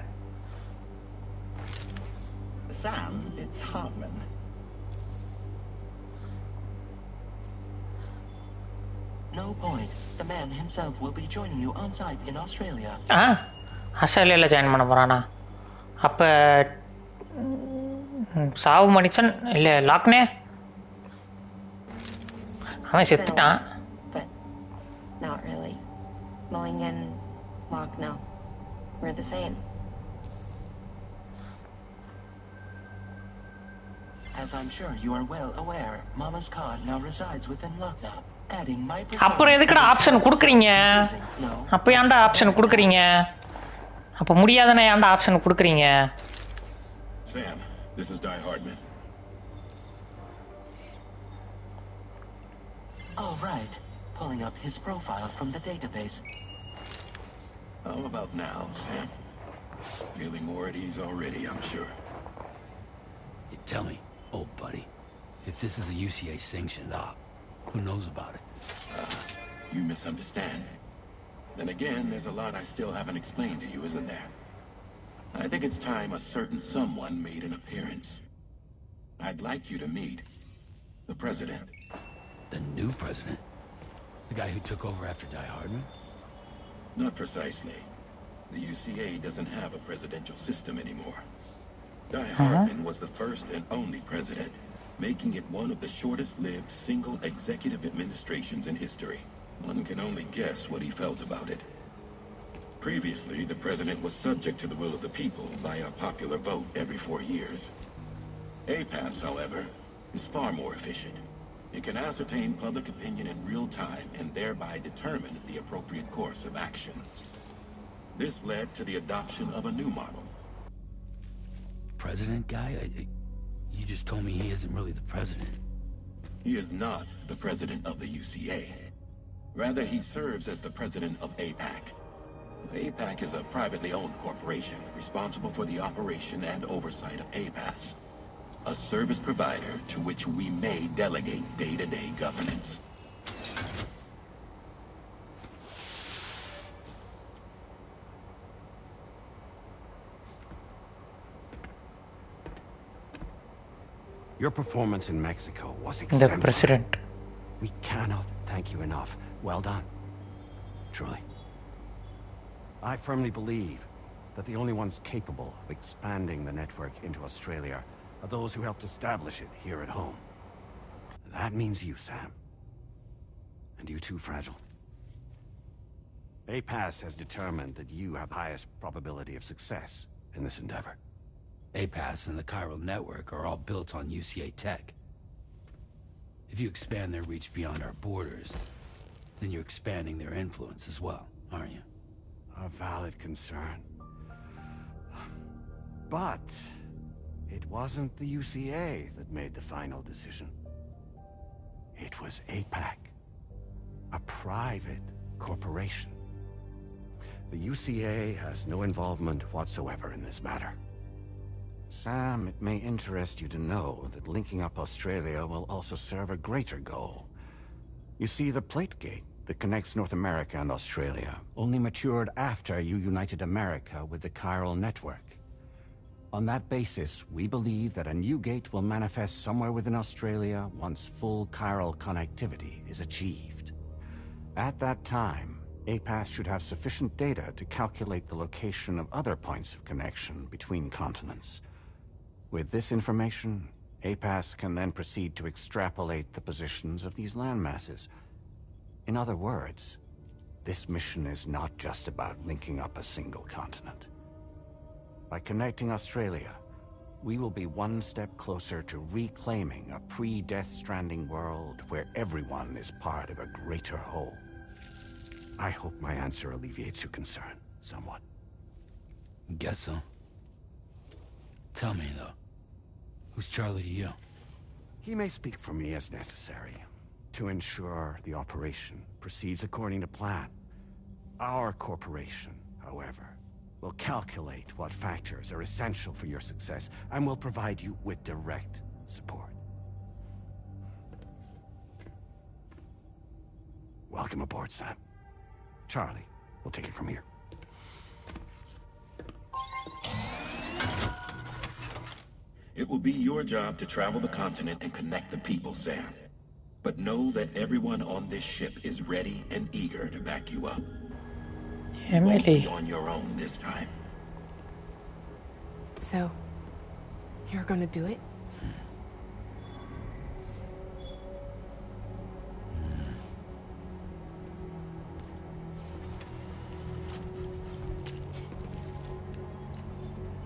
Sam, it's Hartman. No point. The man himself will be joining you on site in Australia. ஆஸ்திரேலியாவில் join பண்ண போகிறானா? அப்போ சாவு மனுஷன் இல்லை லாக்னே அவன் செத்துட்டான். But not really. Mulligan, Lock, no. We're the same. As I'm sure you are well aware, Mama's car now resides within Lugna. Adding my அப்புறம் எதுக்குடா ஆப்ஷன் கொடுக்குறீங்க? அப்போ ஏன்டா ஆப்ஷன் கொடுக்குறீங்க? அப்போ முடியாதனே ஏன்டா ஆப்ஷன் கொடுக்குறீங்க? Sam, this is Die Hardman. All right. Pulling up his profile from the database. How about now, Sam? Feeling more at ease already, I'm sure. You tell me, old buddy, if this is a UCA sanctioned op, who knows about it? You misunderstand. Then again, there's a lot I still haven't explained to you, isn't there? I think it's time a certain someone made an appearance. I'd like you to meet the President. The new president? The guy who took over after Die Hardman? Not precisely. The UCA doesn't have a presidential system anymore. Die Hardman was the first and only president, making it one of the shortest-lived single executive administrations in history. One can only guess what he felt about it. Previously, the president was subject to the will of the people via popular vote every 4 years. APAS, however, is far more efficient. It can ascertain public opinion in real time and thereby determine the appropriate course of action. This led to the adoption of a new model. President guy? You just told me he isn't really the president. He is not the president of the UCA. Rather, he serves as the president of APAC. APAC is a privately owned corporation responsible for the operation and oversight of APAS, a service provider to which we may delegate day-to-day governance. Your performance in Mexico was The exemplary. president. We cannot thank you enough. Well done. Truly. I firmly believe that the only ones capable of expanding the network into Australia are those who helped establish it here at home. That means you, Sam. And you too, Fragile. APAS has determined that you have the highest probability of success in this endeavor. APAS and the chiral network are all built on UCA tech. If you expand their reach beyond our borders, then you're expanding their influence as well, aren't you? A valid concern. But it wasn't the UCA that made the final decision. It was APAC, a private corporation. The UCA has no involvement whatsoever in this matter. Sam, it may interest you to know that linking up Australia will also serve a greater goal. You see, the plate gate that connects North America and Australia only matured after you united America with the chiral network. On that basis, we believe that a new gate will manifest somewhere within Australia once full chiral connectivity is achieved. At that time, APAS should have sufficient data to calculate the location of other points of connection between continents. With this information, APAS can then proceed to extrapolate the positions of these landmasses. In other words, this mission is not just about linking up a single continent. By connecting Australia, we will be one step closer to reclaiming a pre-Death Stranding world where everyone is part of a greater whole. I hope my answer alleviates your concern somewhat. Guess so. Tell me, though, who's Charlie to you? He may speak for me as necessary to ensure the operation proceeds according to plan. Our corporation, however, will calculate what factors are essential for your success and will provide you with direct support. Welcome aboard, Sam. Charlie, we'll take it from here. It will be your job to travel the continent and connect the people, Sam. But know that everyone on this ship is ready and eager to back you up. You won't be on your own this time. So, you're gonna do it?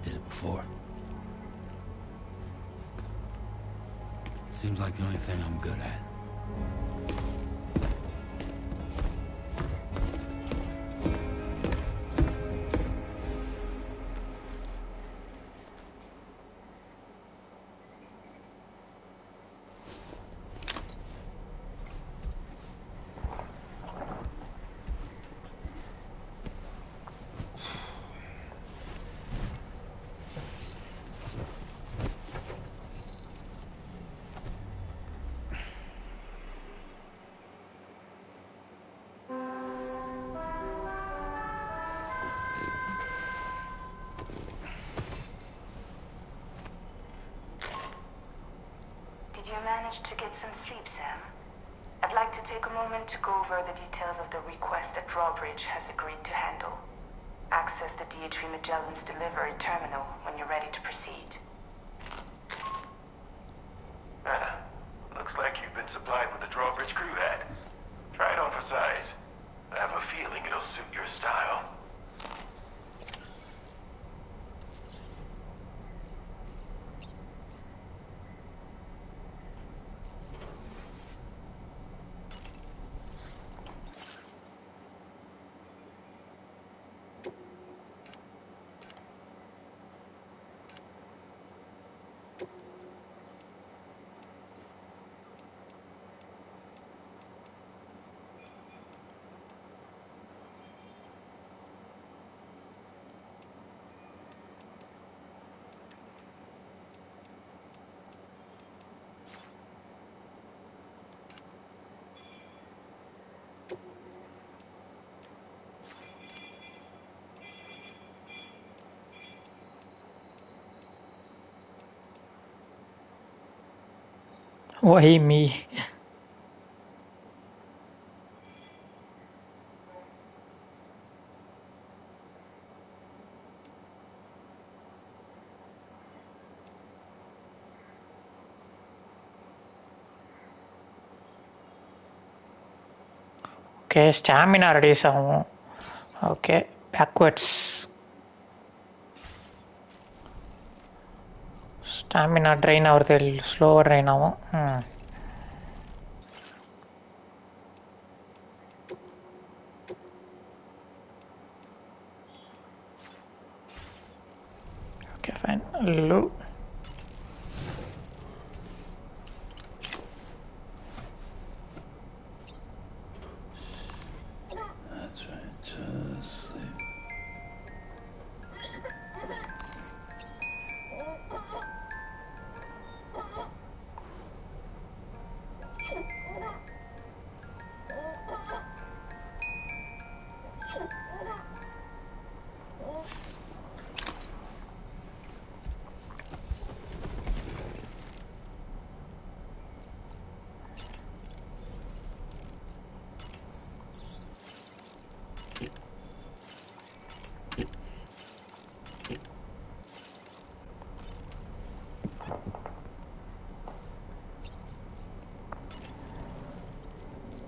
Did it before. Seems like the only thing I'm good at. Did you manage to get some sleep, Sam? I'd like to take a moment to go over the details of the request that Drawbridge has agreed to handle. Access the DHV Magellan's delivery terminal when you're ready to proceed. Looks like you've been supplied with the Drawbridge crew hat. Try it on for size. I have a feeling it'll suit your style. Why me? Okay, stamina reduce ஆகும். Okay, backwards. Stamina drain ஆகுறது slower drain ஆகும். Okay, fine. Low. That's right, just sleep.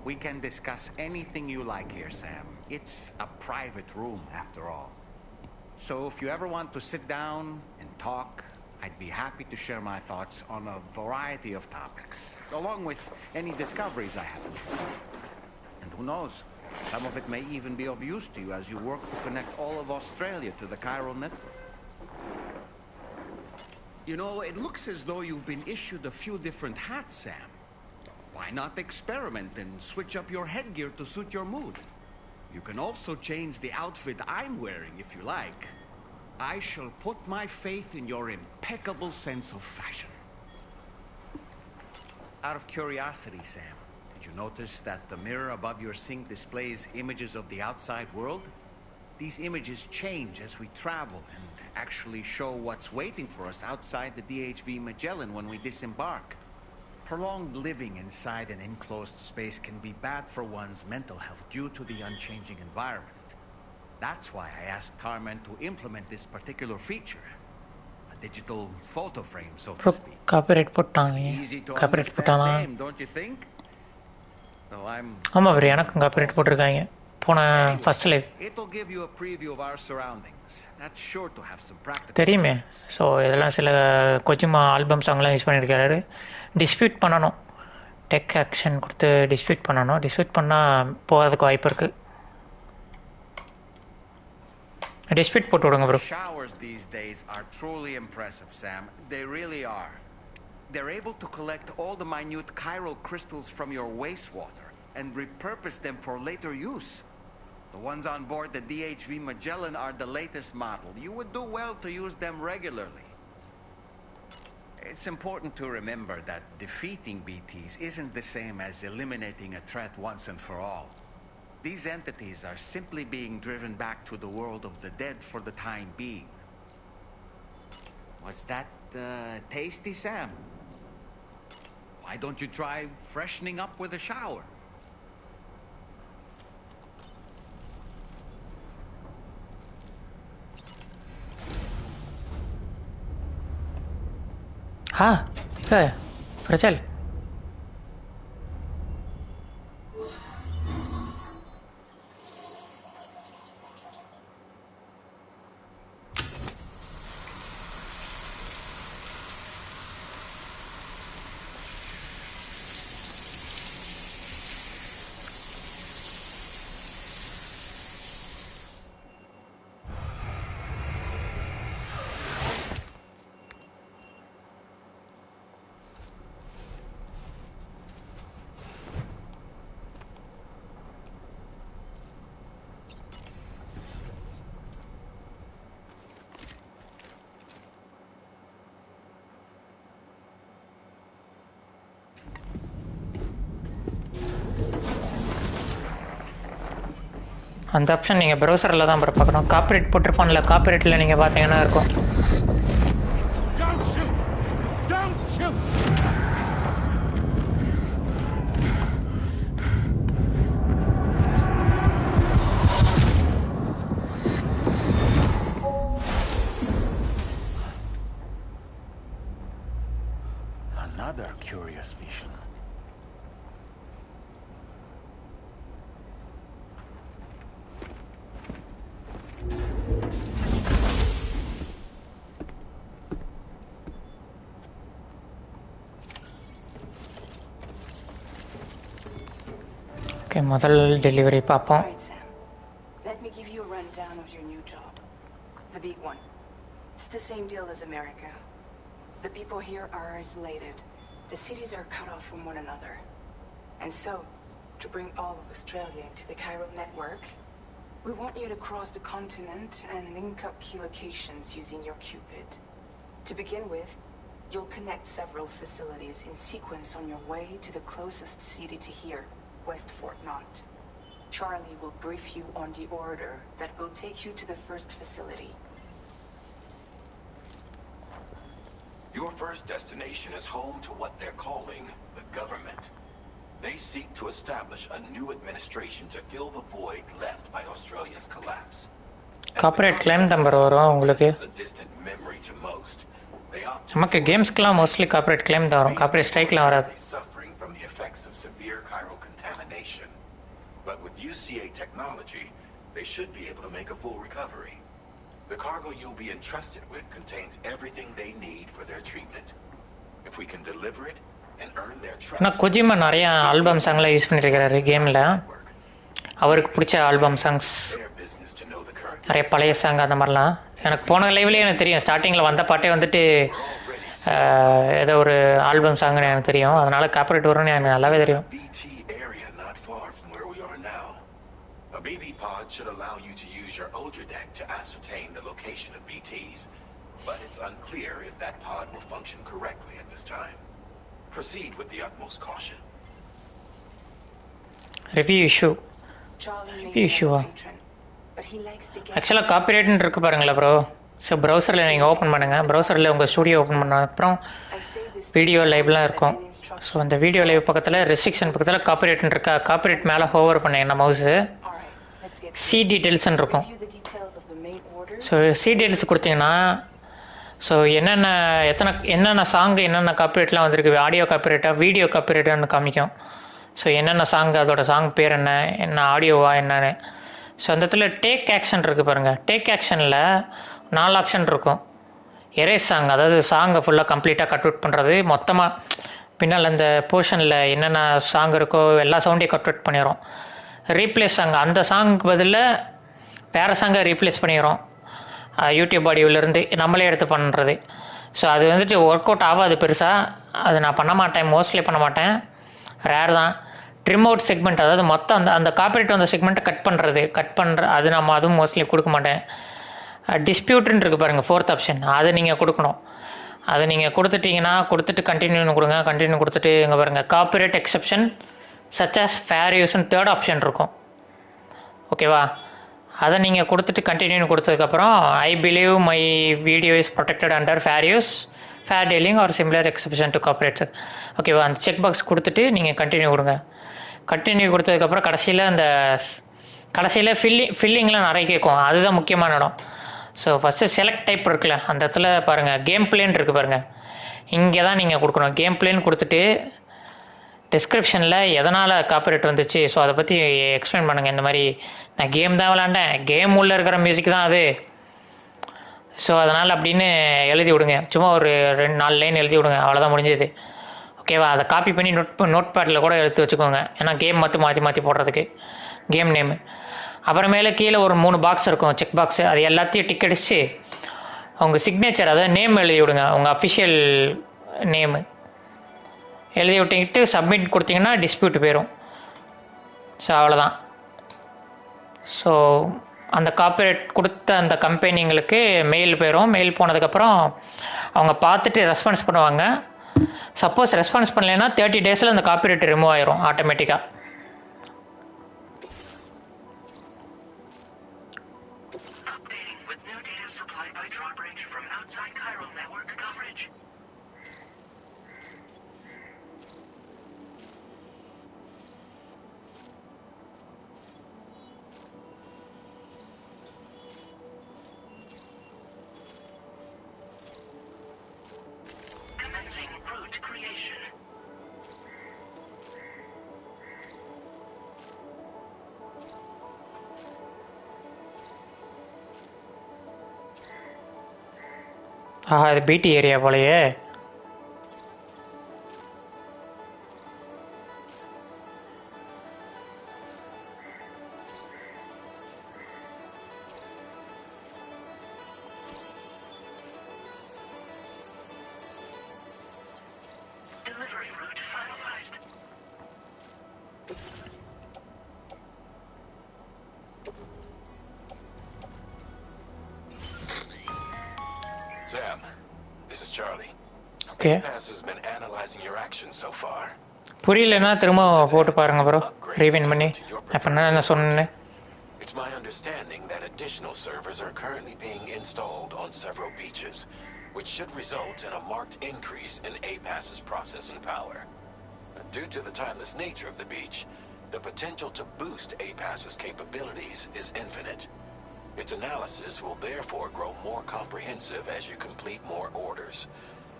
We can discuss anything you like here, Sam. It's a private room, after all. So if you ever want to sit down and talk, I'd be happy to share my thoughts on a variety of topics, along with any discoveries I happen to make. And who knows, some of it may even be of use to you as you work to connect all of Australia to the chiral network. You know, it looks as though you've been issued a few different hats, Sam. Why not experiment and switch up your headgear to suit your mood? You can also change the outfit I'm wearing if you like. I shall put my faith in your impeccable sense of fashion. Out of curiosity, Sam, did you notice that the mirror above your sink displays images of the outside world? These images change as we travel and actually show what's waiting for us outside the DHV Magellan when we disembark. Prolonged living inside an enclosed space can be bad for one's mental health due to the unchanging environment. That's why I asked Carmen to implement this particular feature. A digital photo frame, so to speak. Copyright போட்டாங்க. Easy to Copyright understand போட்டானா? name, don't you think? No, ஆமா bro, எனக்கும் copyright போட்டிருக்காங்க. போன first live. It'll give you a preview of our surroundings. That's sure to have some practical. தெரியுமே. So இதெல்லாம் சில கொஜிமா album சாங்லாம் யூஸ் பண்ணியிருக்காரு. டிஸ்பியூட் பண்ணணும். டெக் ஆக்ஷன் கொடுத்து டிஸ்பியூட் பண்ணணும். டிஸ்பியூட் பண்ணால் போகிறதுக்கு வாய்ப்பு இருக்குது. டிஸ்பியூட் போட்டு விடுங்க bro. Showers these days are truly impressive, Sam. They really are. They're able to collect all the minute chiral crystals from your wastewater and repurpose them for later use. The ones on board the DHV Magellan are the latest model. You would do well to use them regularly. It's important to remember that defeating BTs isn't the same as eliminating a threat once and for all. These entities are simply being driven back to the world of the dead for the time being. Was that tasty, Sam? Why don't you try freshening up with a shower? हाँ है प्रचल. அந்த option நீங்கள் ப்ரௌசரில் தான் பார்க்கணும். Copyright போட்டிருப்பான்ல, காப்பிரைட்டில் நீங்கள் பார்த்தீங்கன்னா இருக்கும். Another curious vision. ஓகே, முதல் டெலிவரி பார்ப்போம். Let me give you a rundown of your new job. The big one. It's the same deal as America. The people here are isolated. The cities are cut off from one another. And so, to bring all of Australia into the chiral network, we want you to cross the continent and link up key locations using your Cupid. To begin with, you'll connect several facilities in sequence on your way to the closest city to here, West Fort Knott. Charlie will brief you on the order that will take you to the first facility. Your first destination is home to what they're calling the government. They seek to establish a new administration to fill the void left by Australia's collapse. Corporate claim number வரும் உங்களுக்கு. It's a distant memory to most. நமக்கு கேம்ஸ்க்குலாம் mostly corporate claim தான் வரும், corporate ஸ்ட்ரைக்லாம் வராது. Suffering from the effects of severe chiral contamination. But with UCA technology, they should be able to make a full recovery. The cargo you'll be entrusted with contains everything they need for their treatment. If we can deliver it and earn their trust. நான் கொஜிமா நிறைய album சாங்லாம் use பண்ணியிருக்கிறாரு கேமில். அவருக்கு பிடிச்ச album songs நிறைய பழைய song அந்த மாதிரிலாம் எனக்கு போன லைவ்லேயே எனக்கு தெரியும். ஸ்டார்டிங்கில் வந்த பாட்டே வந்துட்டு ஏதோ ஒரு ஆல்பம் சாங்னு எனக்கு தெரியும். அதனால கார்ப்பரேட் வரும்னு எனக்கு நல்லாவே தெரியும். A BB pod should allow you to use your Ultra deck to ascertain the location of BTs, but it's unclear if that pod will function correctly at this time. Proceed with the utmost caution. Review issue இஷ்யூவா? ஆக்சுவலாக காப்பிரைட்னு இருக்கு பாருங்களா bro. So ப்ரௌசரில் நீங்கள் open பண்ணுங்கள். ப்ரௌசரில் உங்கள் ஸ்டூடியோ ஓப்பன் பண்ண அப்புறம் வீடியோ லைவ்லாம் இருக்கும். ஸோ அந்த வீடியோ லைவ் பக்கத்தில் ரெஸ்ட்ரிக்ஷன் பக்கத்தில் காப்பிரைட்னு இருக்கா, காப்பிரைட் மேலே ஹோவர் பண்ணீங்கன்னா மவுஸு சி டீட்டெயில்ஸ்ன்னு இருக்கும். ஸோ சி டீட்டெயில்ஸ் கொடுத்தீங்கன்னா ஸோ என்னென்ன சாங்கு என்னென்ன காப்பிரைட்லாம் வந்திருக்கு, ஆடியோ காப்பிரைட்டா வீடியோ காப்பிரைட்டான்னு காமிக்கும். ஸோ என்னென்ன சாங், அதோட சாங் பேர் என்ன ஆடியோவா என்னன்னு. ஸோ அந்த இடத்துல டேக் ஆக்ஷன் இருக்குது பாருங்கள். டேக் ஆக்ஷனில் 4 ஆப்ஷன் இருக்கும். எரேஸ் சாங், அதாவது சாங்கை ஃபுல்லாக கம்ப்ளீட்டாக கட் அவுட் பண்ணுறது, மொத்தமாக பின்னால் அந்த போர்ஷனில் என்னென்ன சாங் இருக்கோ எல்லா சவுண்டையும் கட் அவுட் பண்ணிடுறோம். ரீப்ளேஸ் சாங் அந்த சாங்க்கு பதில் வேறு சாங்கை ரீப்ளேஸ் பண்ணிடுறோம். யூடியூப் ஆடியோவிலேருந்து நம்மளே எடுத்து பண்ணுறது. ஸோ அது வந்துட்டு ஒர்க் அவுட் ஆகாது பெருசாக. அது நான் பண்ண மாட்டேன், மோஸ்ட்லி பண்ண மாட்டேன், ரேர் தான். ட்ரிம் அவுட் செக்மெண்ட், அதாவது மொத்தம் அந்த காப்பிரைட் வந்த செக்மெண்ட்டை கட் பண்ணுற அது நம்ம அதுவும் மோஸ்ட்லி கொடுக்க மாட்டேன். டிஸ்பியூட்டுன்னு இருக்குது பாருங்கள், ஃபோர்த் ஆப்ஷன், அது நீங்கள் கொடுக்கணும். அதை நீங்கள் கொடுத்துட்டு கண்டினியூன்னு கொடுங்க. கண்டினியூ கொடுத்துட்டு இங்கே பாருங்கள் copyright exception such as fair யூஸ்ன்னு தேர்ட் ஆப்ஷன் இருக்கும். ஓகேவா? அதை நீங்கள் கொடுத்துட்டு கண்டினியூன்னு கொடுத்ததுக்கப்புறம் I believe my video is protected under fair use, fair dealing or similar exception to copyrights. ஓகேவா? அந்த செக் பாக்ஸ் கொடுத்துட்டு நீங்கள் கண்டினியூ கொடுங்க. கண்டினியூ கொடுத்ததுக்கப்புறம் கடைசியில் ஃபில்லிங்லாம் நிறைய கேட்கும். அதுதான் முக்கியமான இடம். ஸோ ஃபஸ்ட்டு செலக்ட் டைப் இருக்குல்ல, அந்த இடத்துல பாருங்கள் கேம் பிளேன் இருக்குது பாருங்கள், இங்கே தான் நீங்கள் கொடுக்கணும். கேம் பிளேன் கொடுத்துட்டு டிஸ்கிரிப்ஷனில் எதனால் காப்பிரைட் வந்துச்சு, ஸோ அதை பற்றி எக்ஸ்பிளைன் பண்ணுங்கள். இந்த மாதிரி நான் கேம் தான் விளாண்டேன், கேம் உள்ளே இருக்கிற மியூசிக் தான் அது, ஸோ அதனால் அப்படின்னு எழுதி விடுங்க. சும்மா ஒரு 2-4 லைன் எழுதி விடுங்க, அவ்வளோதான் முடிஞ்சது. ஓகேவா? அதை காப்பி பண்ணி நோட் பேடில் கூட எடுத்து வச்சுக்கோங்க. ஏன்னா கேம் மட்டும் மாற்றி போடுறதுக்கு கேம் நேமு. அப்புறமேலே கீழே ஒரு 3 பாக்ஸ் இருக்கும், செக் பாக்ஸு, அது எல்லாத்தையும் டிக் அடிச்சு உங்கள் சிக்னேச்சர், அதாவது நேம் எழுதி விடுங்க, உங்கள் அஃபிஷியல் நேமு எழுதி விட்டுக்கிட்டு சப்மிட் கொடுத்தீங்கன்னா டிஸ்பியூட் போயிடும். ஸோ அவ்வளோதான். ஸோ அந்த காப்பிரைட் கொடுத்த அந்த கம்பெனிங்களுக்கு மெயில் போயிடும். மெயில் போனதுக்கப்புறம் அவங்க பார்த்துட்டு ரெஸ்பான்ஸ் பண்ணுவாங்க. சப்போஸ் ரெஸ்பான்ஸ் பண்ணலைன்னா 30 டேஸில் அந்த காப்பிரைட் ரிமூவ் ஆயிரும் ஆட்டோமேட்டிக்காக. ஆஹா, இது பிடி ஏரியா போலயே. Sam, this is Charlie. Okay. APAS has been analyzing your actions so far. புரியலன்னா திரும்ப போட்டு பாருங்க ப்ரோ, ரீவைண்ட் பண்ணி அப்படின்னா என்ன சொன்னேன். It's my understanding that additional servers are currently being installed on several beaches, which should result in a marked increase in APAS's processing power. Due to the timeless nature of the beach, the potential to boost APAS's capabilities is infinite. Its analysis will therefore grow more comprehensive as you complete more orders,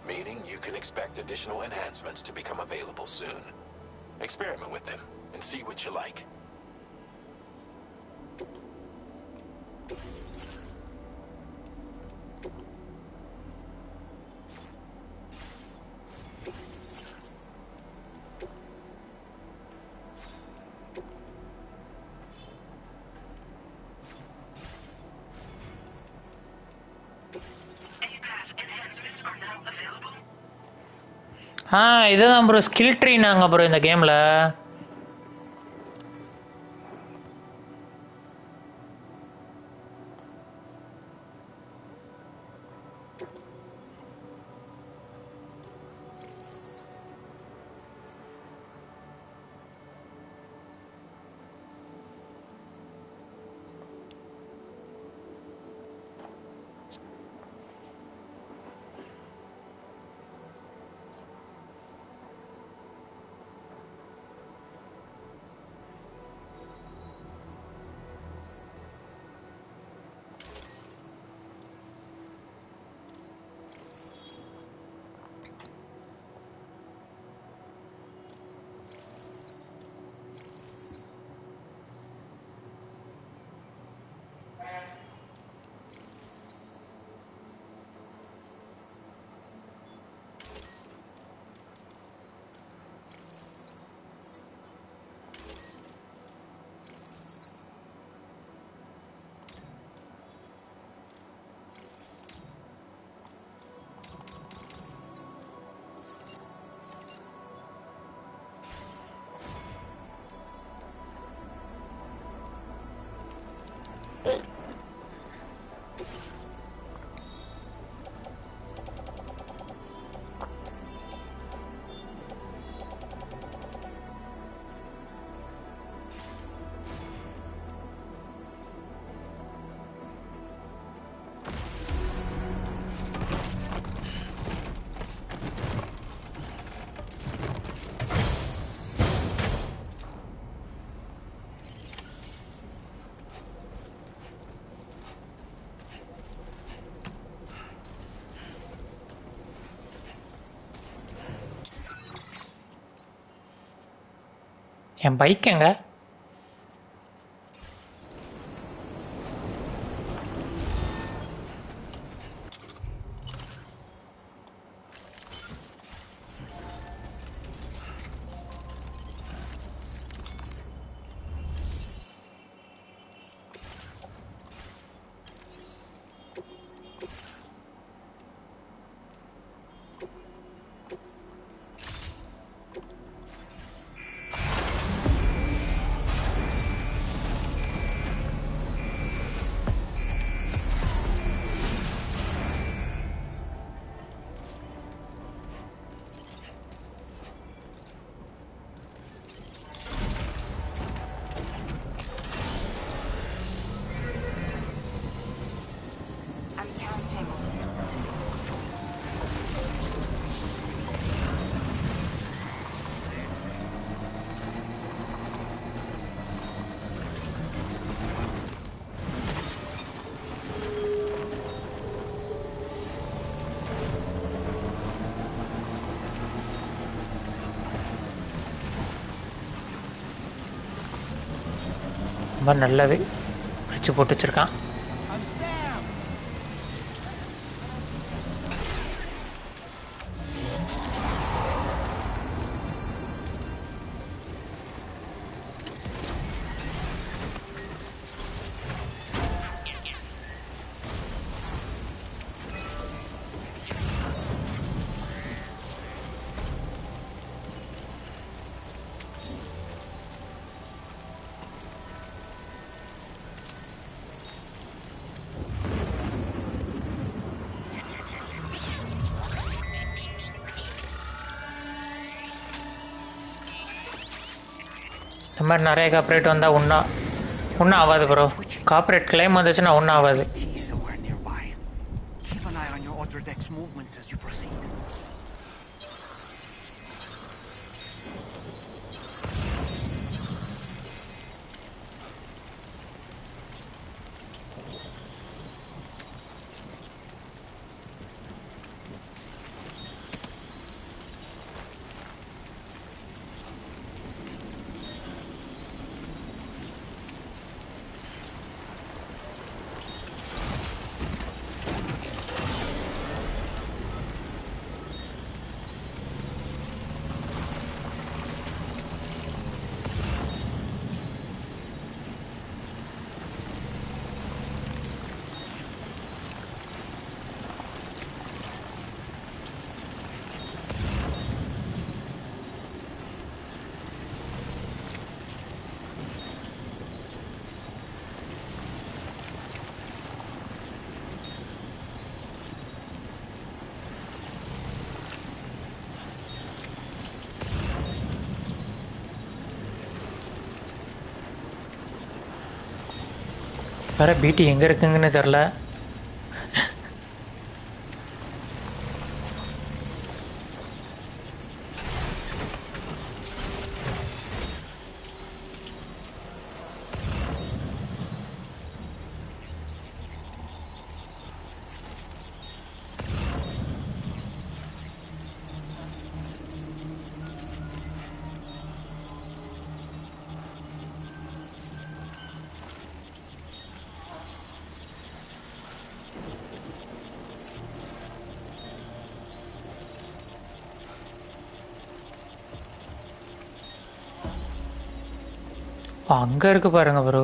meaning you can expect additional enhancements to become available soon. Experiment with them and see what you like. இதுதான் bro skill ட்ரீனாங்க bro இந்த கேமில். என் bike எங்க? ரொம்ப நல்லாவே வச்சு போட்டு வச்சிருக்கான். இந்த மாதிரி நிறைய கார்பரேட் வந்தால் ஒன்றும் ஆகாது ப்ரோ. கார்பரேட் கிளைம் வந்துச்சுன்னா ஒன்றும் ஆகாது. Keep an eye on your other deck's movements as you proceed. வேறு பிடி எங்கே இருக்குங்கன்னு தெரில. அங்கே இருக்கு பாருங்க ப்ரோ.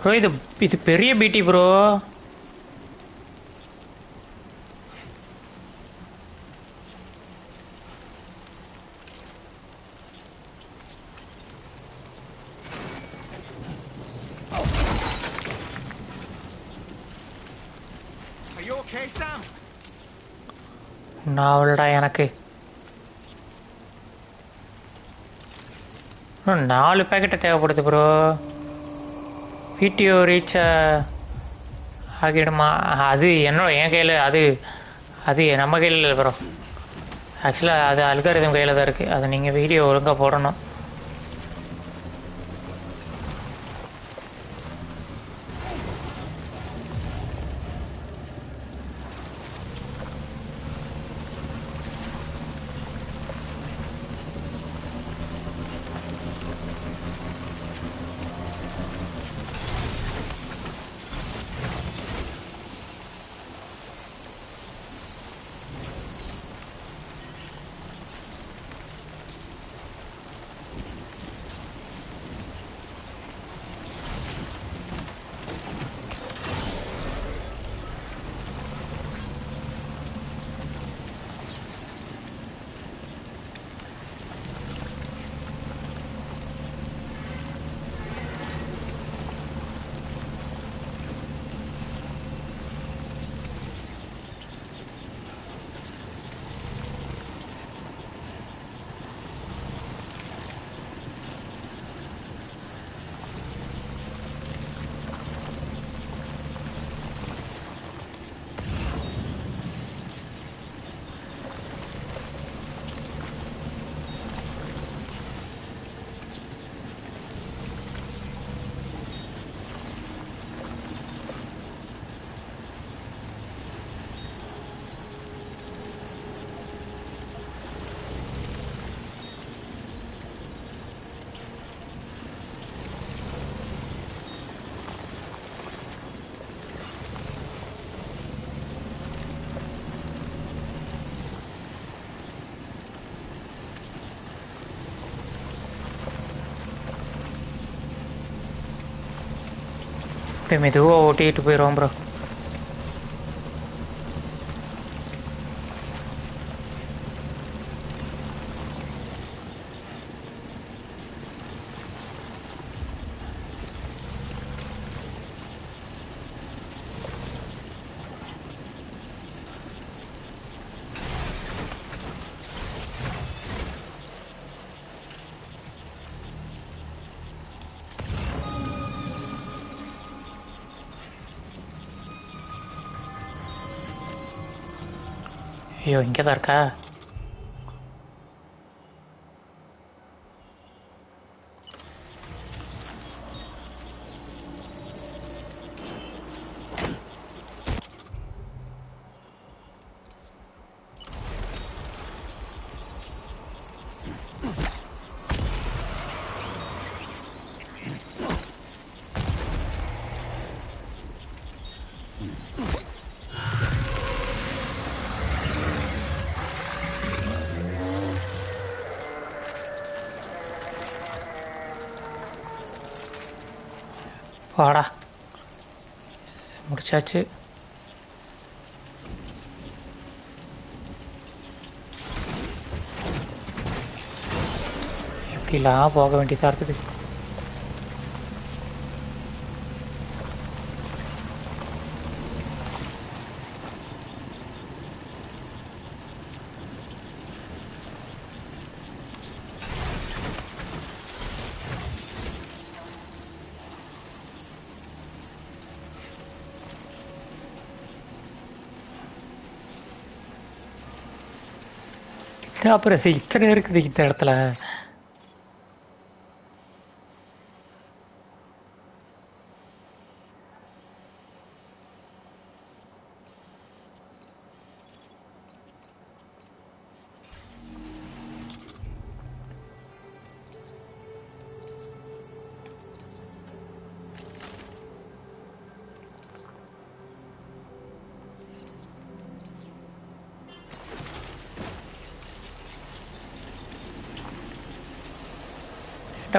ப்ரோ இது பெரிய பிடி ப்ரோ. you okay, Sam? நாவல்டா எனக்கு 4 பேக்கெட்டு தேவைப்படுது ப்ரோ. Video reach ஆகிடுமா? அது என் கையில் அது நம்ம கையில் இல்லை ப்ரோ. ஆக்சுவலாக அது அல்காரிதம் கையில் தான் இருக்குது. அது நீங்கள் வீடியோ ஒழுங்காக போடணும். அப்படியே மெதுவாக ஓட்டிகிட்டு போயிடுவோம் ப்ரோ. ஐயோ இங்கே தான் இருக்கா? வாடா, முடிச்சாச்சு. எப்படிலாம் போக வேண்டியதாக இருக்குது. அப்புறம் இத்தனை இருக்குது இந்த இடத்துல.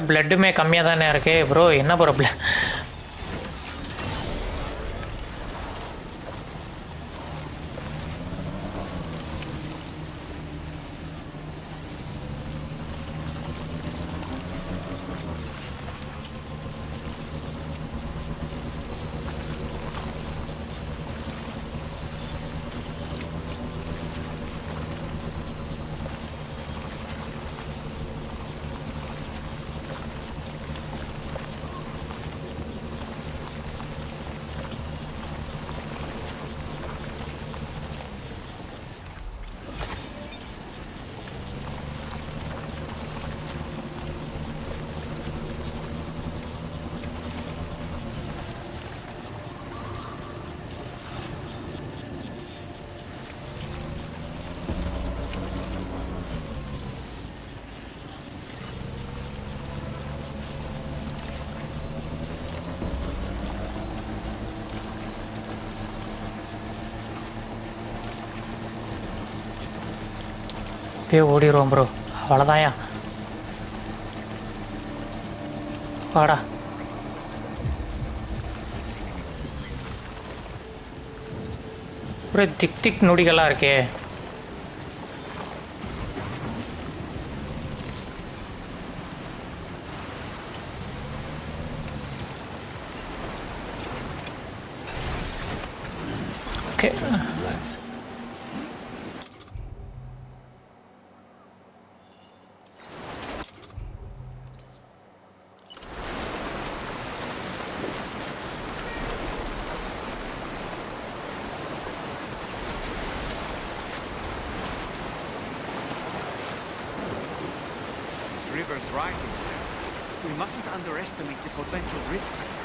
பிளட்டுமே கம்மியாக தானே இருக்கு ப்ரோ. என்ன ப்ரோ இப்பயே ஓடிடுவோம் ப்ரோ, அவ்வளோதாயா. வாடா. ஒரு திக் திக் நொடிகளாக இருக்கே. Okay, River's rising, sir. We mustn't underestimate the potential risks here.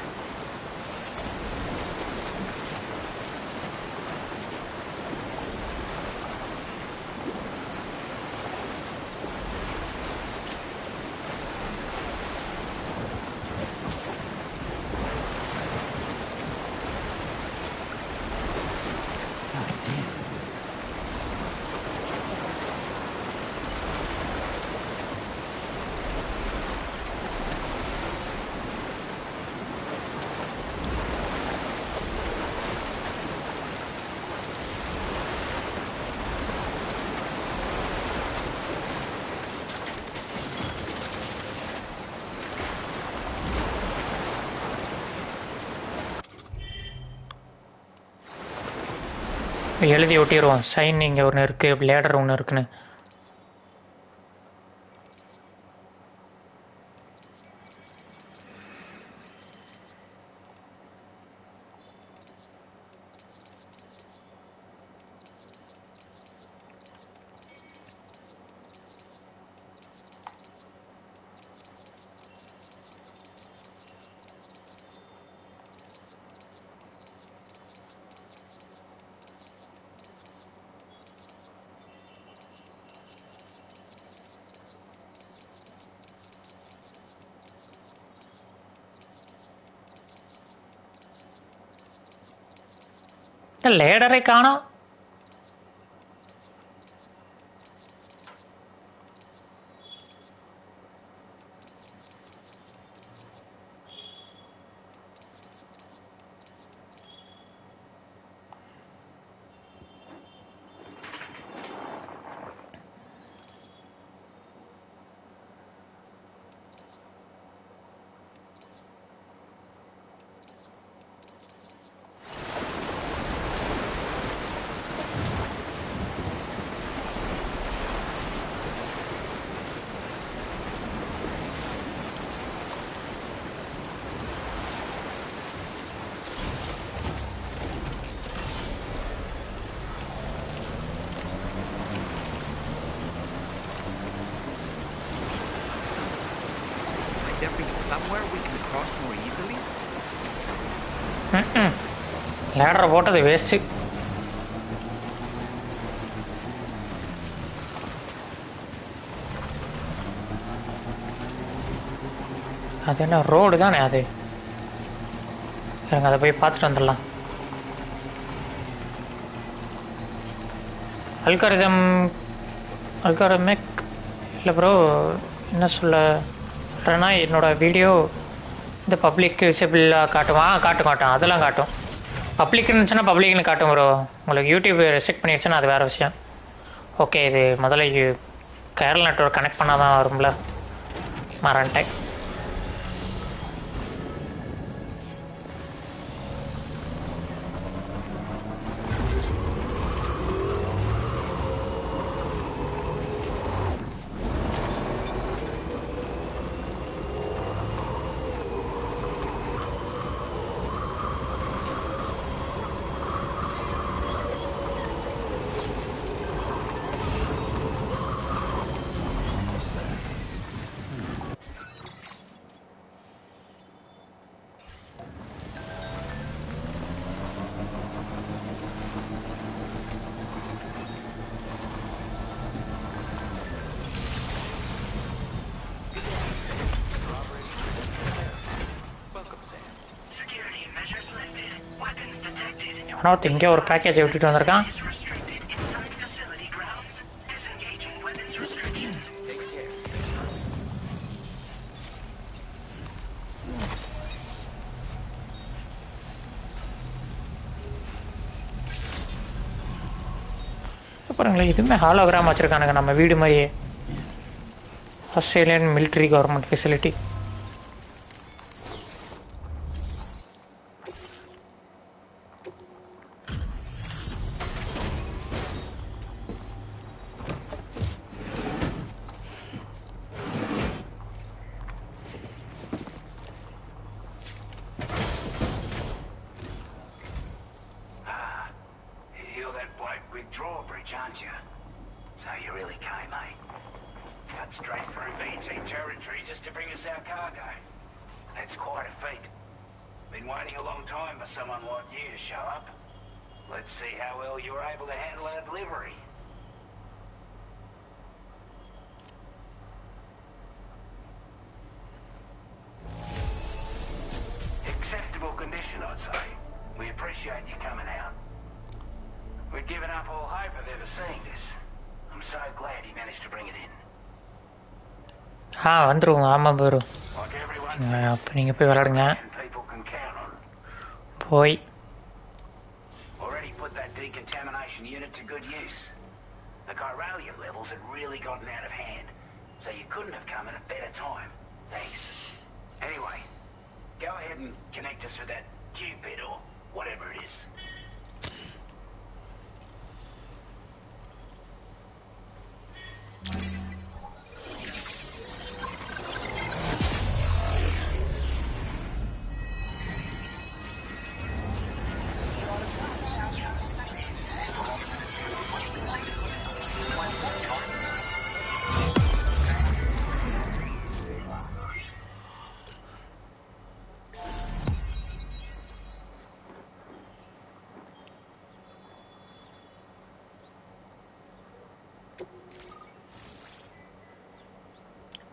எழுதி ஒட்டிடுவோம். சைன் இங்கே ஒன்று இருக்குது, லேடர் ஒன்று இருக்குன்னு. லேடரை காணோம். There be somewhere we can cross more easily? லேடரை போட்டது வேஸ்ட்டு. அது என்ன ரோடு தானே அது? எனக்கு அதை போய் பார்த்துட்டு வந்துடலாம். அல்காரிதமிக் இல்லை ப்ரோ, என்ன சொல்கிறேன்னா என்னோடய வீடியோ இந்த பப்ளிக் விசிபிளாக காட்டும். அதெல்லாம் காட்டும். பப்ளிக் இருந்துச்சுன்னா பப்ளிக்னு காட்டும் ப்ரோ. உங்களுக்கு யூடியூப் ரெஸ்ட்ரிக்ட் பண்ணிடுச்சுன்னா அது வேறு விஷயம். ஓகே, இது முதல்ல கேரளா நெட்வொர்க் கனெக்ட் பண்ணால் தான் வரும்ல, மறந்துட்டேன். இன்னொருத்த இங்கே ஒரு பேக்கேஜை விட்டுட்டு வந்திருக்கான். பாருங்களேன், இதுவுமே ஹாலோகிராம் வச்சுருக்கானுங்க நம்ம வீடு மாதிரியே. Australian military government facility. You're that bloke with drawbridge, aren't you? So you really came, eh? Cut straight through BT territory just to bring us our cargo. That's quite a feat. Been waiting a long time for someone like you to show up. Let's see how well you were able to handle our delivery. Acceptable condition, I'd say. We appreciate you coming out. We'd given up all hope of ever seeing this. I'm so glad he managed to bring it in. வந்துருவோங்க. ஆமாம் bro. அப்போ நீங்கள் போய் விளாடுங்க. போய் Already put that decontamination unit to good use. The chiralium levels had really gotten out of hand, so you couldn't have come at a better time. Thanks. Anyway, go ahead and connect us with that Cupid or whatever it is.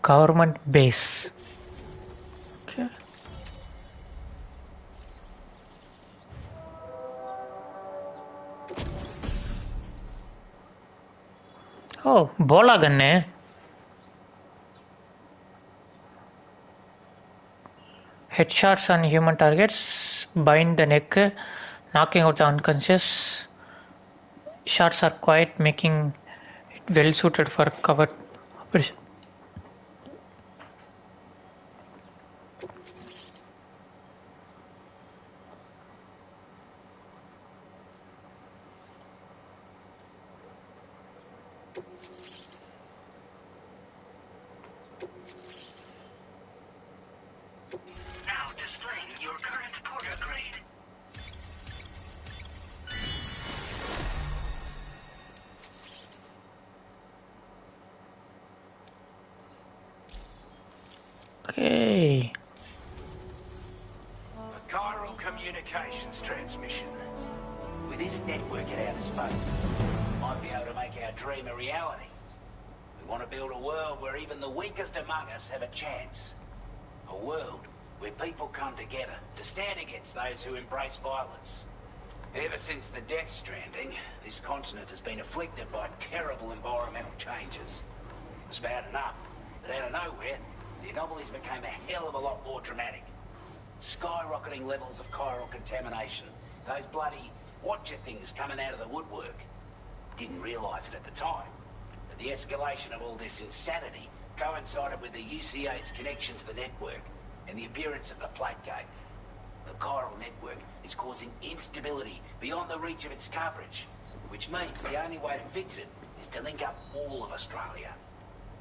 government base. Okay. Oh, bola gunne. Headshots on human targets, bind the neck, knocking out the unconscious. Shots are quiet, making it well suited for covert operation. Okay. A chiral communications transmission. With this network at our disposal, we might be able to make our dream a reality. We want to build a world where even the weakest among us have a chance. A world where people come together to stand against those who embrace violence. Ever since the Death Stranding, this continent has been afflicted by terrible environmental changes. It's bad enough, but out of nowhere, the anomalies became a hell of a lot more dramatic. Skyrocketing levels of chiral contamination. Those bloody watcher things coming out of the woodwork. Didn't realise it at the time, but the escalation of all this insanity coincided with the UCA's connection to the network and the appearance of the plate gate. The chiral network is causing instability beyond the reach of its coverage, which means the only way to fix it is to link up all of Australia.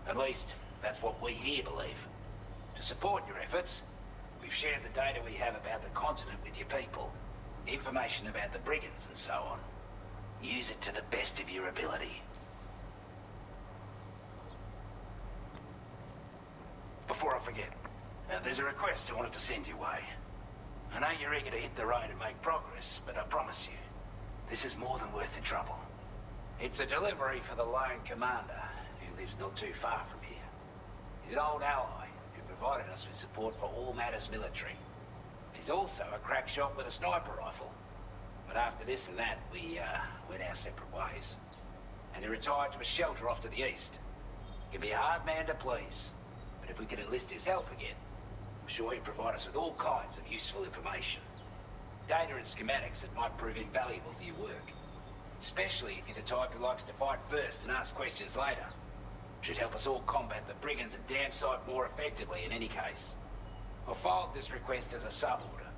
At least, that's what we here believe. To support your efforts, we've shared the data we have about the continent with your people, information about the brigands and so on. Use it to the best of your ability. Before I forget, there's a request I wanted to send your way. I know you're eager to hit the road and make progress, but I promise you, this is more than worth the trouble. It's a delivery for the lone commander, who lives not too far from here. He's an old ally who provided us with support for all matters military. He's also a crack shot with a sniper rifle. But after this and that, we went our separate ways. And he retired to a shelter off to the east. He can be a hard man to please, but if we could enlist his help again, I'm sure he'd provide us with all kinds of useful information. Data and schematics that might prove invaluable for your work. Especially if you're the type who likes to fight first and ask questions later. Should help us all combat the brigands a damn sight more effectively in any case. I filed this request as a sub-order,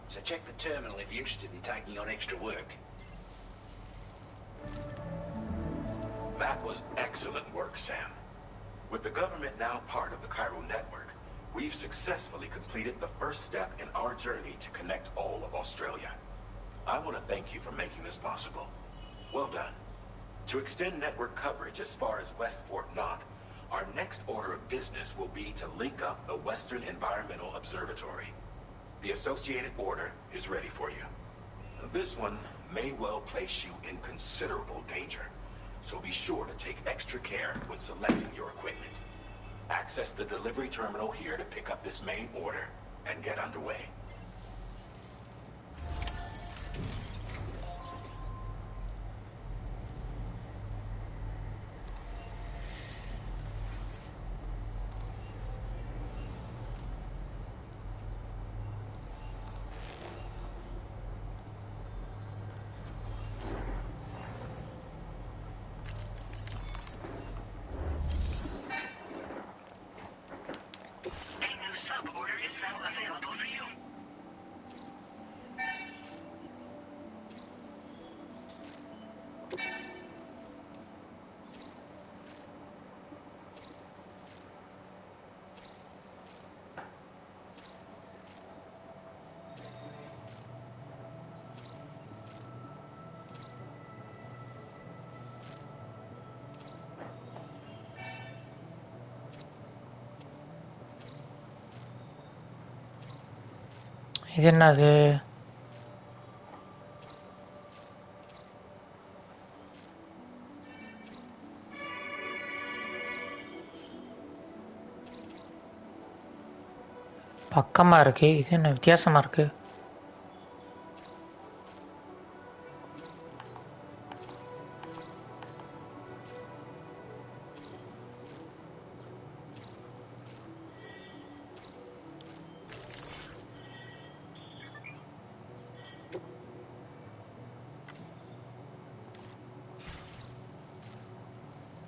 so check the terminal if you're interested in taking on extra work. That was excellent work, Sam. With the government now part of the Chiral network, we've successfully completed the first step in our journey to connect all of Australia. I want to thank you for making this possible. Well done. To extend network coverage as far as West Fort Knox, our next order of business will be to link up the Western Environmental Observatory. The associated order is ready for you. This one may well place you in considerable danger, so be sure to take extra care when selecting your equipment. Access the delivery terminal here to pick up this main order and get underway. இது என்னது? பக்கமா இருக்கு. இது என்ன வித்தியாசமா இருக்கு?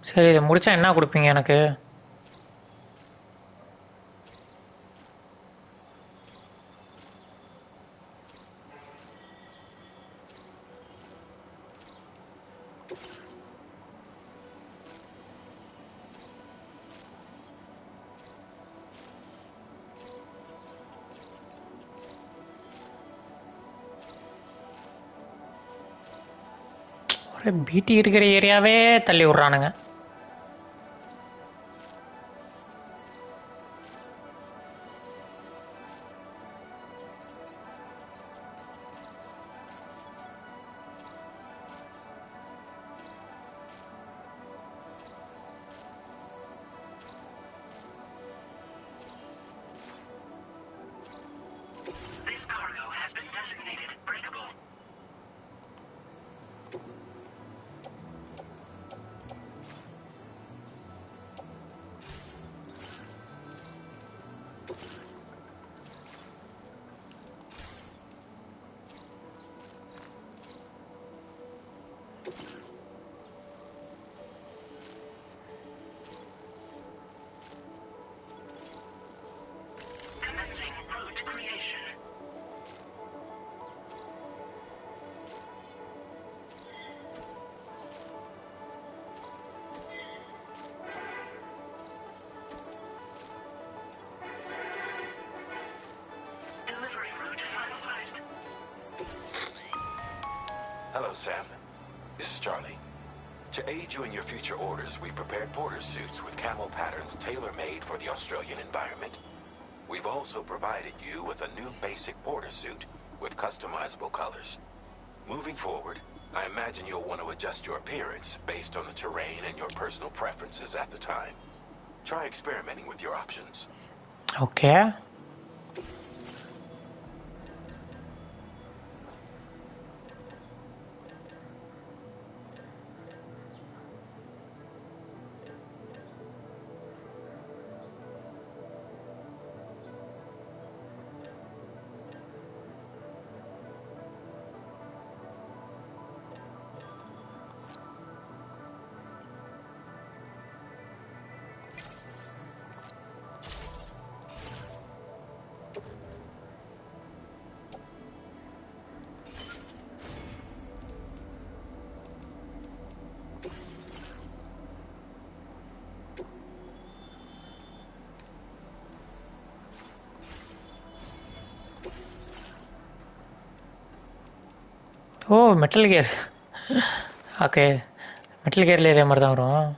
சரி, இதை முடிச்சா என்ன கொடுப்பீங்க எனக்கு? ஒரே பீட்டி இருக்கிற ஏரியாவே தள்ளி விட்றானுங்க. This cargo has been designated breakable. Commencing route creation. Delivery route finalized. Hello, Sam. This is Charlie. To aid you in your future orders, we prepared porter suits with camo patterns tailor-made for the Australian environment. We've also provided you with a new basic porter suit with customizable colors. Moving forward, I imagine you'll want to adjust your appearance based on the terrain and your personal preferences at the time. Try experimenting with your options. Okay. Oh metal gear. Okay, metal கியர்லேயே இதே மாதிரி தான் வரும்.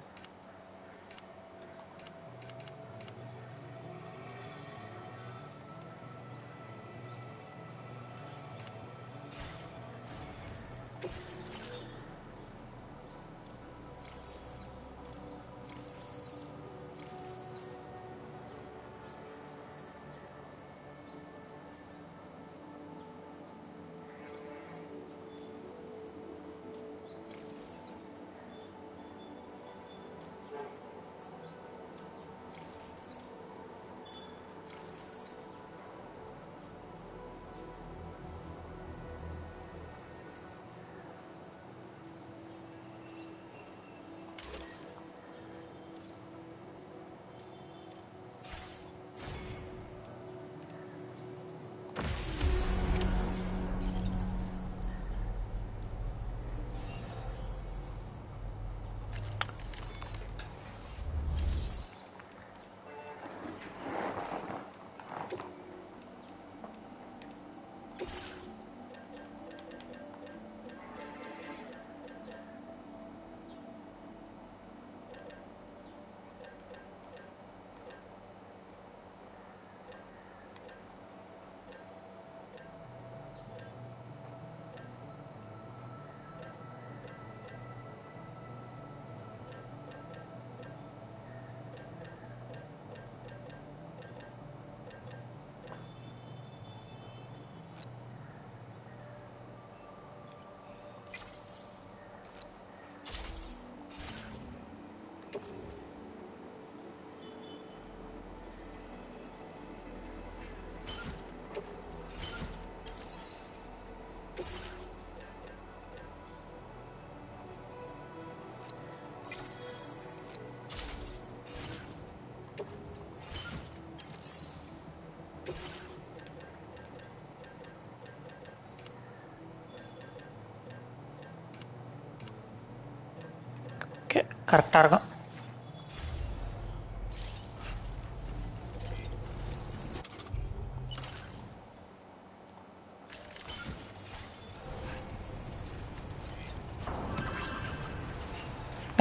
Okay, கரெக்டாக இருக்கும்.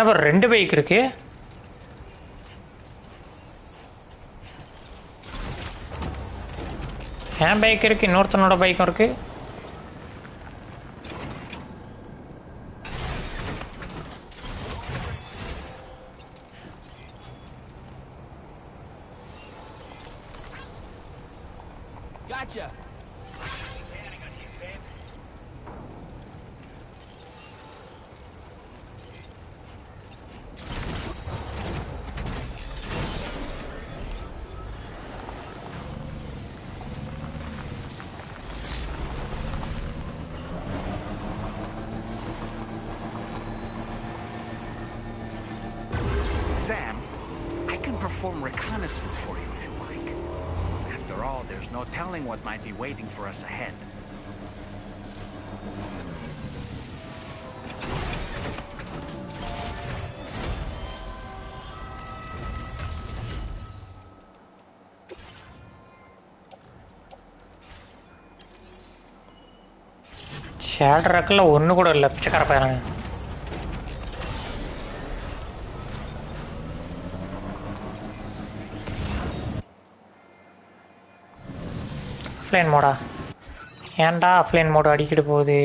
அப்புறம் 2 bike இருக்கு. என் bike இருக்கு, இன்னொருத்தனோட பைக்கும் இருக்கு. Gotcha. Sam, I can perform reconnaissance for you if you like. After all, there's no telling what might be waiting for us ahead. ஷேடரக்கில் ஒன்று கூட இல்லை, பிச்சைக்கார பையனுங்க. ஆஃப்லைன் மோடா? ஏன்டா ஆஃப்லைன் மோடு அடிக்கிட்டு போகுது?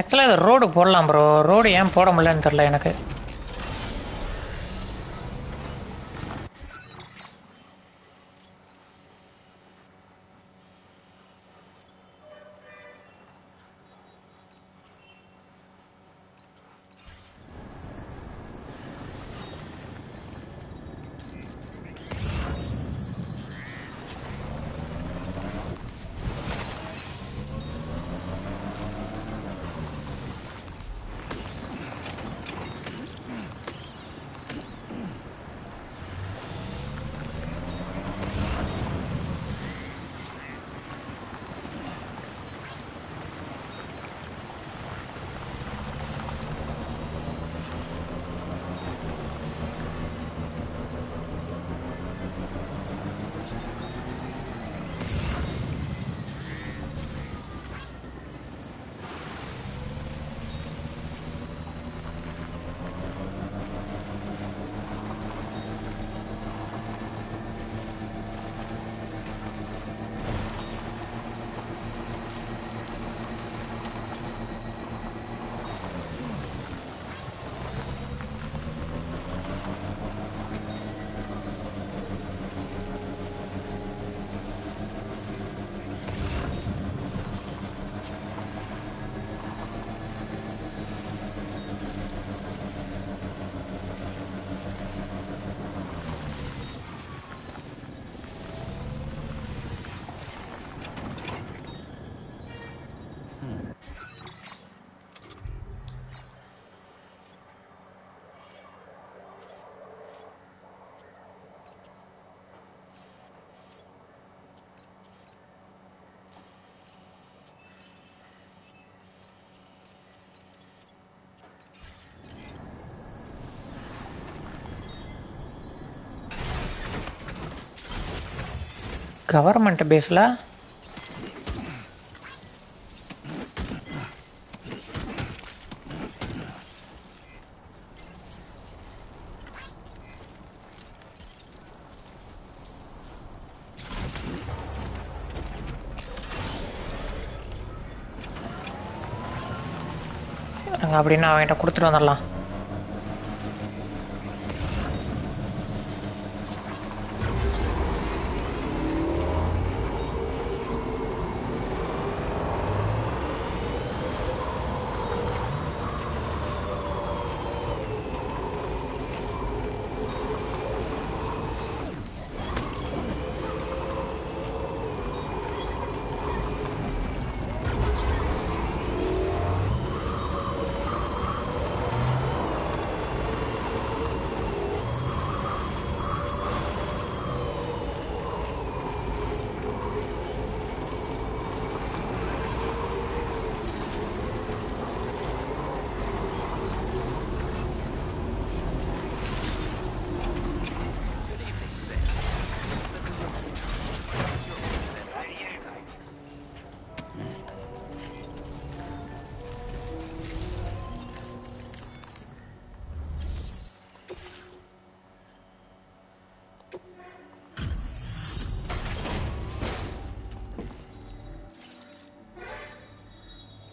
ஆக்சுவலாக இது ரோடு போடலாம் ப்ரோ. ரோடு ஏன் போட முடியலன்னு தெரில எனக்கு. கவர்மெண்ட் பேஸில் நாங்கள் அப்படின்னா அவன்கிட்ட கொடுத்துட்டு வந்துடலாம்.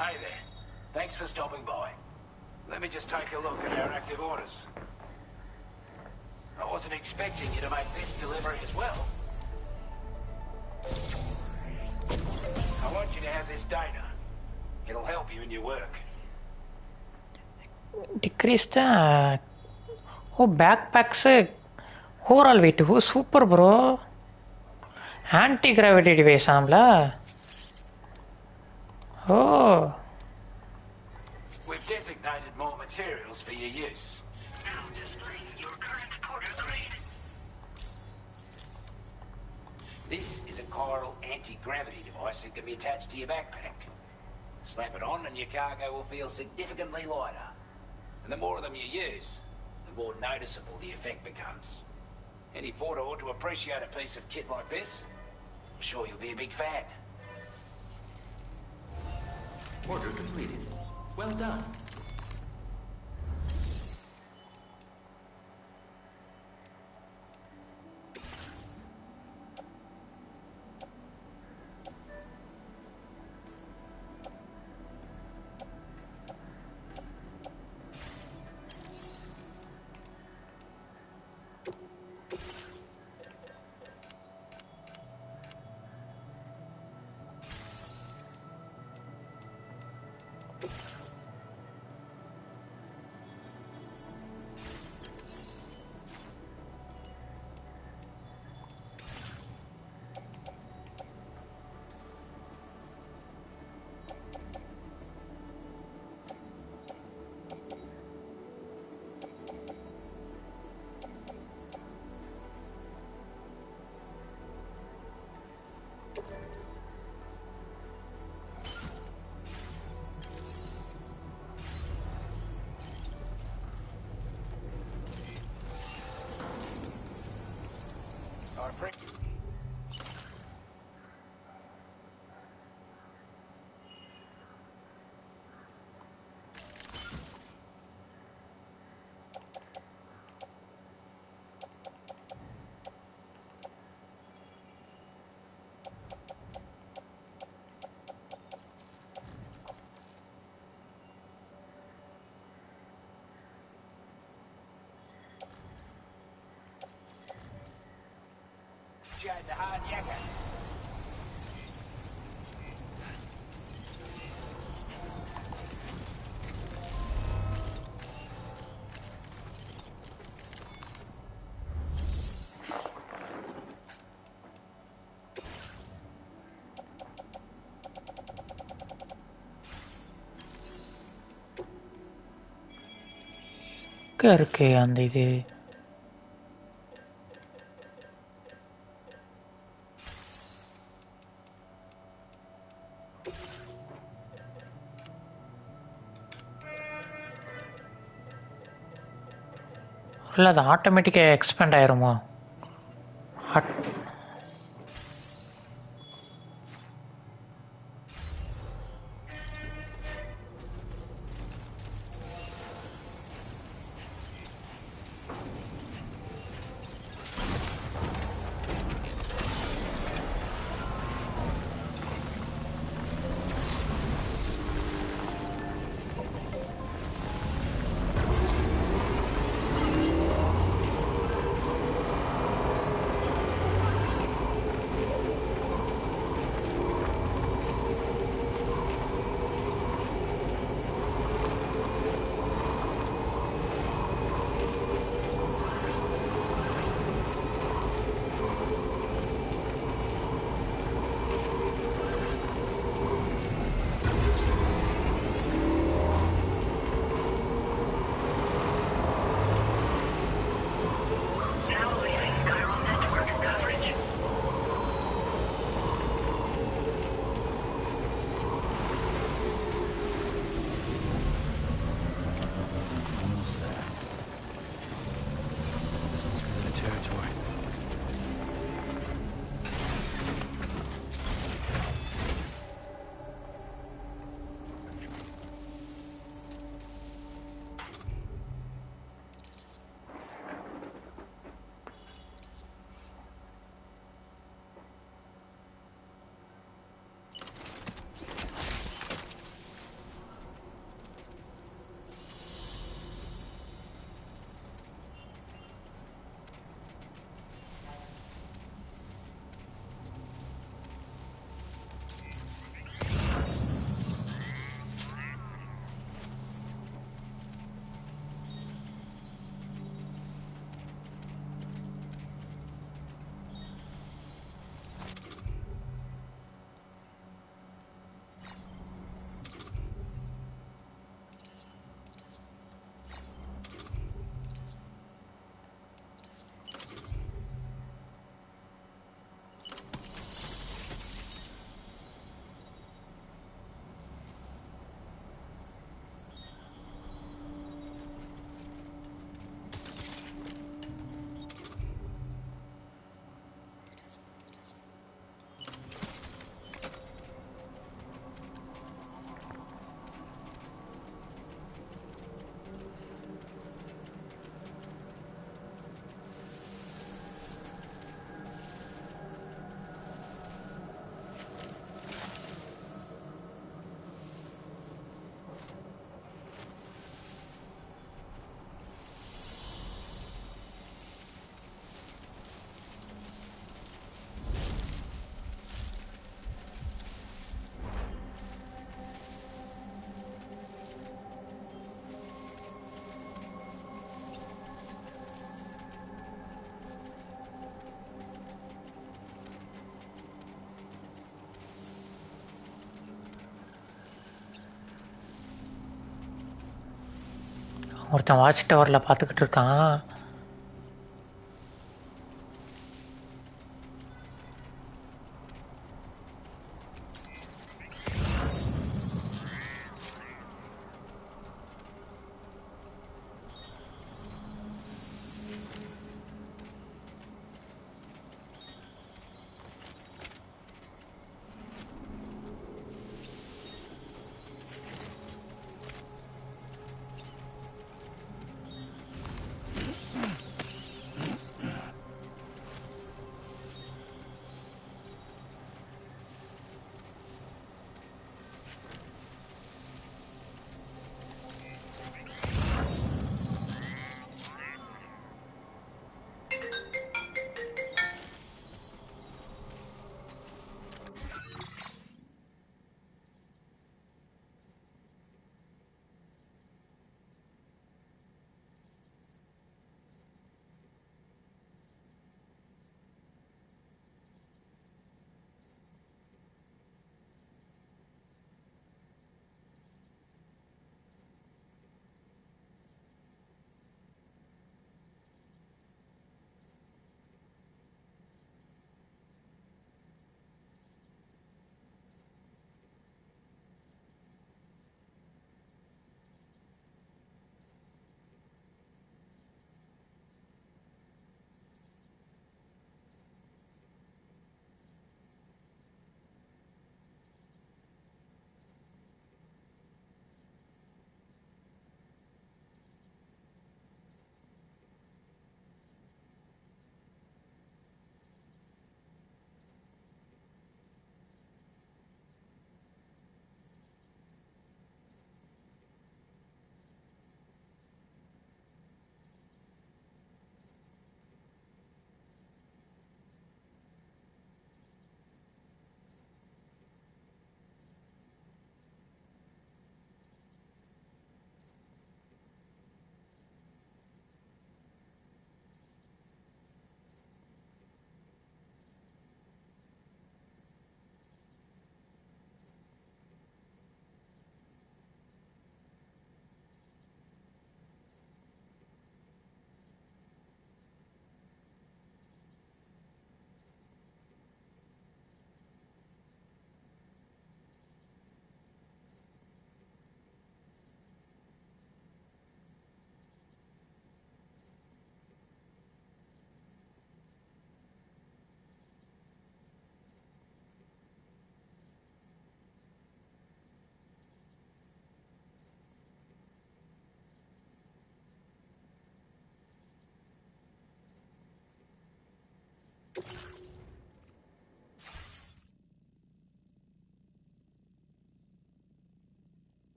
Hey there. Thanks for stopping by. Let me just take a look at our active orders. I wasn't expecting you to make this delivery as well. I want you to have this data. It'll help you in your work. Decreased backpacks overall weight. Super bro. Anti-gravity device Amla. Oh. We've designated more materials for your use. Now display your current porter grade. This is a chiral anti-gravity device that can be attached to your backpack. Slap it on and your cargo will feel significantly lighter. And the more of them you use, the more noticeable the effect becomes. Any porter ought to appreciate a piece of kit like this. I'm sure you'll be a big fan. Order completed. Well done. Appreciate the hard yakka. எங்கே இருக்கு அந்த இது? இல்லை, அது ஆட்டோமேட்டிக்காக expand ஆயிருமா? ஒருத்தன் watch டவரில் பார்த்துக்கிட்டு இருக்கான்.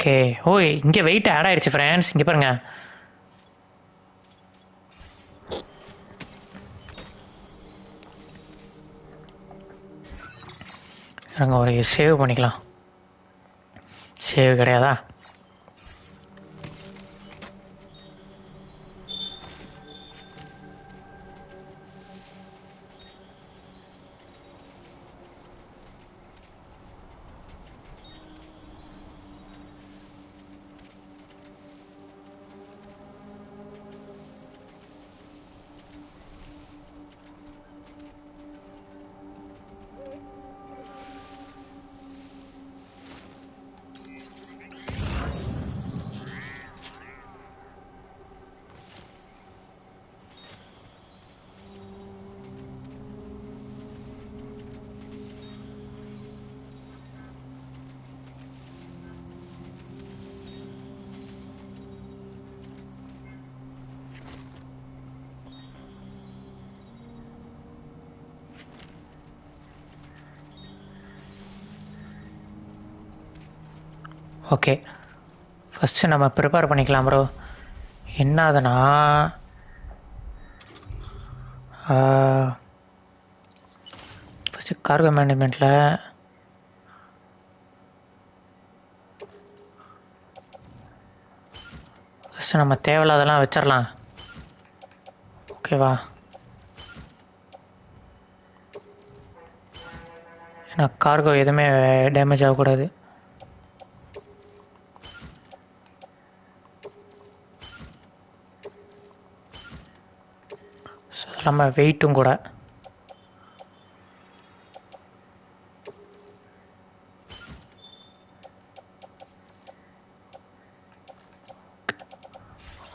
ஓகே. ஓய் இங்கே வெயிட் ஆட் ஆயிடுச்சு ஃப்ரெண்ட்ஸ். இங்கே பாருங்க. நாங்கள் ஒரு சேவ் பண்ணிக்கலாம். சேவ் கிடையாதா? ஓகே. ஃபஸ்ட்டு நம்ம ப்ரிப்பேர் பண்ணிக்கலாம் ப்ரோ. என்ன ஆகுதுன்னா ஃபஸ்ட்டு கார்கோ மேனேஜ்மெண்ட்டில் ஃபஸ்ட்டு நம்ம தேவையில்லாதெல்லாம் வச்சிடலாம். ஓகேவா? ஏன்னா கார்கோ எதுவுமே டேமேஜ் ஆகக்கூடாது. நம்ம வெயிட்டும் கூட.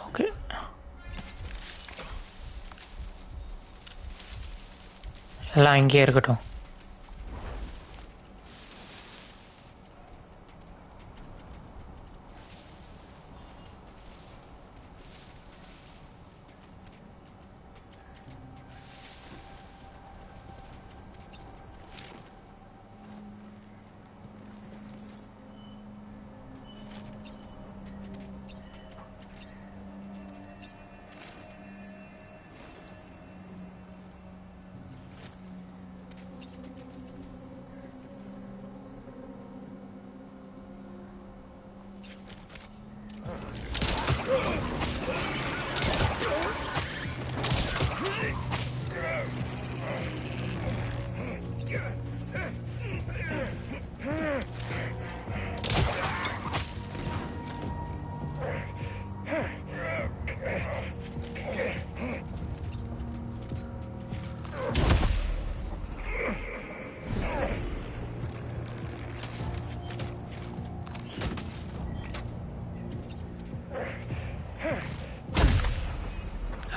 ஓகே. எல்லாம் இங்கேயே இருக்கட்டும்.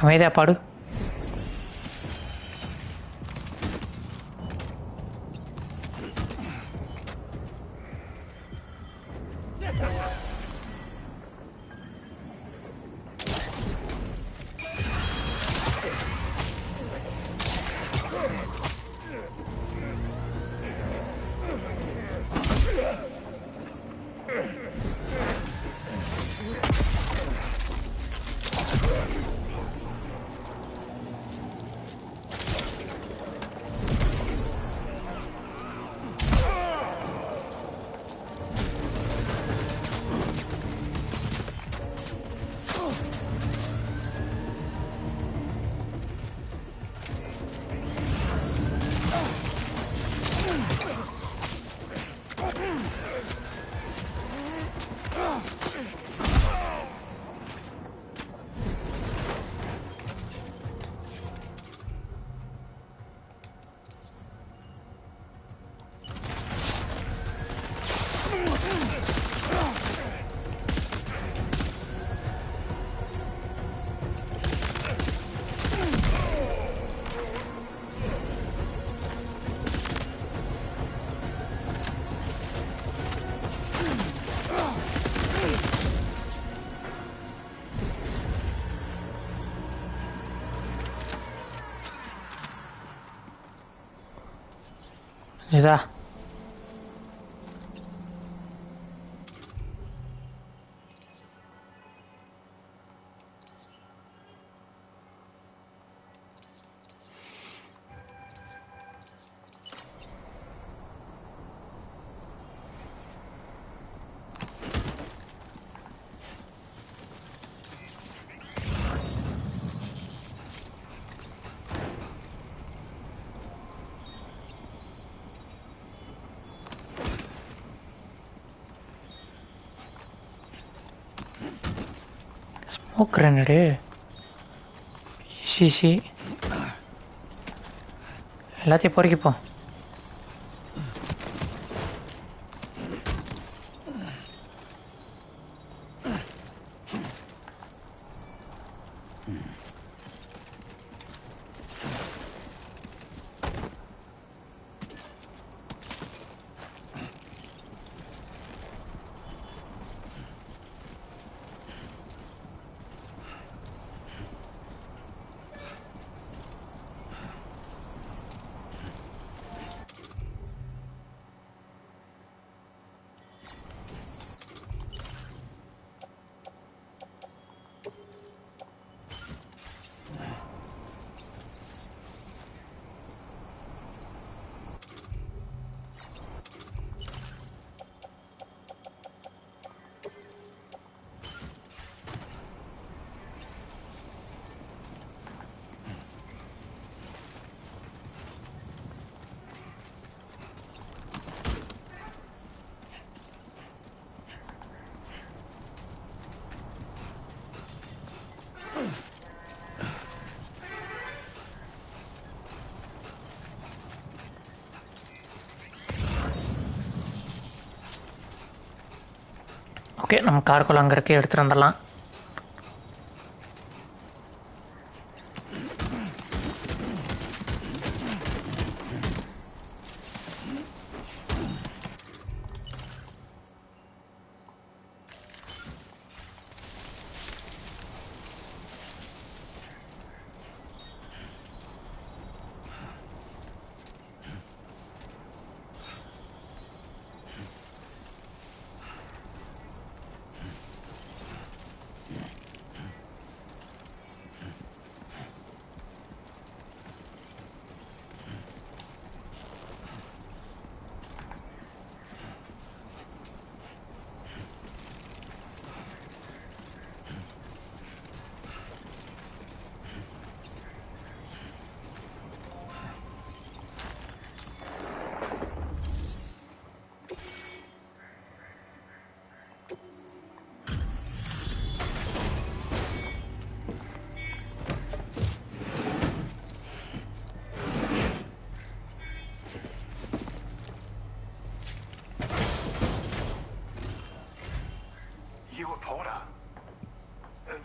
அமைதியா பாடு. இதா ஸ்மோக் கிரனேடு சி எல்லாத்தையும் பொறுக்கிப்போம். ஓகே, நம்ம காருக்குள்ள அங்கே இருக்க எடுத்துகிட்டு வந்துடலாம்.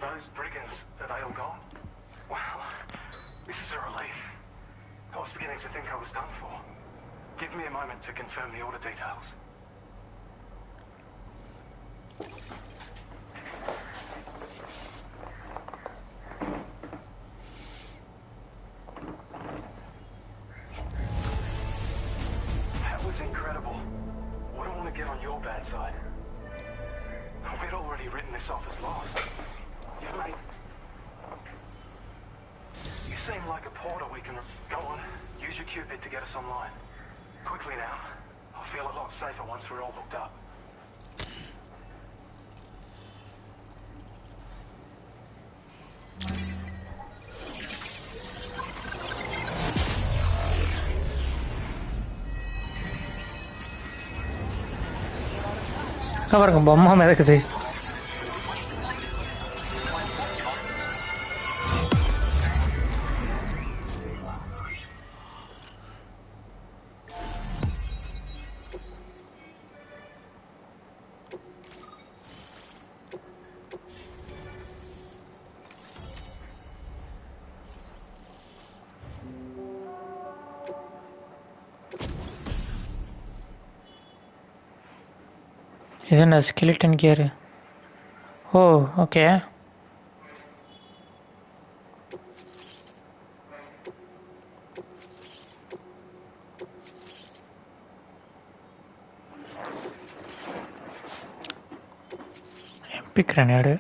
Those brigands, are they all gone? Well, this is a relief. I was beginning to think I was done for. Give me a moment to confirm the order details. That was incredible. Wouldn't want to get on your bad side. We'd already written this off as lost. You seem like a porter we can... Go on, use your Cupid to get us online. Quickly now. I'll feel a lot safer once we're all hooked up. பாருங்க பொம்மை மிதக்குது. இது என்ன skeleton gear? Oh okay. MP grenade.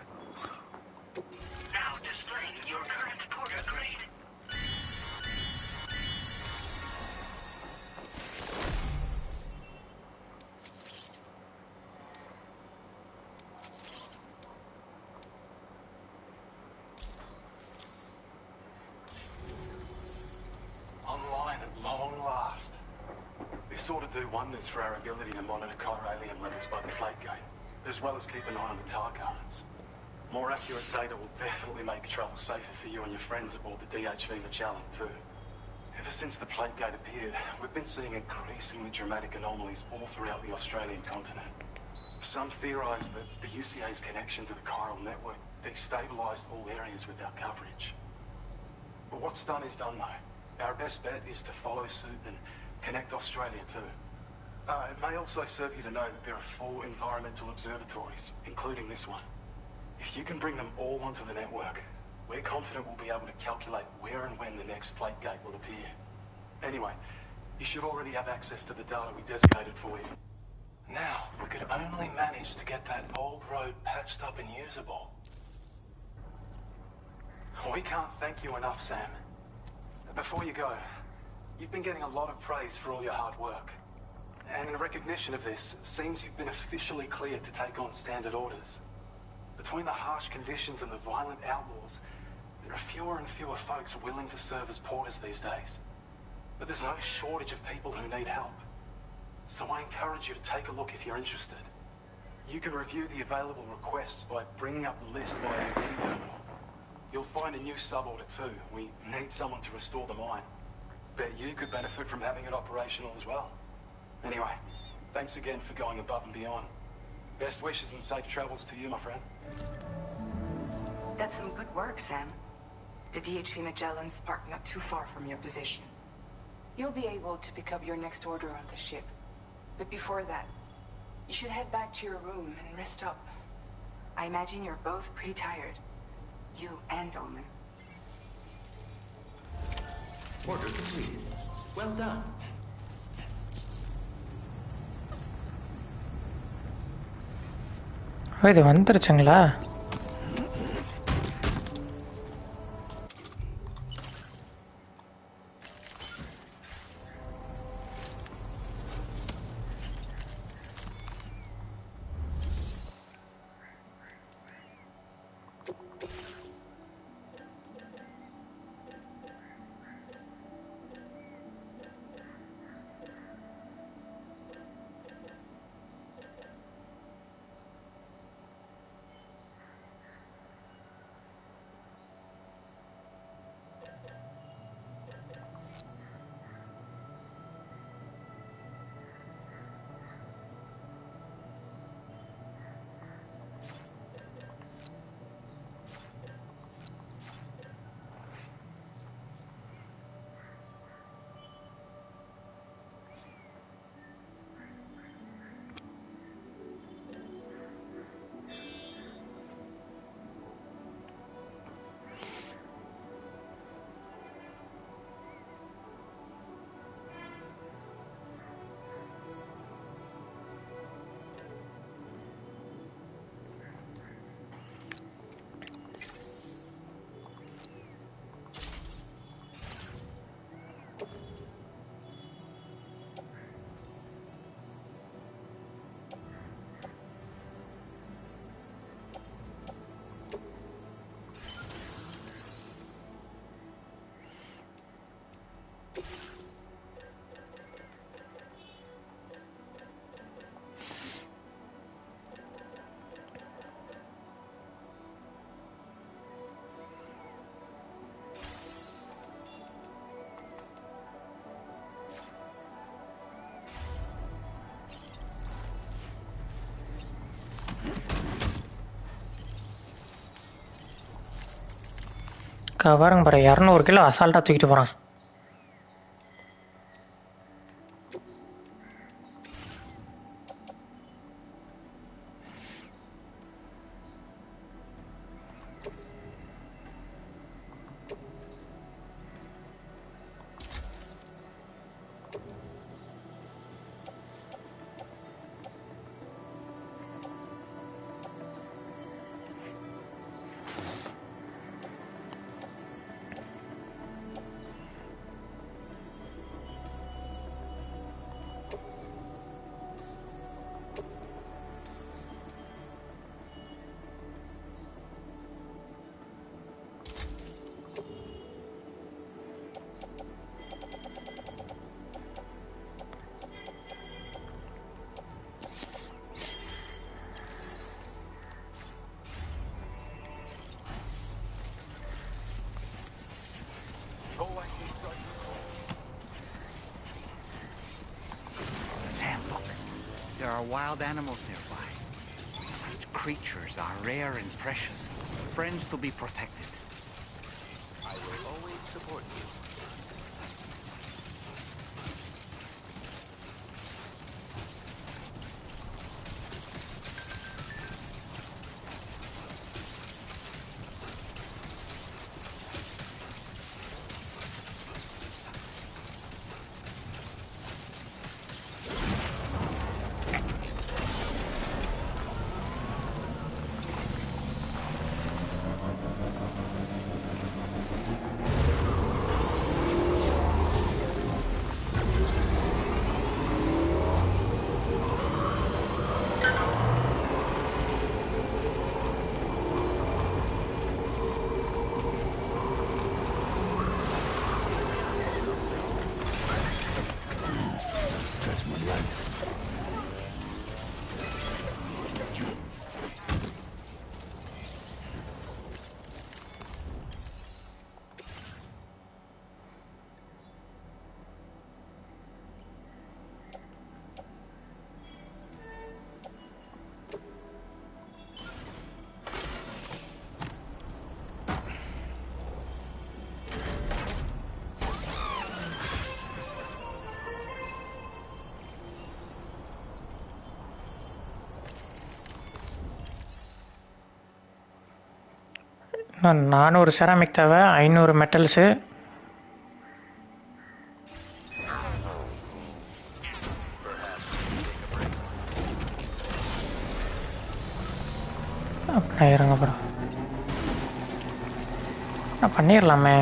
This ought to do wonders for our ability to monitor chiralium levels by the plate gate, as well as keep an eye on the tar currents. More accurate data will definitely make travel safer for you and your friends aboard the DHV Magellan, too. Ever since the plate gate appeared, we've been seeing increasingly dramatic anomalies all throughout the Australian continent. Some theorize that the UCA's connection to the chiral network destabilized all areas with our coverage. But what's done is done, though. Our best bet is to follow suit and connect Australia, too. It may also serve you to know that there are 4 environmental observatories, including this one. If you can bring them all onto the network, we're confident we'll be able to calculate where and when the next plate gate will appear. Anyway, you should already have access to the data we designated for you. Now, if we could only manage to get that old road patched up and usable. We can't thank you enough, Sam. Before you go, you've been getting a lot of praise for all your hard work. And in recognition of this, it seems you've been officially cleared to take on standard orders. Between the harsh conditions and the violent outlaws, there are fewer and fewer folks willing to serve as porters these days. But there's no shortage of people who need help. So I encourage you to take a look if you're interested. You can review the available requests by bringing up the list via your wing terminal. You'll find a new suborder too. We need someone to restore the mine. Bet you could benefit from having it operational as well. Anyway, thanks again for going above and beyond. Best wishes and safe travels to you, my friend. That's some good work, Sam. The DHV Magellan's parked not too far from your position. You'll be able to pick up your next order on the ship. But before that, you should head back to your room and rest up. I imagine you're both pretty tired. You and Dolman. Order complete. Well done. இது வந்துருச்சுங்களா? பாருங்க பாரு, 200 kilo அசால்ட்டாக தூக்கிட்டு போகிறான். there are wild animals nearby. Such creatures are rare and precious, friends to be protected. I will always support you. நான் 400 ceramic தேவை, 500 metals. அப்படின்னா இறங்க அப்புறம் பண்ணிடலாமே.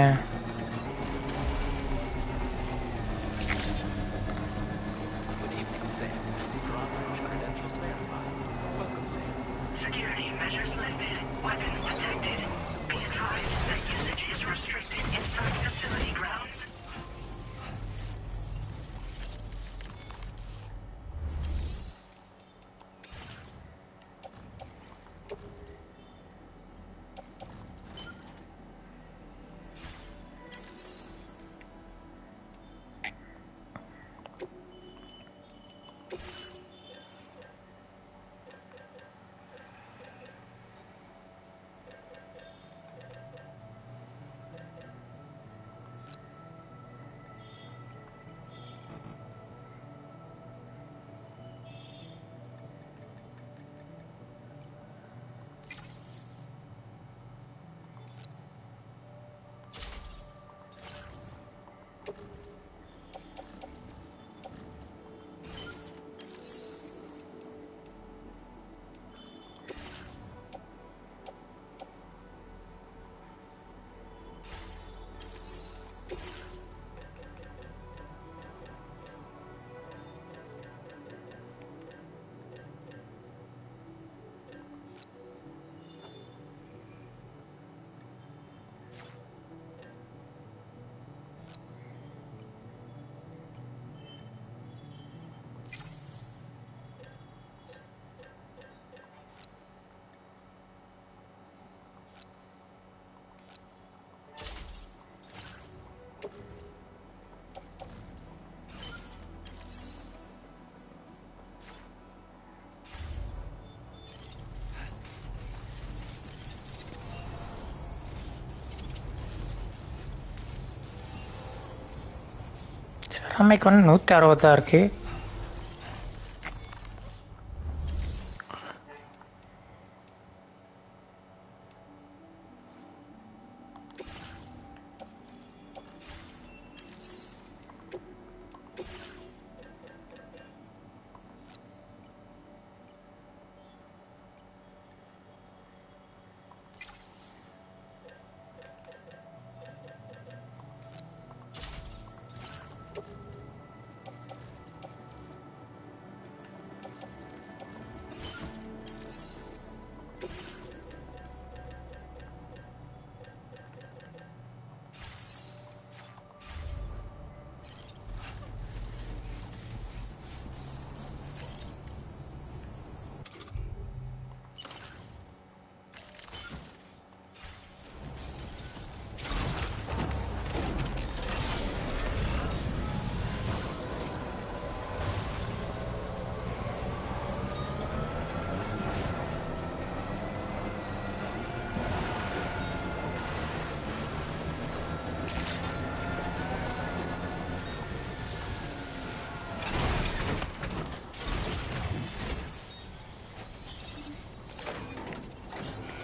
Security measures lifted. Weapons detected. Be advised that usage is restricted inside facility grounds. Ceramic வந்து 160 தான் இருக்குது.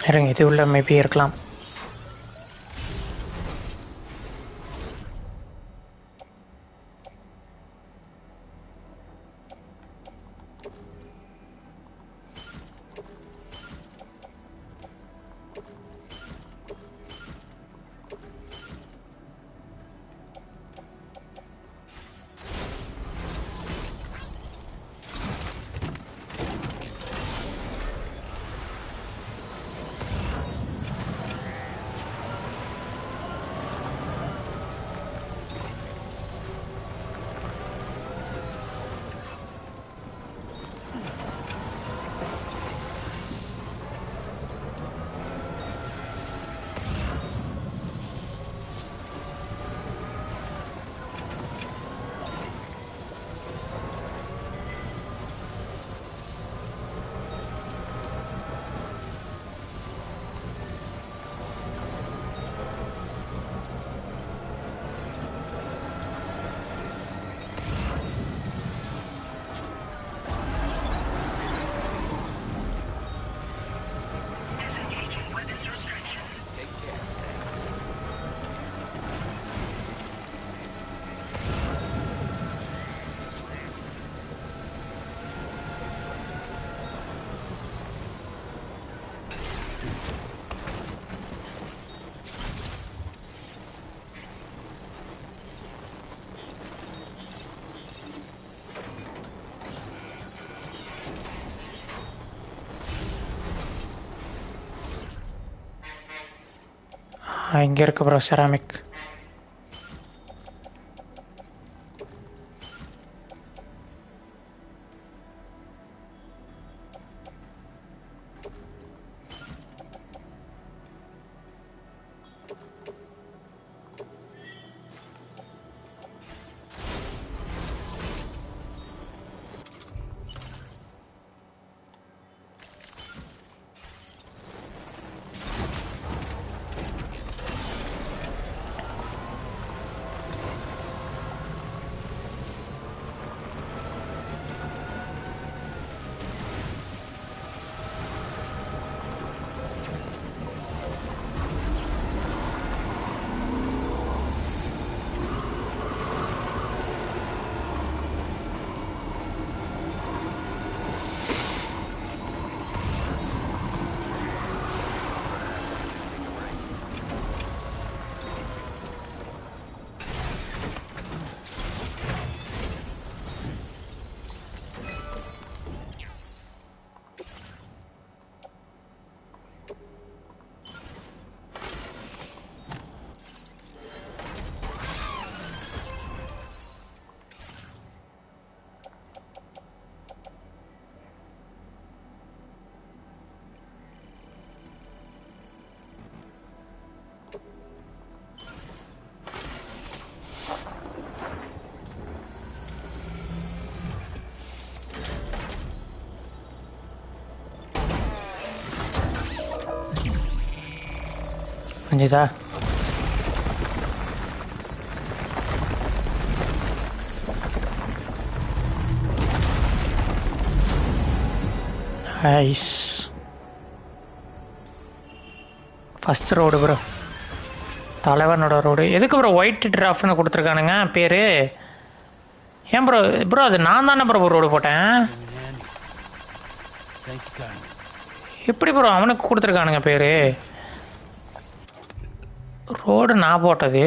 இருங்க, இது உள்ள மேபி இருக்கலாம். இங்கே இருக்கு ப்ரோ செராமிக். புரிஞ்சுதா? ஐஸ் ஃபஸ்ட் ரோடு ப்ரோ, தலைவனோட ரோடு. எதுக்கு ப்ரோ ஒயிட் டிராஃப்ட்னு கொடுத்துருக்கானுங்க பேர்? ஏன் ப்ரோ ப்ரோ அது நான் தானே ப்ரோ ரோடு போட்டேன். எப்படி ப்ரோ அவனுக்கு கொடுத்துருக்கானுங்க பேர்? ரோடு நான் போட்டது.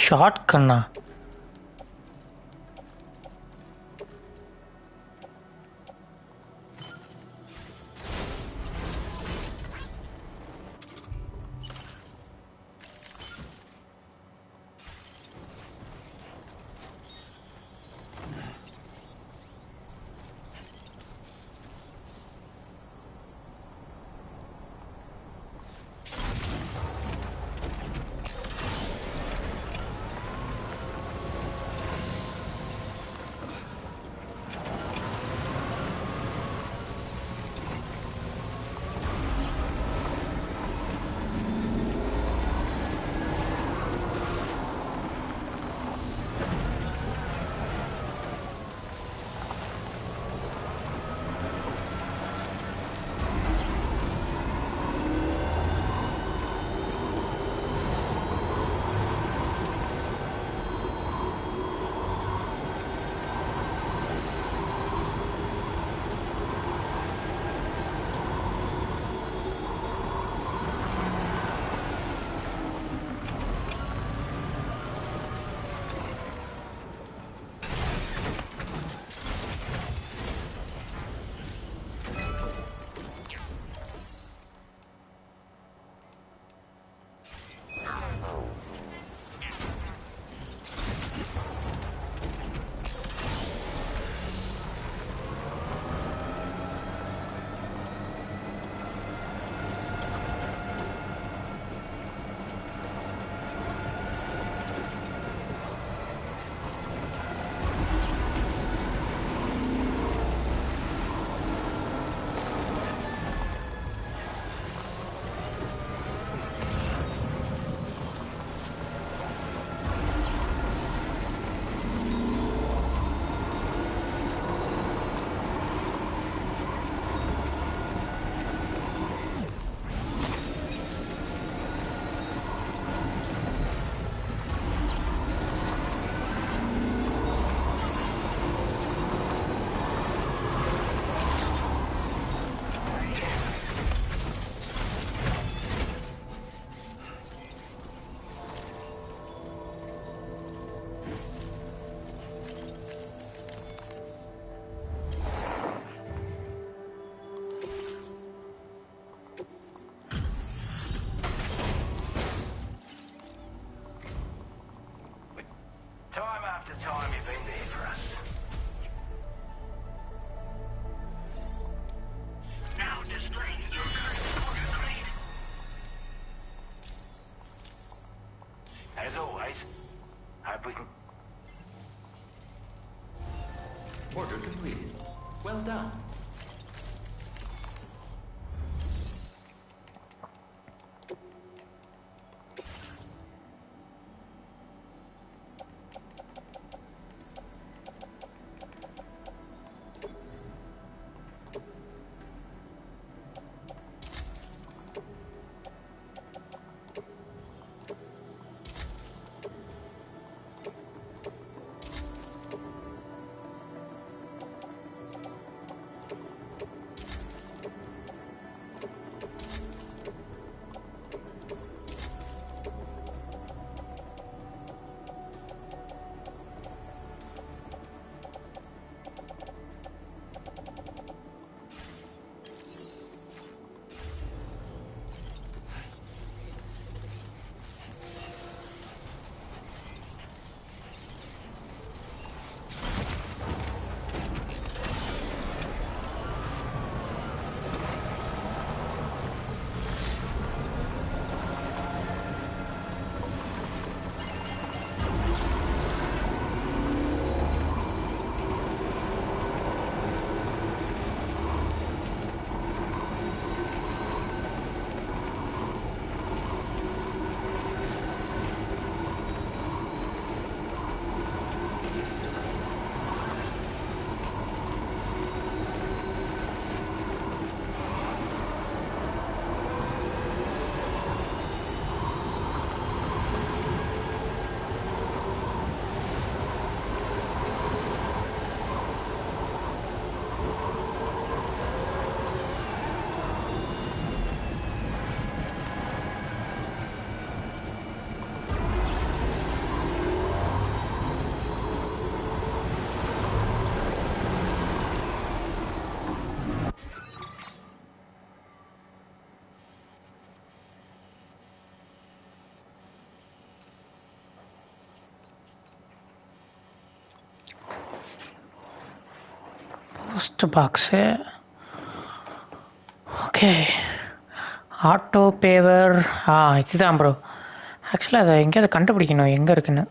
ஷார்ட் கண்ணா? As always, hope we can... Order completed. Well done. Post box. Okay, auto paver. இதுதான் ப்ரோ. ஆக்சுவலாக அதை எங்கேயாவது கண்டுபிடிக்கணும் எங்கே இருக்குன்னு.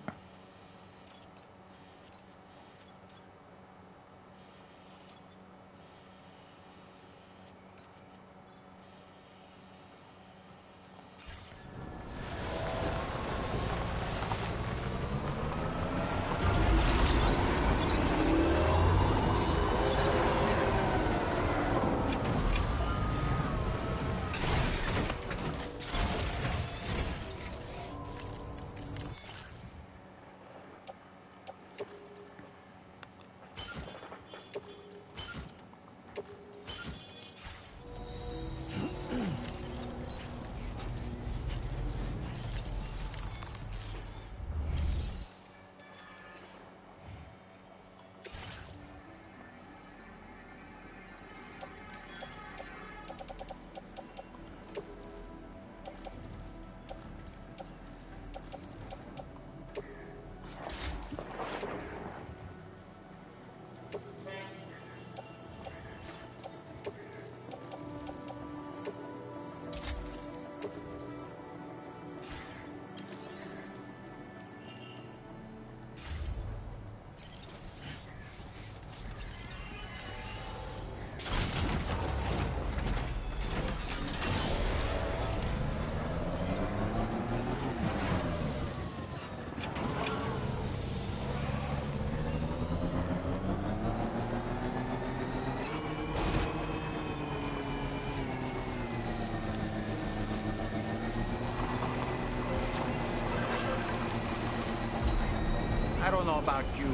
I don't know about you,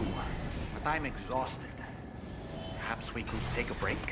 but I'm exhausted. Perhaps we could take a break?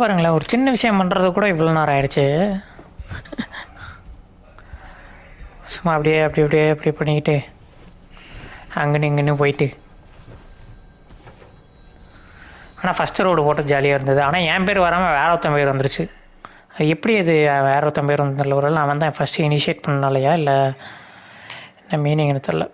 பாருங்களேன், ஒரு சின்ன விஷயம் பண்ணுறது கூட இவ்வளோ நேரம் ஆயிடுச்சு. சும்மா அப்படி பண்ணிக்கிட்டு அங்கன்னு இங்கன்னு போயிட்டு. ஆனால் ஃபஸ்ட்டு ரோடு போட்டு ஜாலியாக இருந்தது. ஆனால் என் பேர் வராமல் வேற ஒருத்தன் பேர் வந்துருச்சு. அது எப்படி அது வேற ஒருத்தன் பேர் வந்ததில்ல? ஒரு நான் தான் ஃபஸ்ட்டு இனிஷியேட் பண்ணனாலையா இல்லை என்ன மீனிங்னு தெரில.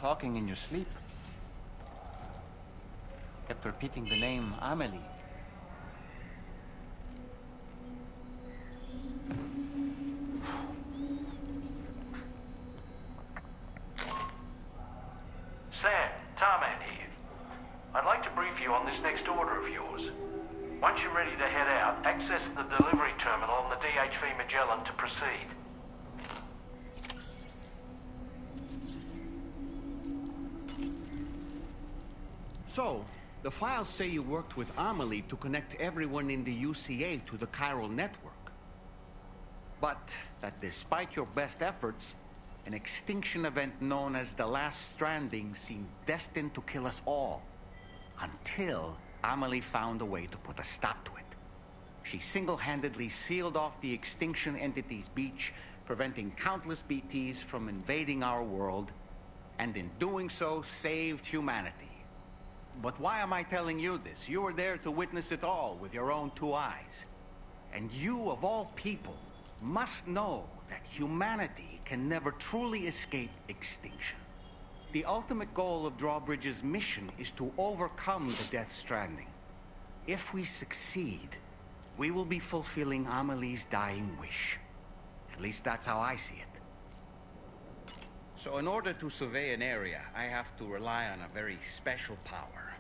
Talking in your sleep. Kept repeating the name Amelie. Sam, Tarman here. I'd like to brief you on this next order of yours. Once you're ready to head out, access the delivery terminal on the DHV Magellan to proceed. So, the files say you worked with Amelie to connect everyone in the UCA to the chiral network. But that despite your best efforts, an extinction event known as the Last Stranding seemed destined to kill us all. Until Amelie found a way to put a stop to it. She single-handedly sealed off the extinction entity's beach, preventing countless BTs from invading our world, and in doing so, saved humanity. But why am I telling you this? You were there to witness it all with your own 2 eyes. And you, of all people, must know that humanity can never truly escape extinction. The ultimate goal of Drawbridge's mission is to overcome the Death Stranding. If we succeed, we will be fulfilling Amelie's dying wish. At least that's how I see it. So in order to survey an area, I have to rely on a very special power.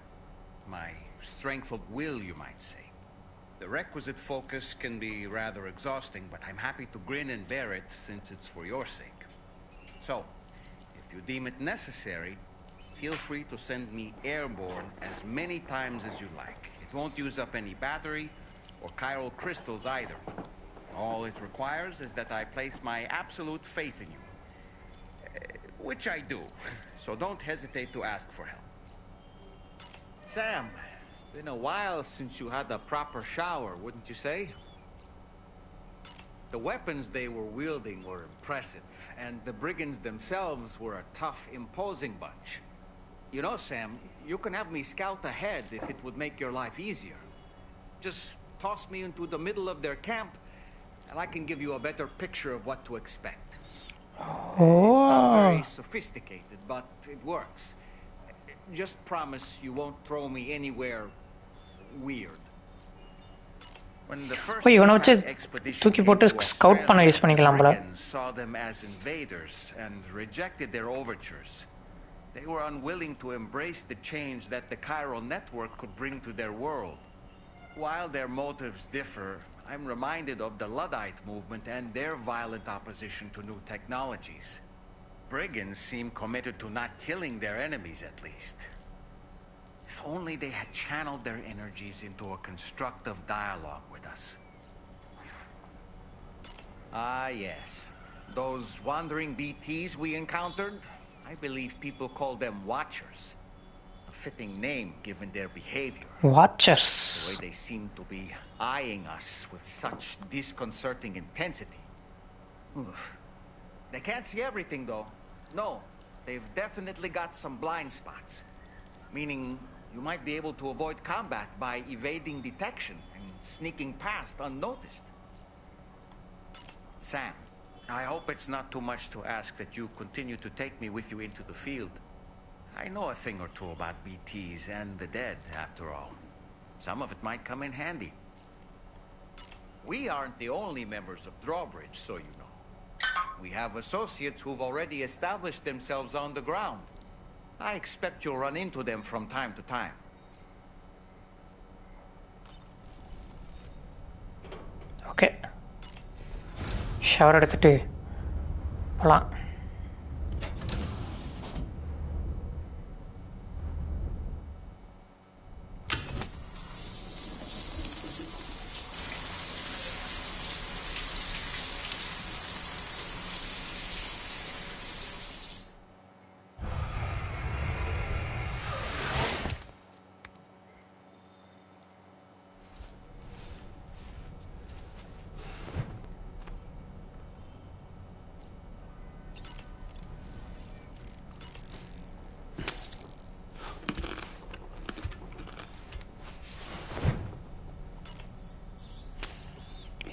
My strength of will, you might say. The requisite focus can be rather exhausting, but I'm happy to grin and bear it since it's for your sake. So, if you deem it necessary, feel free to send me airborne as many times as you like. It won't use up any battery or chiral crystals either. All it requires is that I place my absolute faith in you. Which I do, so don't hesitate to ask for help. Sam, been a while since you had a proper shower, wouldn't you say? The weapons they were wielding were impressive, and the brigands themselves were a tough, imposing bunch. You know, Sam, you can have me scout ahead if it would make your life easier. Just toss me into the middle of their camp, and I can give you a better picture of what to expect. It's not very sophisticated, but it works. Just promise you won't throw me anywhere weird. When the first இவனை வச்சு expedition தூக்கி came போட்டு to scout பண்ண Australia, use பண்ணிக்கலாம் போல. the brigands saw them as invaders and rejected their overtures. They were unwilling to embrace the change that the chiral network could bring to their world. While their motives differ, I'm reminded of the Luddite movement and their violent opposition to new technologies. Brigands seem committed to not killing their enemies, at least. If only they had channeled their energies into a constructive dialogue with us. Ah, yes. Those wandering BTs we encountered, I believe people call them Watchers. A fitting name given their behavior. Watchers. The way they seem to be eyeing us with such disconcerting intensity. Oof. They can't see everything, though. No, they've definitely got some blind spots. Meaning, you might be able to avoid combat by evading detection and sneaking past unnoticed. Sam, I hope it's not too much to ask that you continue to take me with you into the field. I know a thing or two about BTs and the dead, after all. Some of it might come in handy. We aren't the only members of Drawbridge, so you know. We have associates who've already established themselves on the ground. I expect you'll run into them from time to time. Okay. Shower எடுத்துட்டு போகலாம்.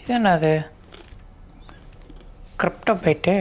இது என்னது crypto போயிட்டு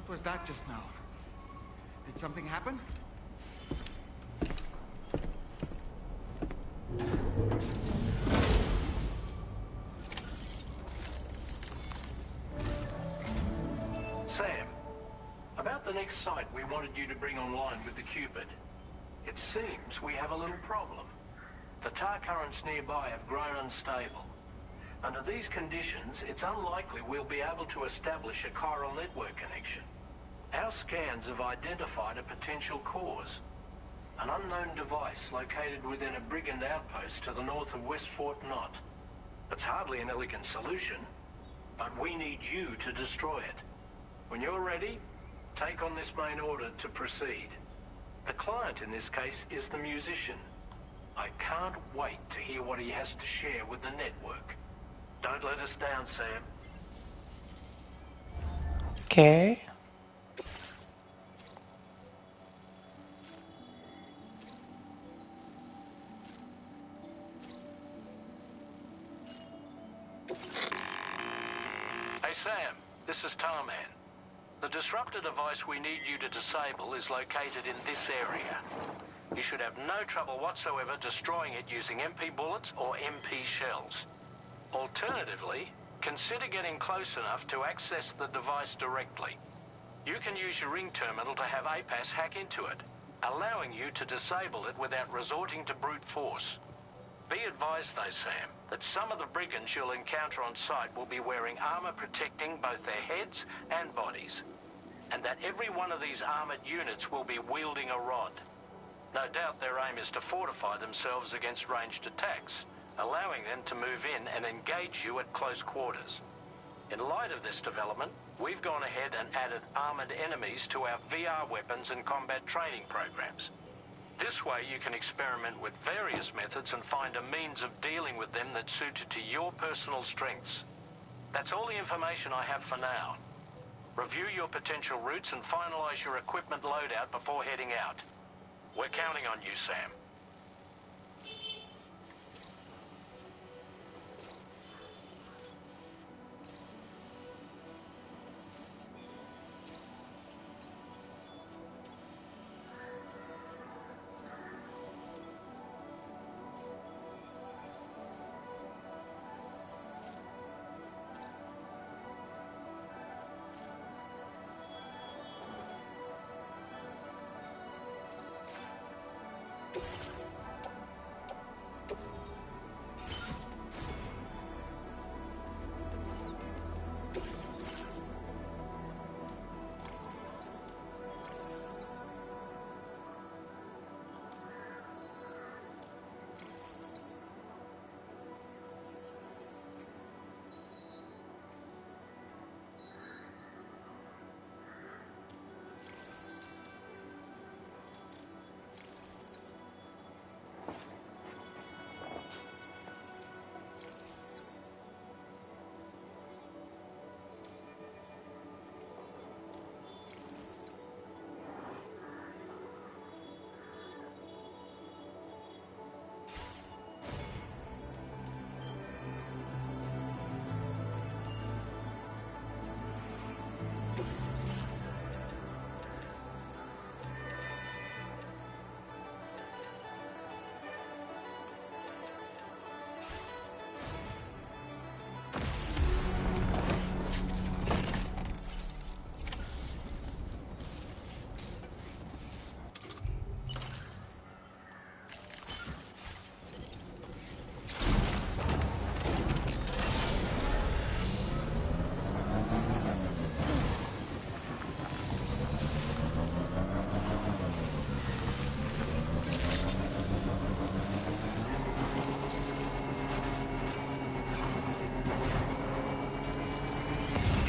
What was that just now? Did something happen? Sam, about the next site we wanted you to bring online with the Cupid. It seems we have a little problem. The tar currents nearby have grown unstable. Under these conditions, it's unlikely we'll be able to establish a chiral network connection. Our scans have identified a potential cause. An unknown device located within a brigand outpost to the north of West Fort Knott. It's hardly an elegant solution, but we need you to destroy it. When you're ready, take on this main order to proceed. The client in this case is the musician. I can't wait to hear what he has to share with the network. Don't let us down, Sam. Okay. Hey Sam, this is Tarman. The disruptor device we need you to disable is located in this area. You should have no trouble whatsoever destroying it using MP bullets or MP shells. Alternatively, consider getting close enough to access the device directly. You can use your ring terminal to have APAS hack into it, allowing you to disable it without resorting to brute force. Be advised though, Sam, that some of the brigands you'll encounter on site will be wearing armor protecting both their heads and bodies, and that every one of these armored units will be wielding a rod. No doubt their aim is to fortify themselves against ranged attacks, allowing them to move in and engage you at close quarters. In light of this development, we've gone ahead and added armored enemies to our VR weapons and combat training programs. This way you can experiment with various methods and find a means of dealing with them that's suited to your personal strengths. That's all the information I have for now. Review your potential routes and finalize your equipment loadout before heading out. We're counting on you, Sam.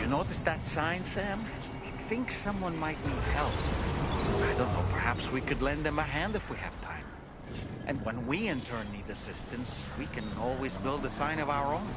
Notice that sign, Sam? I think someone might need help. I don't know, perhaps we could lend them a hand if we have time. And when we in turn need assistance, we can always build a sign of our own.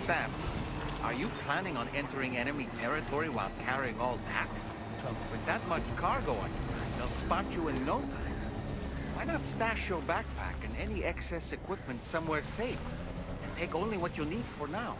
Sam, are you planning on entering enemy territory while carrying all that? With that much cargo on you, they'll spot you in no time. Why not stash your backpack and any excess equipment somewhere safe? And take only what you need for now.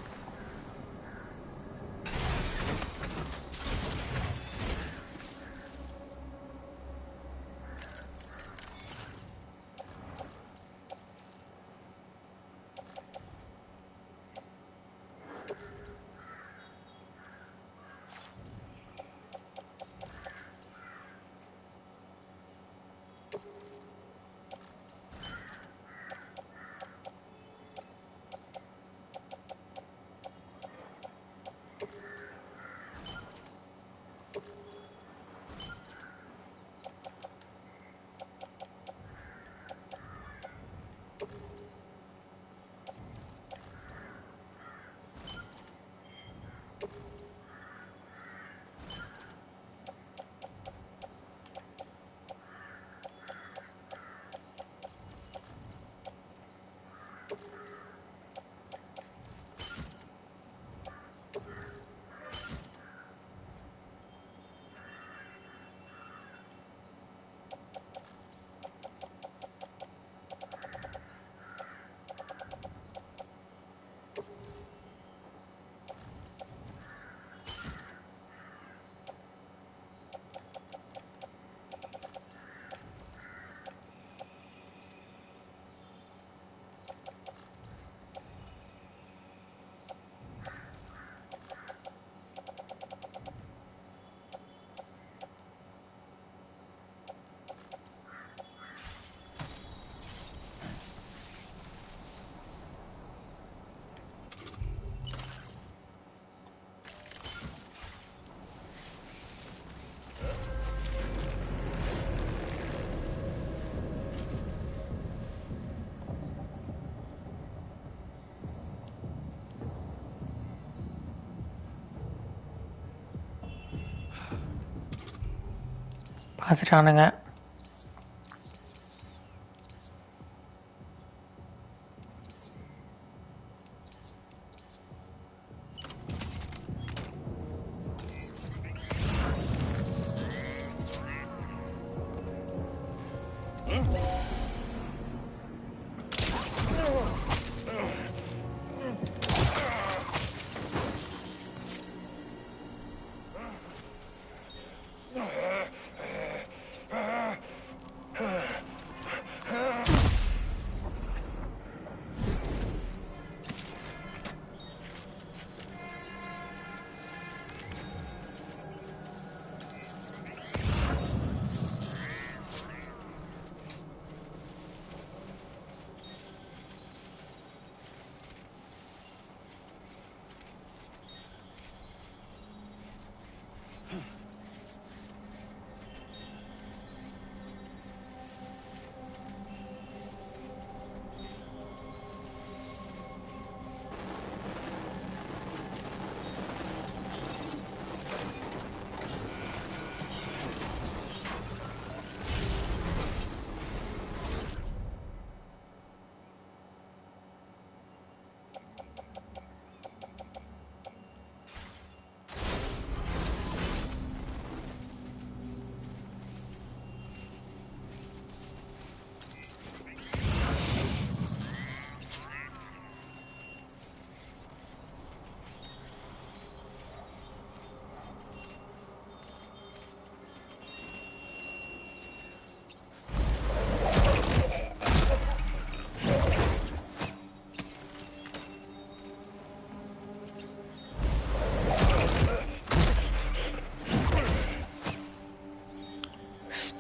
பார்த்துட்டானுங்க.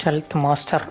Stealth Master.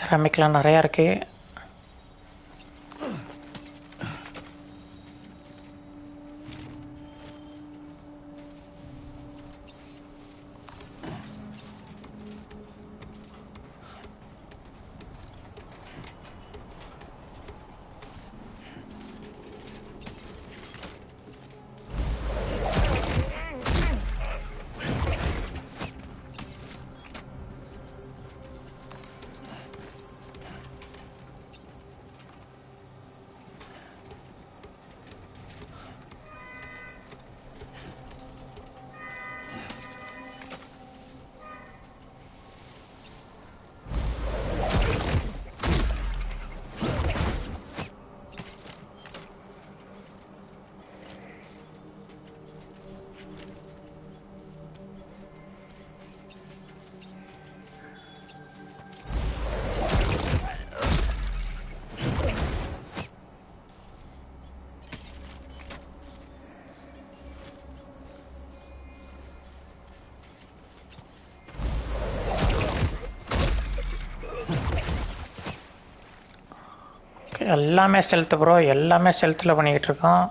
செராமிக்லாம் நிறையா இருக்குது. எல்லாமே stealth bro, எல்லாமே ஸ்டெல்த்தில் பண்ணிக்கிட்டு இருக்கோம்.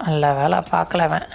நல்ல வேலை பார்க்கல அவன்.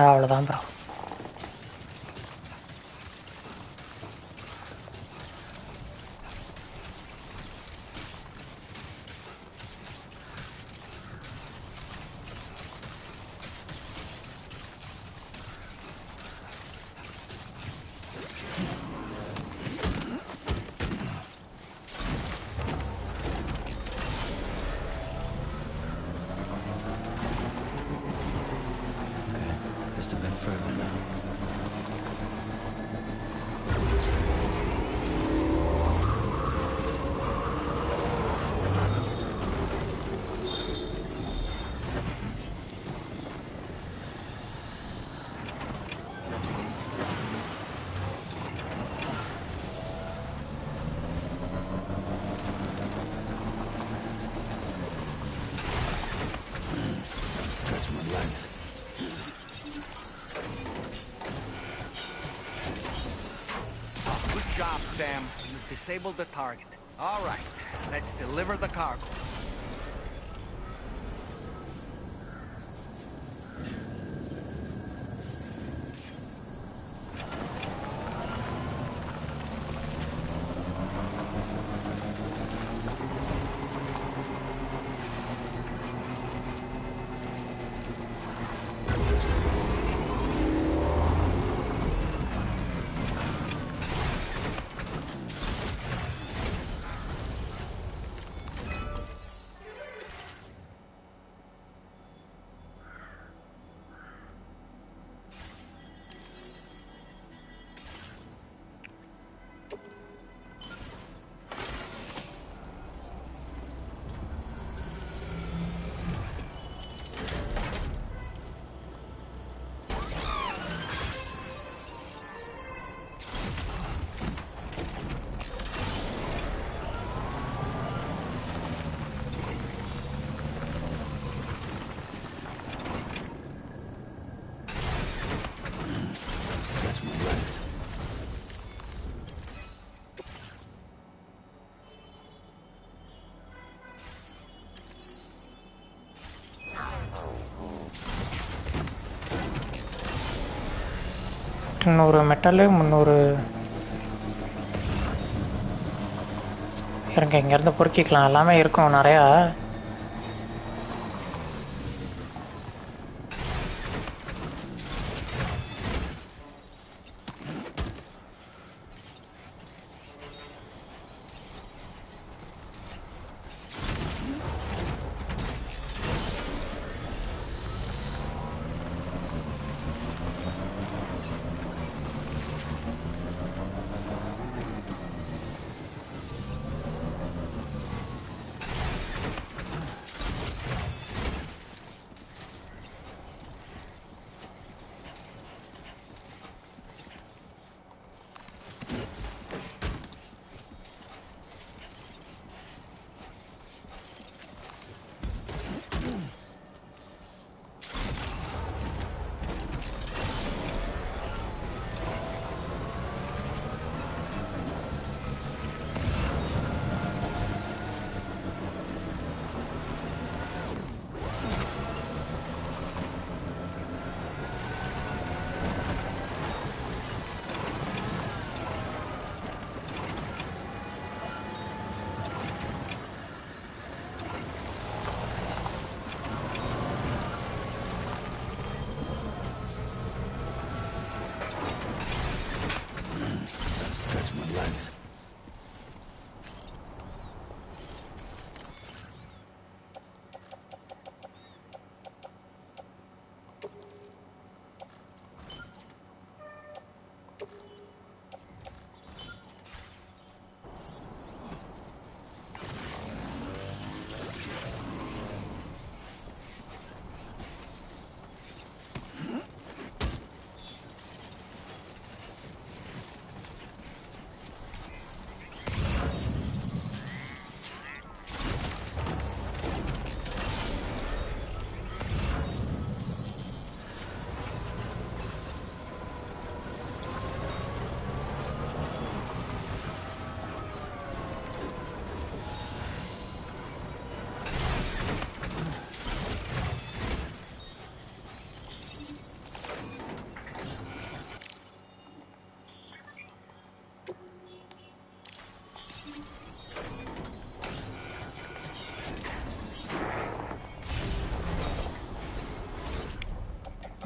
அவ்வளோதான் bro. Just a bit further. Good job, Sam. You've disabled the target. All right, let's deliver the cargo. இன்னொரு மெட்டலு 300 இருங்க, இங்கேருந்து பொறுக்கிக்கலாம். எல்லாமே இருக்கும் நிறையா.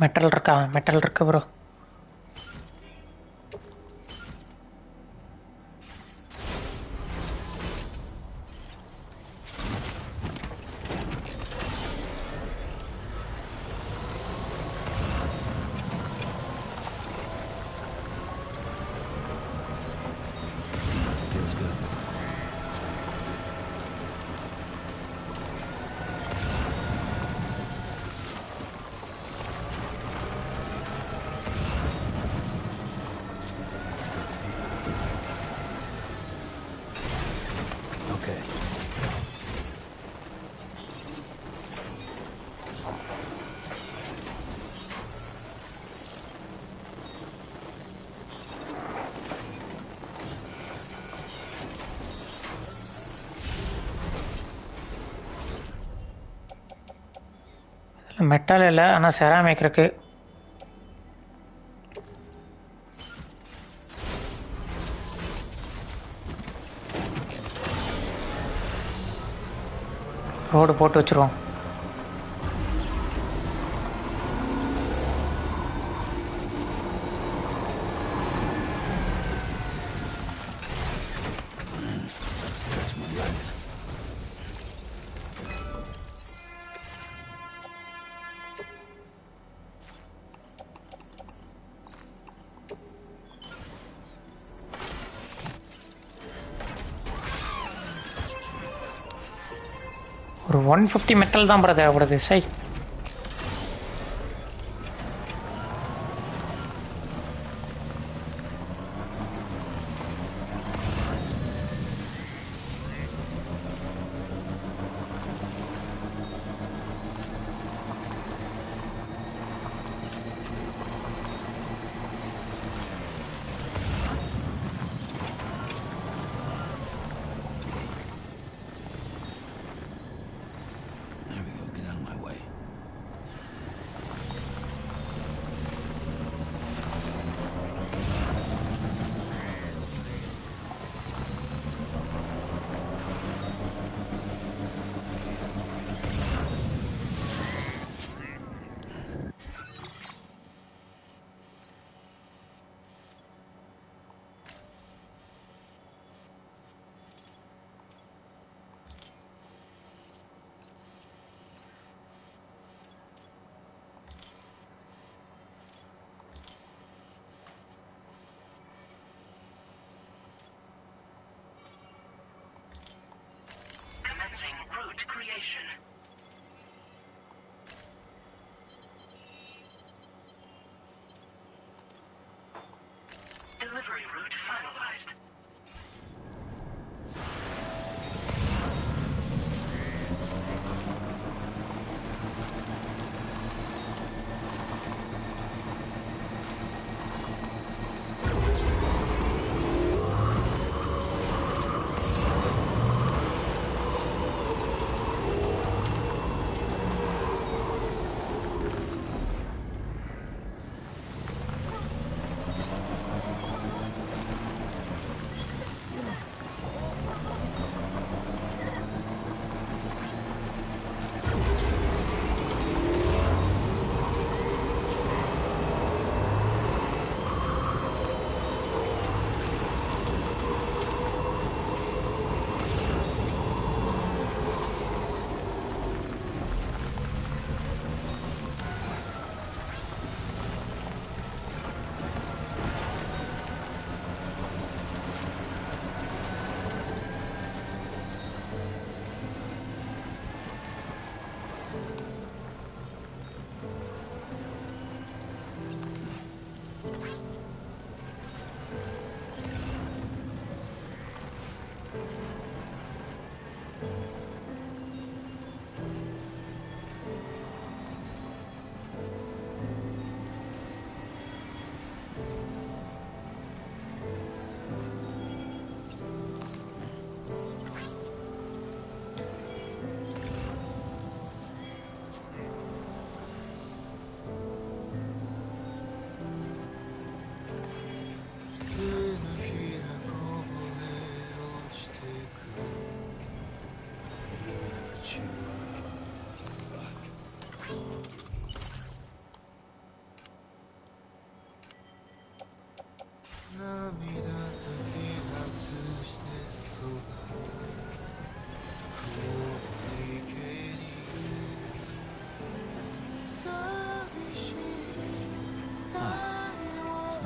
மெட்டல் இருக்கா? மெட்டல் இருக்கு ப்ரோ. மெட்டல் இல்லை, ஆனால் செராமிக் இருக்கு. ரோடு போட்டு வச்சுருவோம். ஒரு 150 மெட்டல் தான் ப்ரோ தேவைப்படுது. சை Route creation. Delivery route finalized.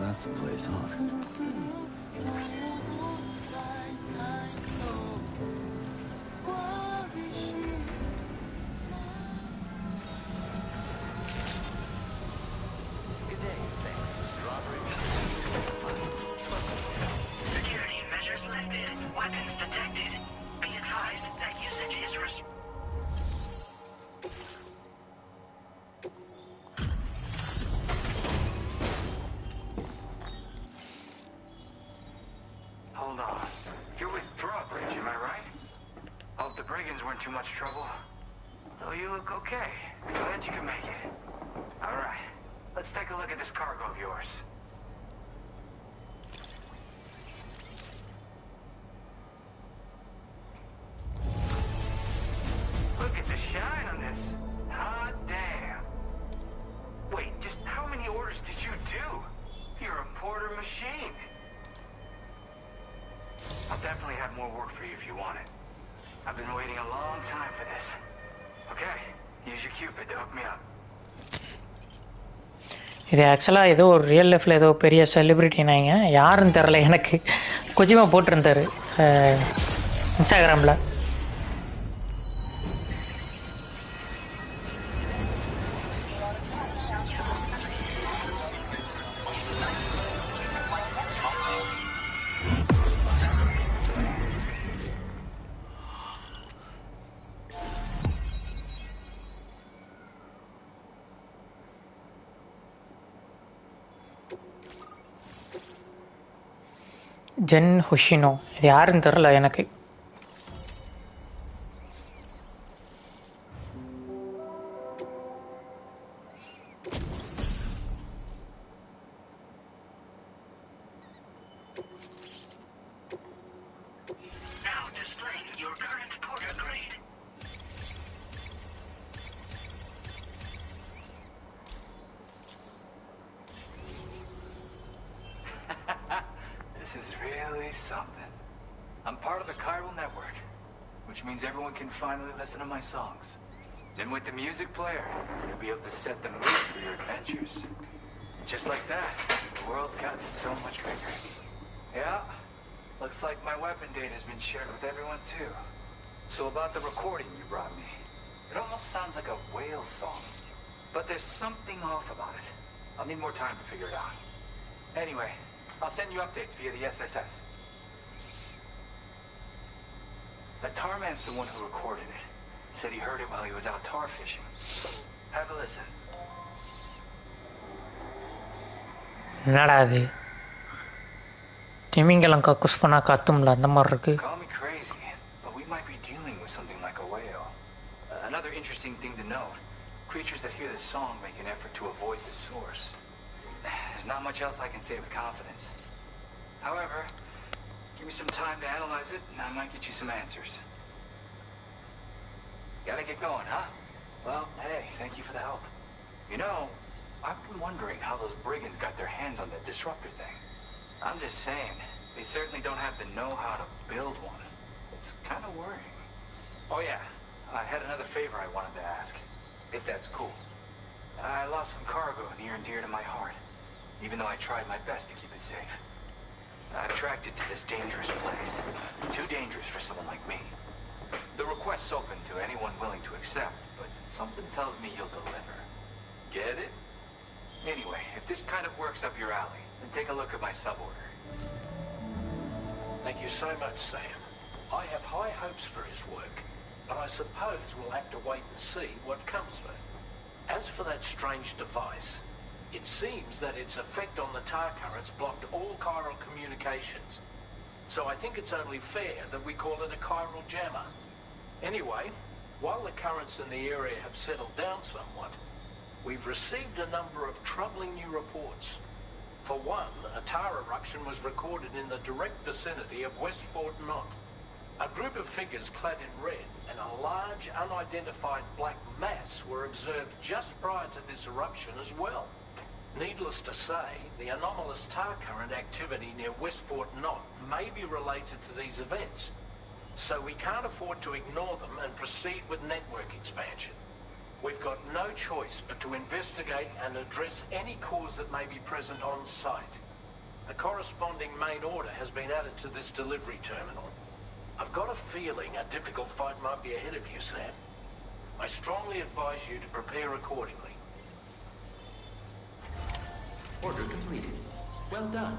That's the place, huh? Security measures lifted. Weapons detected. Be advised that usage is Hold on. You're with Drawbridge, am I right? Hope the brigands weren't too much trouble. Oh, you look okay. Glad you can make it. All right, let's take a look at this cargo of yours. Look at the shine on this. Hot damn. Wait, just how many orders did you do? You're a porter machine. I'll definitely have more work for you if you want it. I've been waiting a long time for this. Okay, use your Cupid to hook me up. இது ஆக்சுவலாக ஏதோ ஒரு real லைஃப்பில் ஏதோ பெரிய செலிப்ரிட்டினாங்க, யாருன்னு தெரில. எனக்கு கொஜிமா போட்டிருந்தார் இன்ஸ்டாகிராமில். ஜென் ஹொஷினோ, இது யாருன்னு தெரில எனக்கு. This is really something. I'm part of the chiral network, which means everyone can finally listen to my songs. Then with the music player, you'll be able to set the mood for your adventures. Just like that, the world's gotten so much bigger. Yeah, looks like my weapon data has been shared with everyone too. So about the recording you brought me, it almost sounds like a whale song. But there's something off about it. I'll need more time to figure it out. Anyway, I'll send you updates via the SSS. That tar man's the one who recorded it. Said he heard it while he was out tar fishing. Have a listen. என்னடா அது, திமிங்கலம் கக்குஸ் பண்ணா கத்தும்ல, அந்த மாதிரி இருக்கு. Call me crazy, but we might be dealing with something like a whale. Another interesting thing to note, creatures that hear this song make an effort to avoid the source. There's not much else I can say with confidence. However, give me some time to analyze it, and I might get you some answers. Gotta get going, huh? Well, hey, thank you for the help. You know, I've been wondering how those brigands got their hands on that disruptor thing. I'm just saying, they certainly don't have the know-how to build one. It's kind of worrying. Oh yeah, I had another favor I wanted to ask, if that's cool. I lost some cargo near and dear to my heart, even though I tried my best to keep it safe. I've tracked it to this dangerous place. Too dangerous for someone like me. The request's open to anyone willing to accept, but something tells me you'll deliver. Get it? Anyway, if this kind of works up your alley, then take a look at my suborder. Thank you so much, Sam. I have high hopes for his work, but I suppose we'll have to wait and see what comes of it. As for that strange device, it seems that its effect on the tar currents blocked all chiral communications. So I think it's only fair that we call it a chiral jammer. Anyway, while the currents in the area have settled down somewhat, we've received a number of troubling new reports. For one, a tar eruption was recorded in the direct vicinity of West Fort Knot. A group of figures clad in red and a large unidentified black mass were observed just prior to this eruption as well. Needless to say, the anomalous tar current activity near West Fort Knot may be related to these events, so we can't afford to ignore them and proceed with network expansion. We've got no choice but to investigate and address any cause that may be present on site. A corresponding main order has been added to this delivery terminal. I've got a feeling a difficult fight might be ahead of you, Sam. I strongly advise you to prepare accordingly. Order completed. Well done.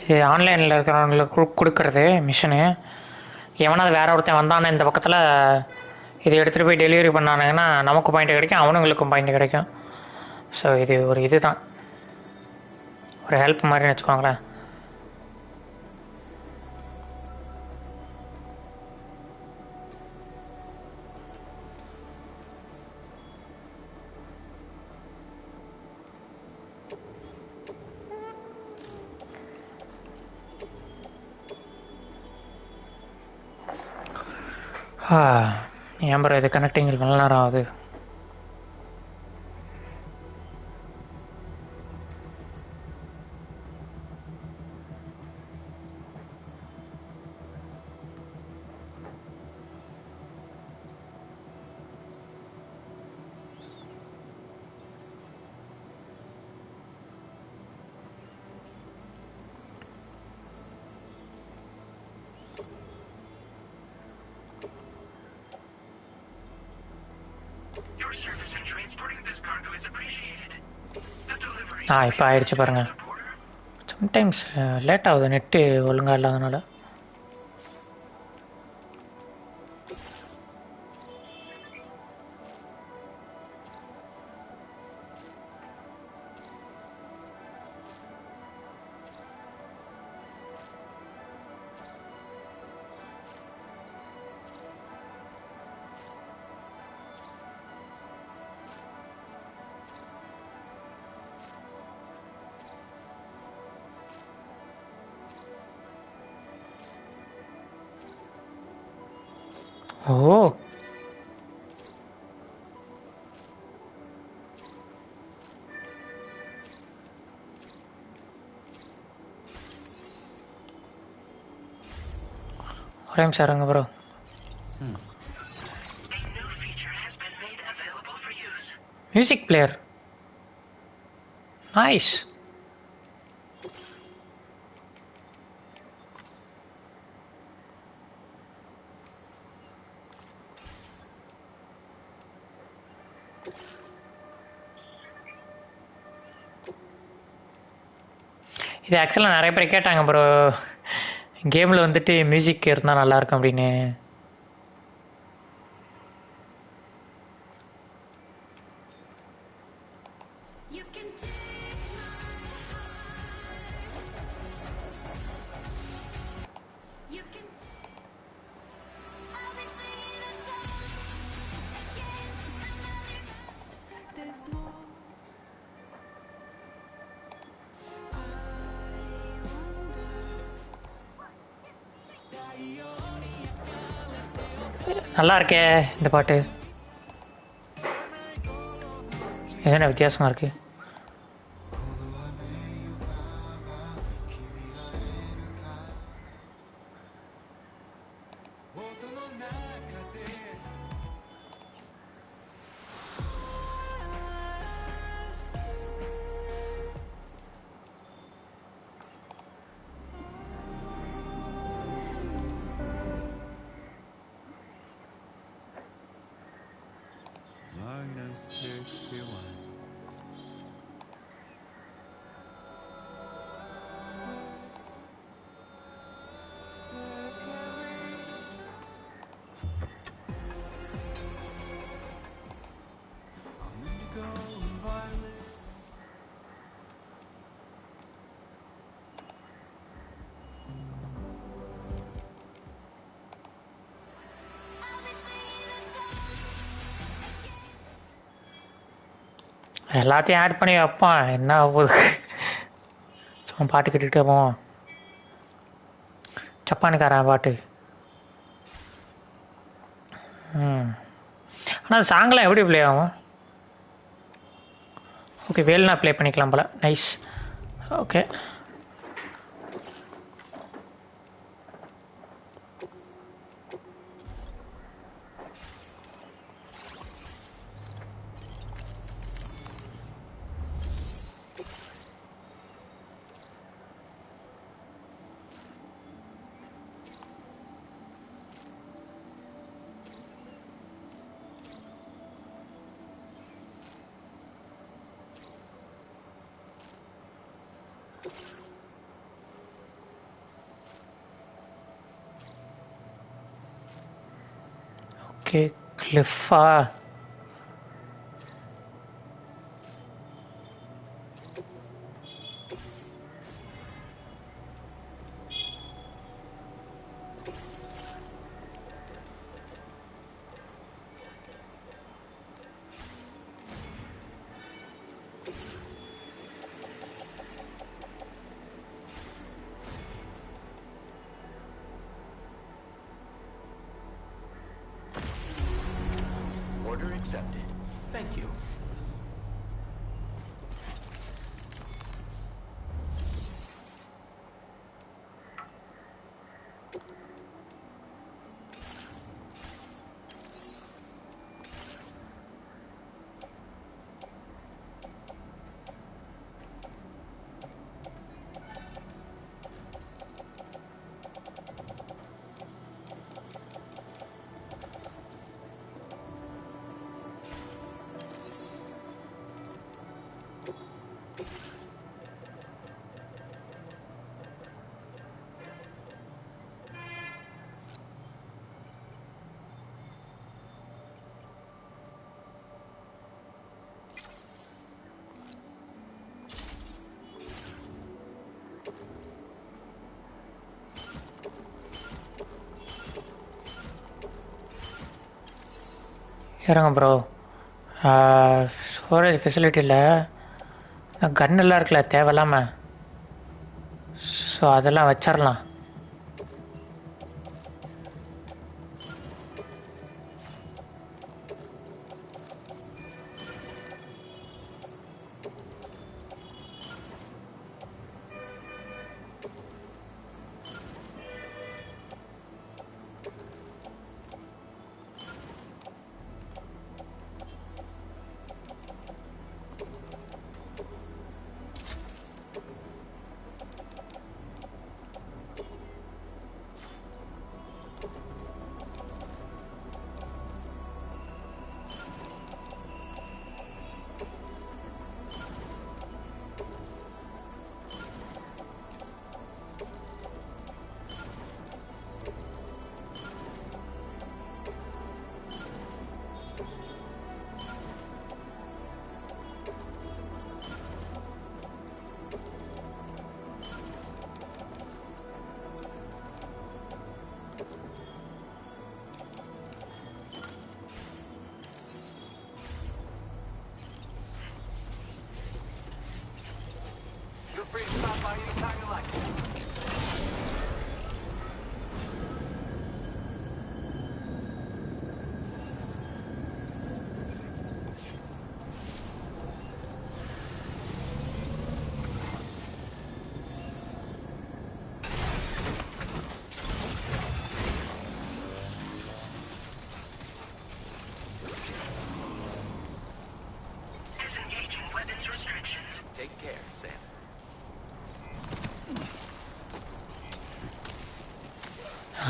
இது ஆன்லைனில் இருக்கிறவங்களுக்கு கொடுக்குறது machine. எவனாவது வேற ஒருத்தன் வந்தானே இந்த பக்கத்தில் இதை எடுத்துகிட்டு போய் டெலிவரி பண்ணானுங்கன்னா நமக்கு பாயிண்ட் கிடைக்கும், அவனுங்களுக்கும் பாயிண்ட் கிடைக்கும். ஸோ இது ஒரு இது தான், ஒரு ஹெல்ப் மாதிரின்னு வச்சுக்கோங்களேன். ஏன் ப்ரோ இது கனெக்டிங் இவ்வளோ நேரம் ஆகுது? இப்போ ஆயிடுச்சு பாருங்கள். சம்டைம்ஸ் லேட் ஆகுது நெட்டு ஒழுங்காக இல்லாதனால. ஓ, ஒரே நிமிஷம் இருங்க ப்ரோ. Music player, nice. இது ஆக்சுவலாக நிறைய பேர் கேட்டாங்க ப்ரோ, கேமில் வந்துட்டு மியூசிக் இருந்தால் நல்லாயிருக்கும் அப்படின்னு. நல்லா இருக்கே இந்த பாட்டு, என்ன வித்தியாசமாக இருக்கு. எல்லாத்தையும் ஆட் பண்ணி வைப்பான், என்ன ஆகுது. சும்மா பாட்டு கேட்டுக்கிட்டே போவோம். ஜப்பானுக்காரன் பாட்டு. ஆனால் சாங்கெலாம் எப்படி ப்ளே ஆகும்? ஓகே, வேல்னா ப்ளே பண்ணிக்கலாம் போல. நைஸ். ஓகே, ஓகே கிளிஃபா. Order accepted. Thank you. இறங்க ப்ரோ. ஸ்டோரேஜ் ஃபெசிலிட்டியில் கன்னெல்லாம் இருக்குல்ல தேவையில்லாமல், ஸோ அதெல்லாம் வச்சிடலாம். Feel free to stop by anytime you like. Disengaging weapons restrictions. Take care, Sam.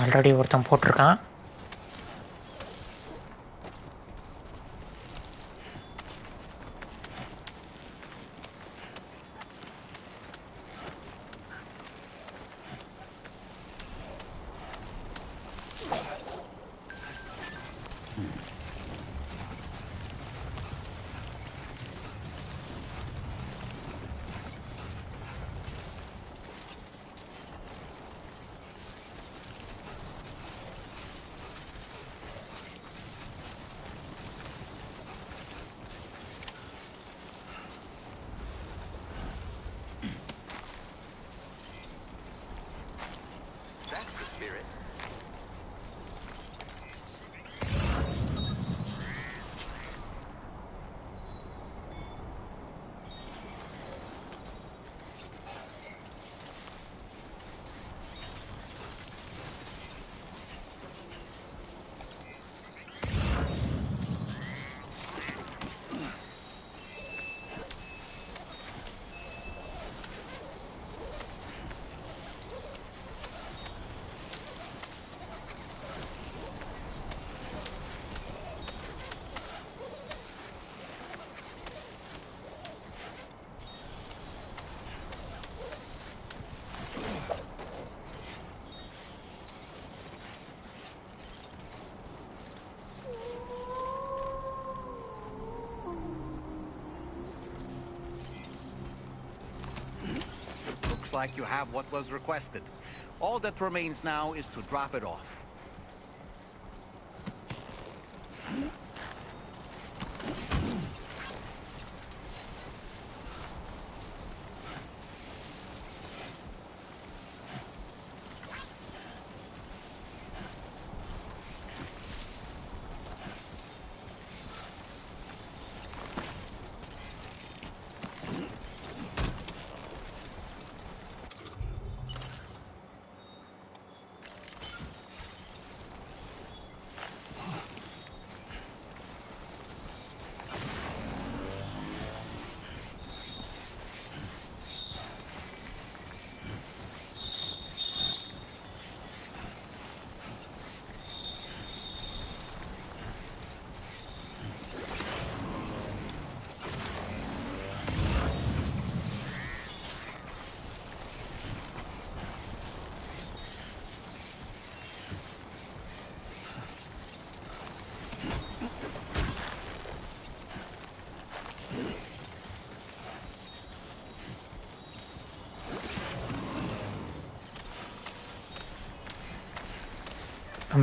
Already ஒருத்தன் போட்டிருக்கான். Looks like you have what was requested. All that remains now is to drop it off.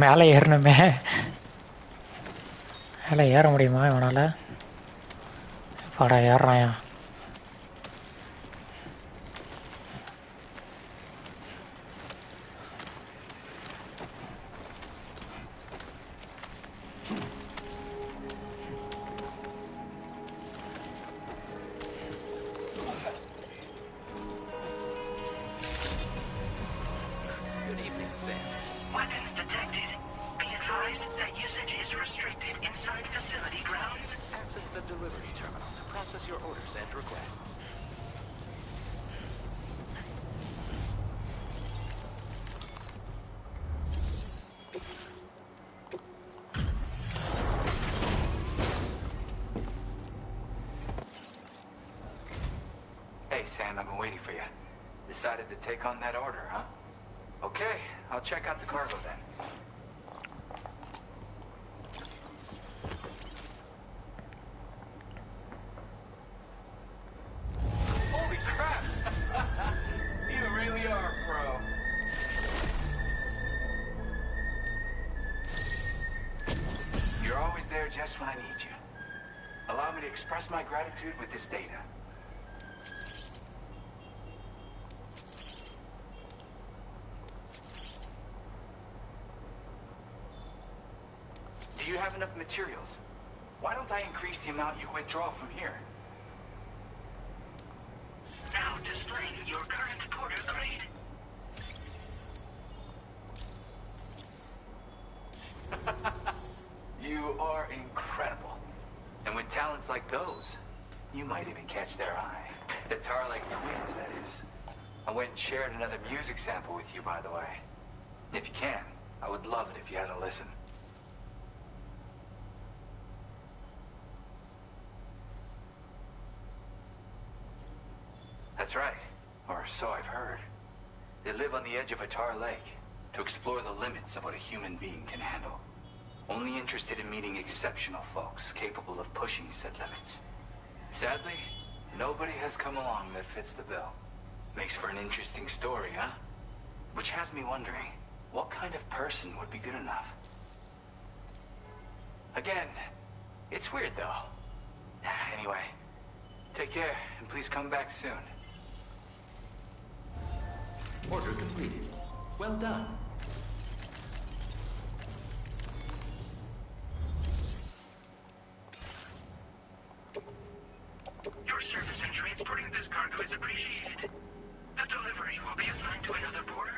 மேலே ஏறணுமே. மேலே ஏற முடியுமா இவனால்? பாடா ஏறுறாயா? Weapons detected. Be advised that usage is restricted inside facility grounds. Access the delivery terminal to process your orders and requests. Hey, Sam, I've been waiting for you. Decided to take on that order, huh? Okay, I'll check out the cargo then. Holy crap! You really are a pro. You're always there just when I need you. Allow me to express my gratitude with this data. Do you have enough materials? Why don't I increase the amount you withdraw from here? Now displaying your current porter grade. You are incredible. And with talents like those, you might even catch their eye. The Tarlake twins, that is. I went and shared another music sample with you, by the way. If you can, I would love it if you had a listen. That's right, or so I've heard. They live on the edge of a tar lake to explore the limits of what a human being can handle. Only interested in meeting exceptional folks capable of pushing said limits. Sadly, nobody has come along that fits the bill. Makes for an interesting story, huh? Which has me wondering, what kind of person would be good enough? Again, it's weird though. Anyway, take care and please come back soon. Order completed. Well done. Your service in transporting this cargo is appreciated. The delivery will be assigned to another porter.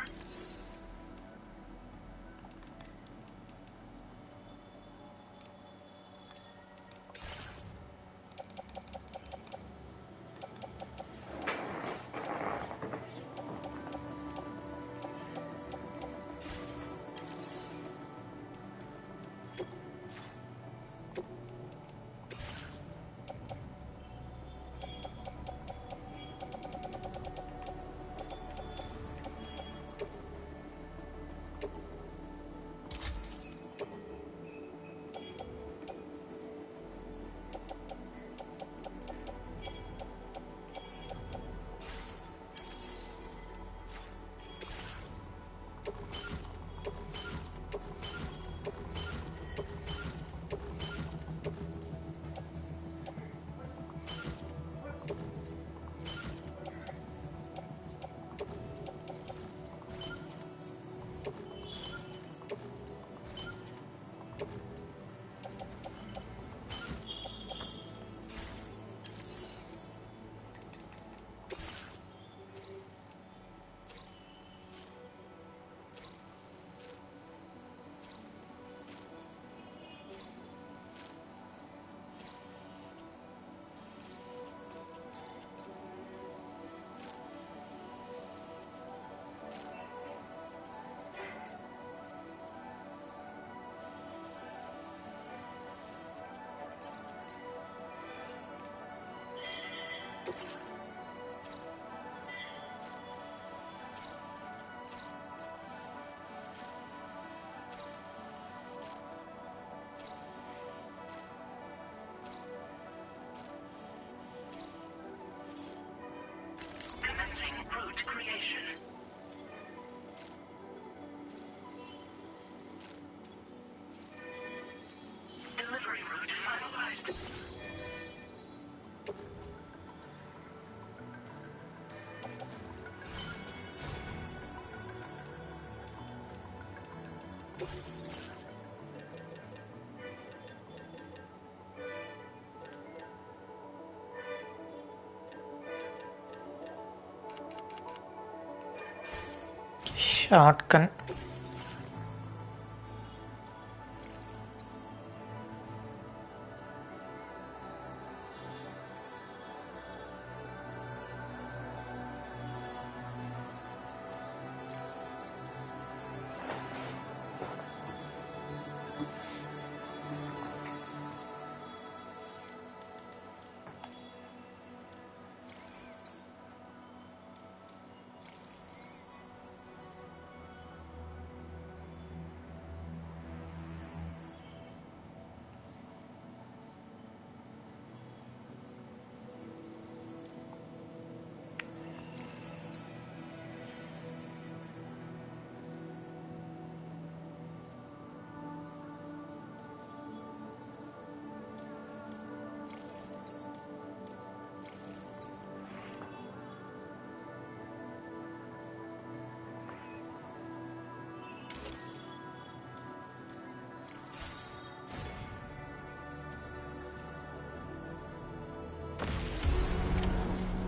Shotgun.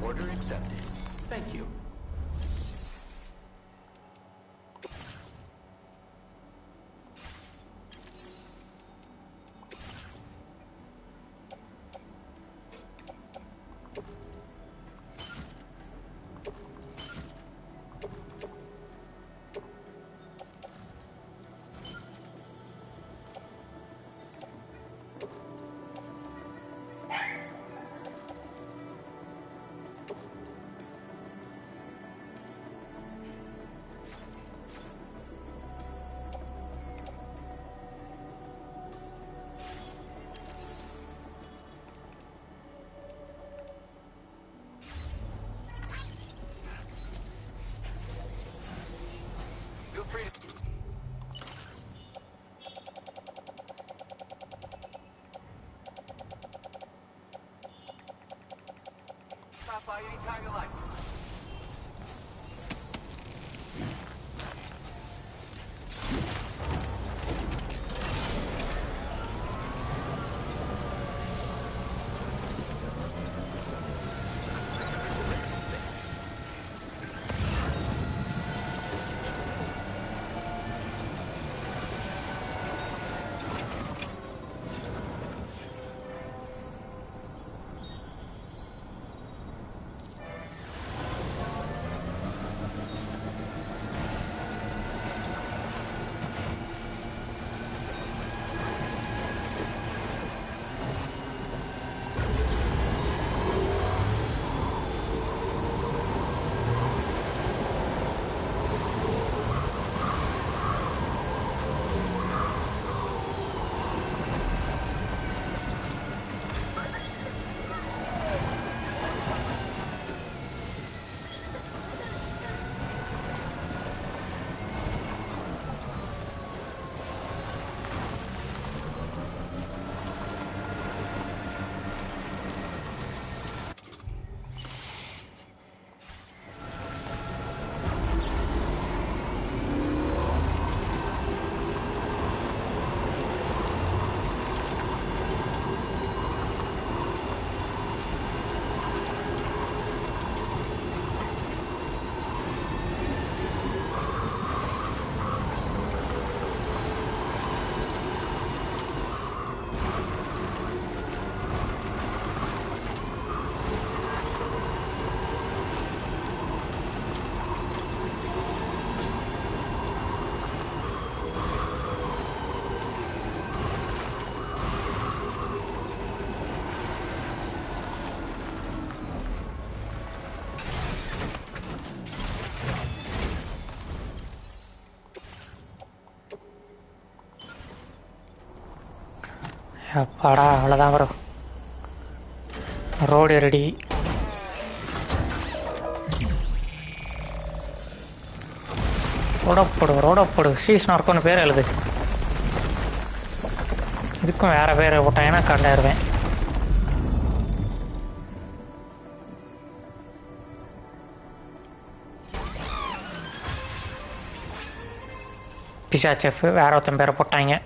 Order accepted. Thank you. Feel free to... Stop by anytime you like. அப்பாடா, அவ்வளோதான் bro. Road ready. ரோடப்படு ஸ்ரீஸ் நார்க்கோன்னு பேர் எழுது. இதுக்கும் வேறு பேர் போட்டாங்கன்னா கண்டாயிருவேன். பிஷா செஃப் வேற ஒருத்தன் பேரை போட்டாங்க.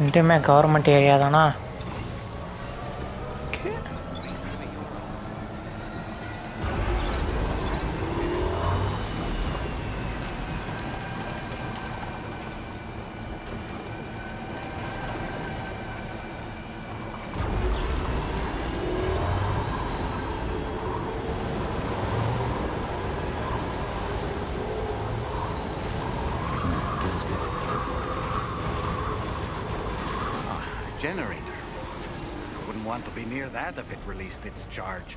ரெண்டுமே கவர்மெண்ட் ஏரியா தானா? Generator. Wouldn't want to be near that if it released its charge.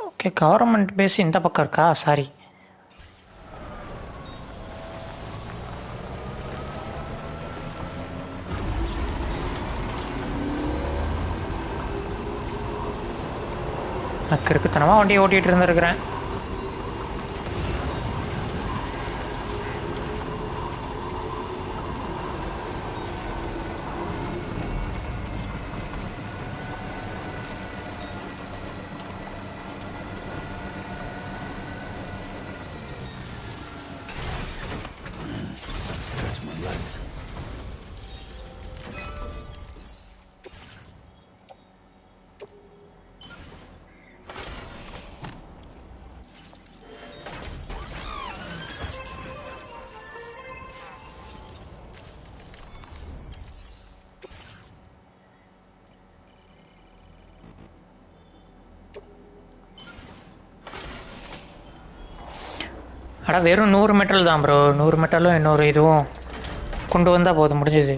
Okay, government base இந்த பக்கம் இருக்கா? சாரி. நான் கிறுக்குத்தனமாக வண்டியை ஓட்டிகிட்டு இருந்திருக்கிறேன். ஆனால் வெறும் 100 மீட்டர் தான் ப்ரோ. 100 மீட்டரில் இன்னொரு இதுவும் கொண்டு வந்தால் போதும், முடிஞ்சது.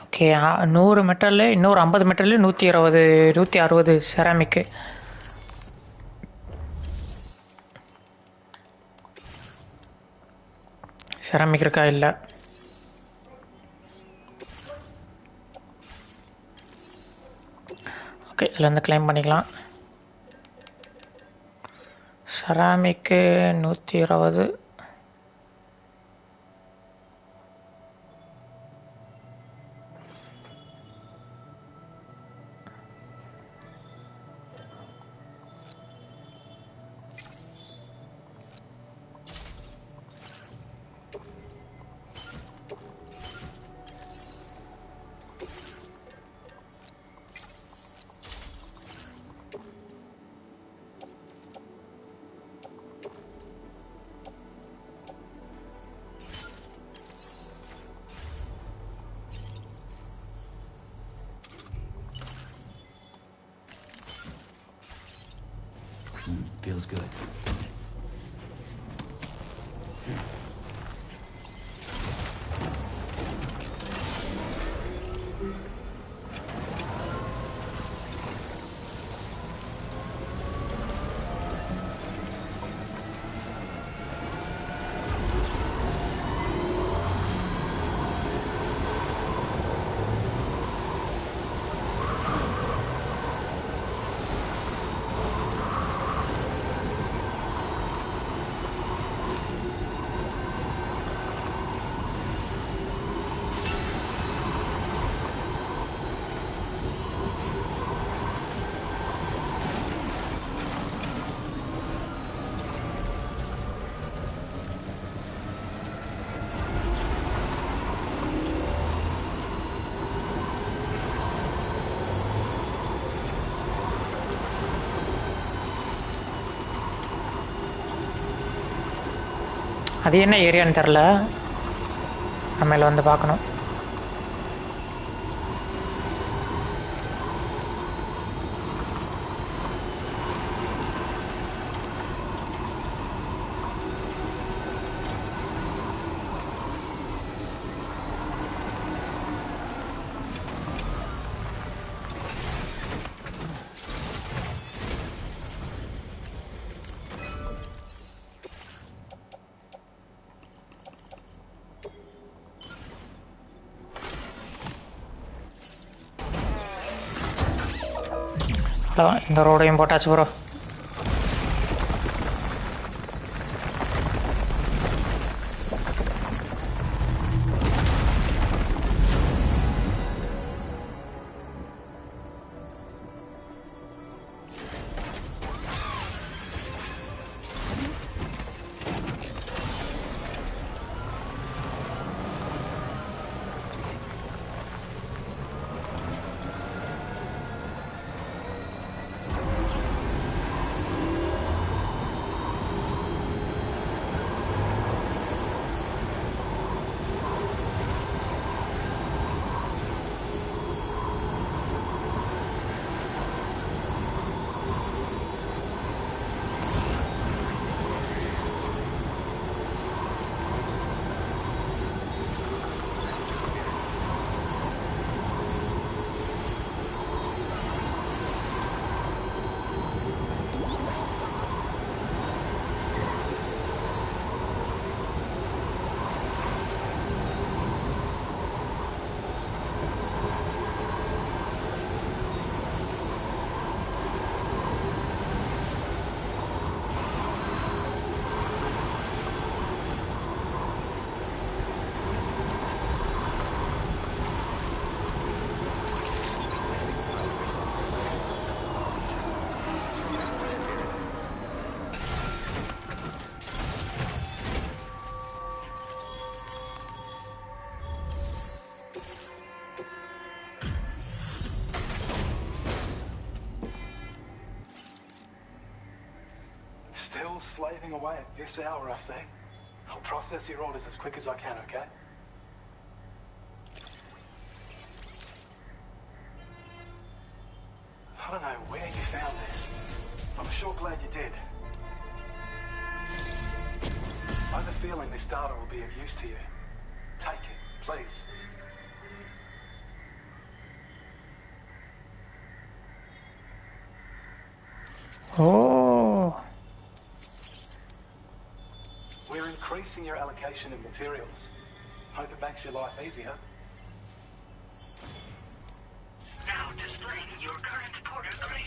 ஓகே, 100 மீட்டரில் இன்னொரு 50 மீட்டர்லேயும் 160 செராமிக்கு. செராமிக் இருக்கா? இல்லை. ஓகே, இதுலேருந்து கிளைம் பண்ணிக்கலாம். செராமிக்கு 120. Feels good. அது என்ன ஏரியான்னு தெரில. நம்மள வந்து பார்க்கணும். இந்த ரோடையும் போட்டாச்சு bro. Slaving away at this hour, I say. I'll process your orders as quick as I can, okay? I don't know where you found this. I'm sure glad you did. I have a feeling this data will be of use to you. Take it, please. Oh. increasing your allocation of materials. Hope it makes your life easier. Now displaying your current porter grade.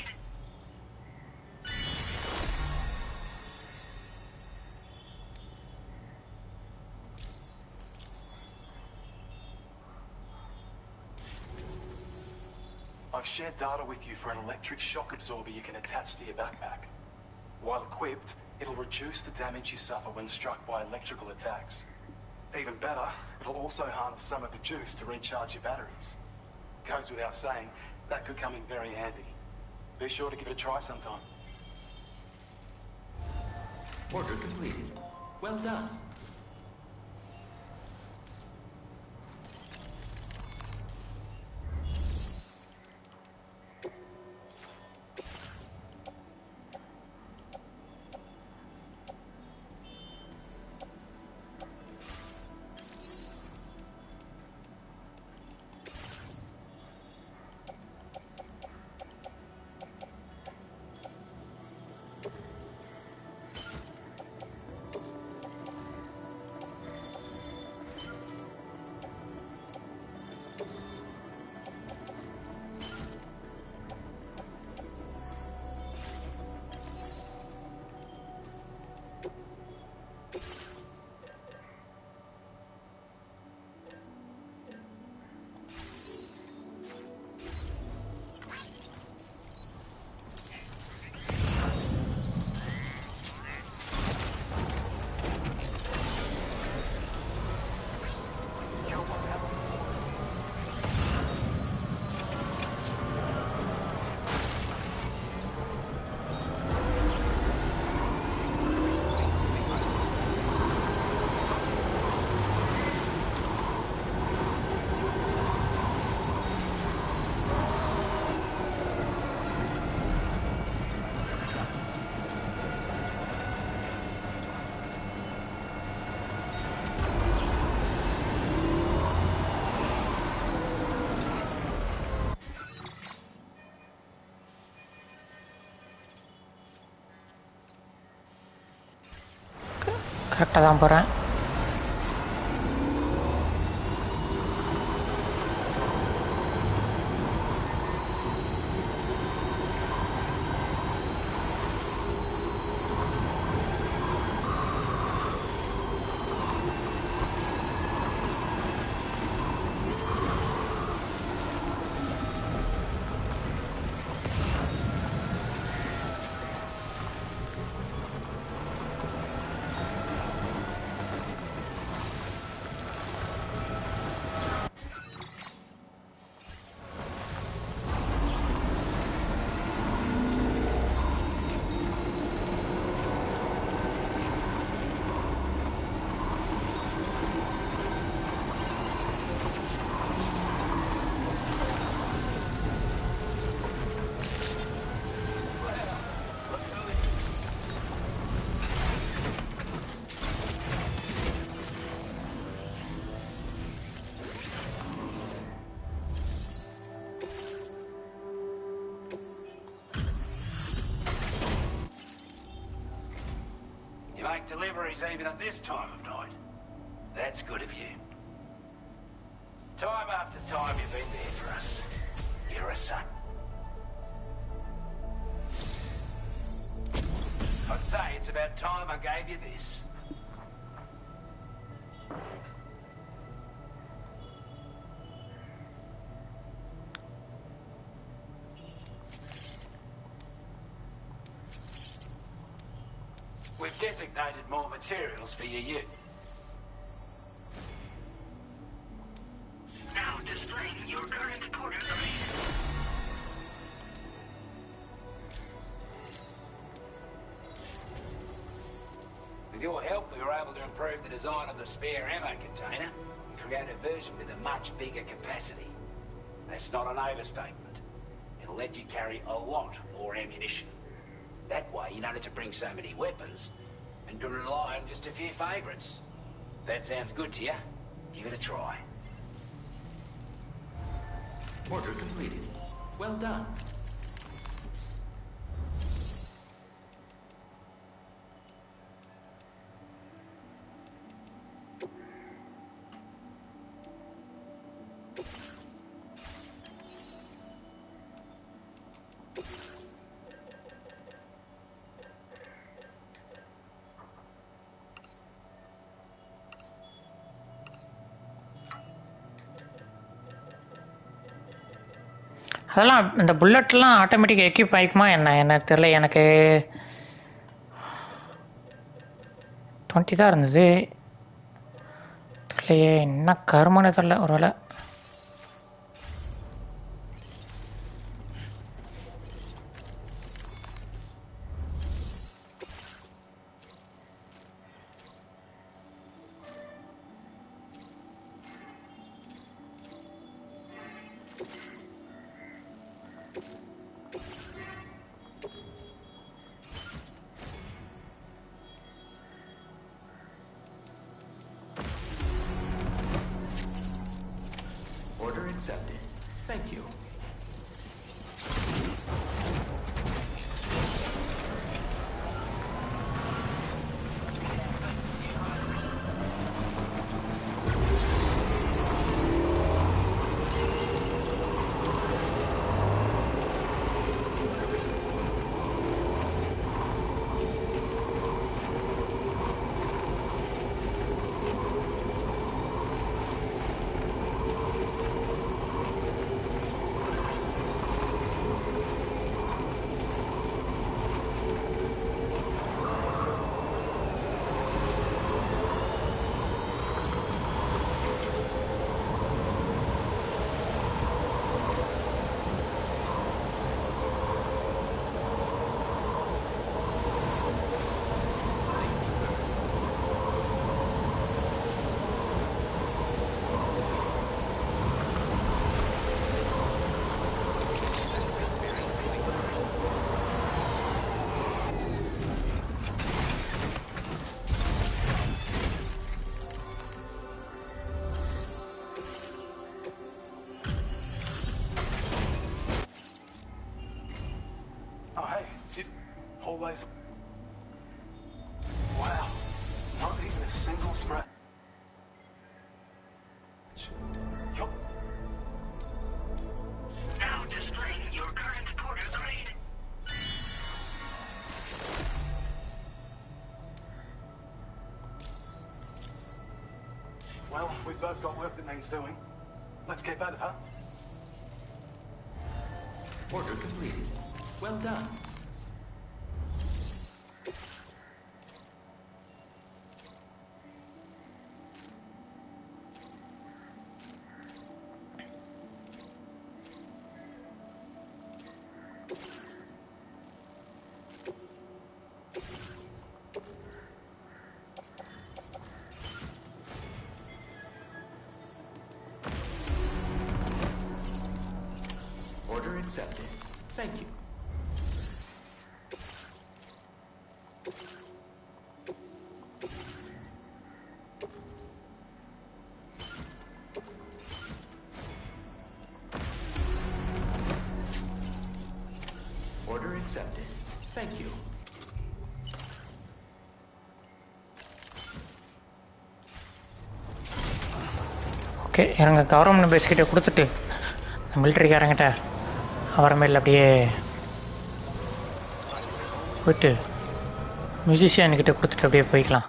I've shared data with you for an electric shock absorber you can attach to your backpack. While equipped, it'll reduce the damage you suffer when struck by electrical attacks. Even better, it'll also harness some of the juice to recharge your batteries. Goes without saying, that could come in very handy. Be sure to give it a try sometime. Order completed. Well done. கரெக்டாக தான் போகிறேன். Make deliveries even at this time of night. That's good of you. Time after time you've been there for us. You're a son. I'd say it's about time I gave you this. We've designated more materials for your use. Now displaying your current porter grade. With your help, we were able to improve the design of the spare ammo container and create a version with a much bigger capacity. That's not an overstatement. It'll let you carry a lot more ammunition. That way, you don't have to bring so many weapons and to rely on just a few favourites. That sounds good to you? Give it a try. Order completed. Well done. அதெல்லாம் இந்த புல்லட்லாம் ஆட்டோமேட்டிக்காக equip ஆகிக்குமா என்ன தெரில. எனக்கு 20 தான் இருந்தது. தெரியலையே என்ன கருமானே தெரில. ஒரு வேளை Order accepted. Thank you. Always. Wow. Not even a single scratch. Yup. Now displaying your current porter grade. Well, we've both got work that needs doing. Let's get at it, huh? Order completed. Well done. Order accepted. Thank you. Order accepted. Thank you. Okay, எனக்கு government பேஸ்கிட்ட கொடுத்துட்டு மிலிட்ரிக்காரங்கிட்ட அப்புறமேல அப்படியே போயிட்டு மியூசிஷியன்கிட்ட கொடுத்துட்டு அப்படியே போய்க்கலாம்.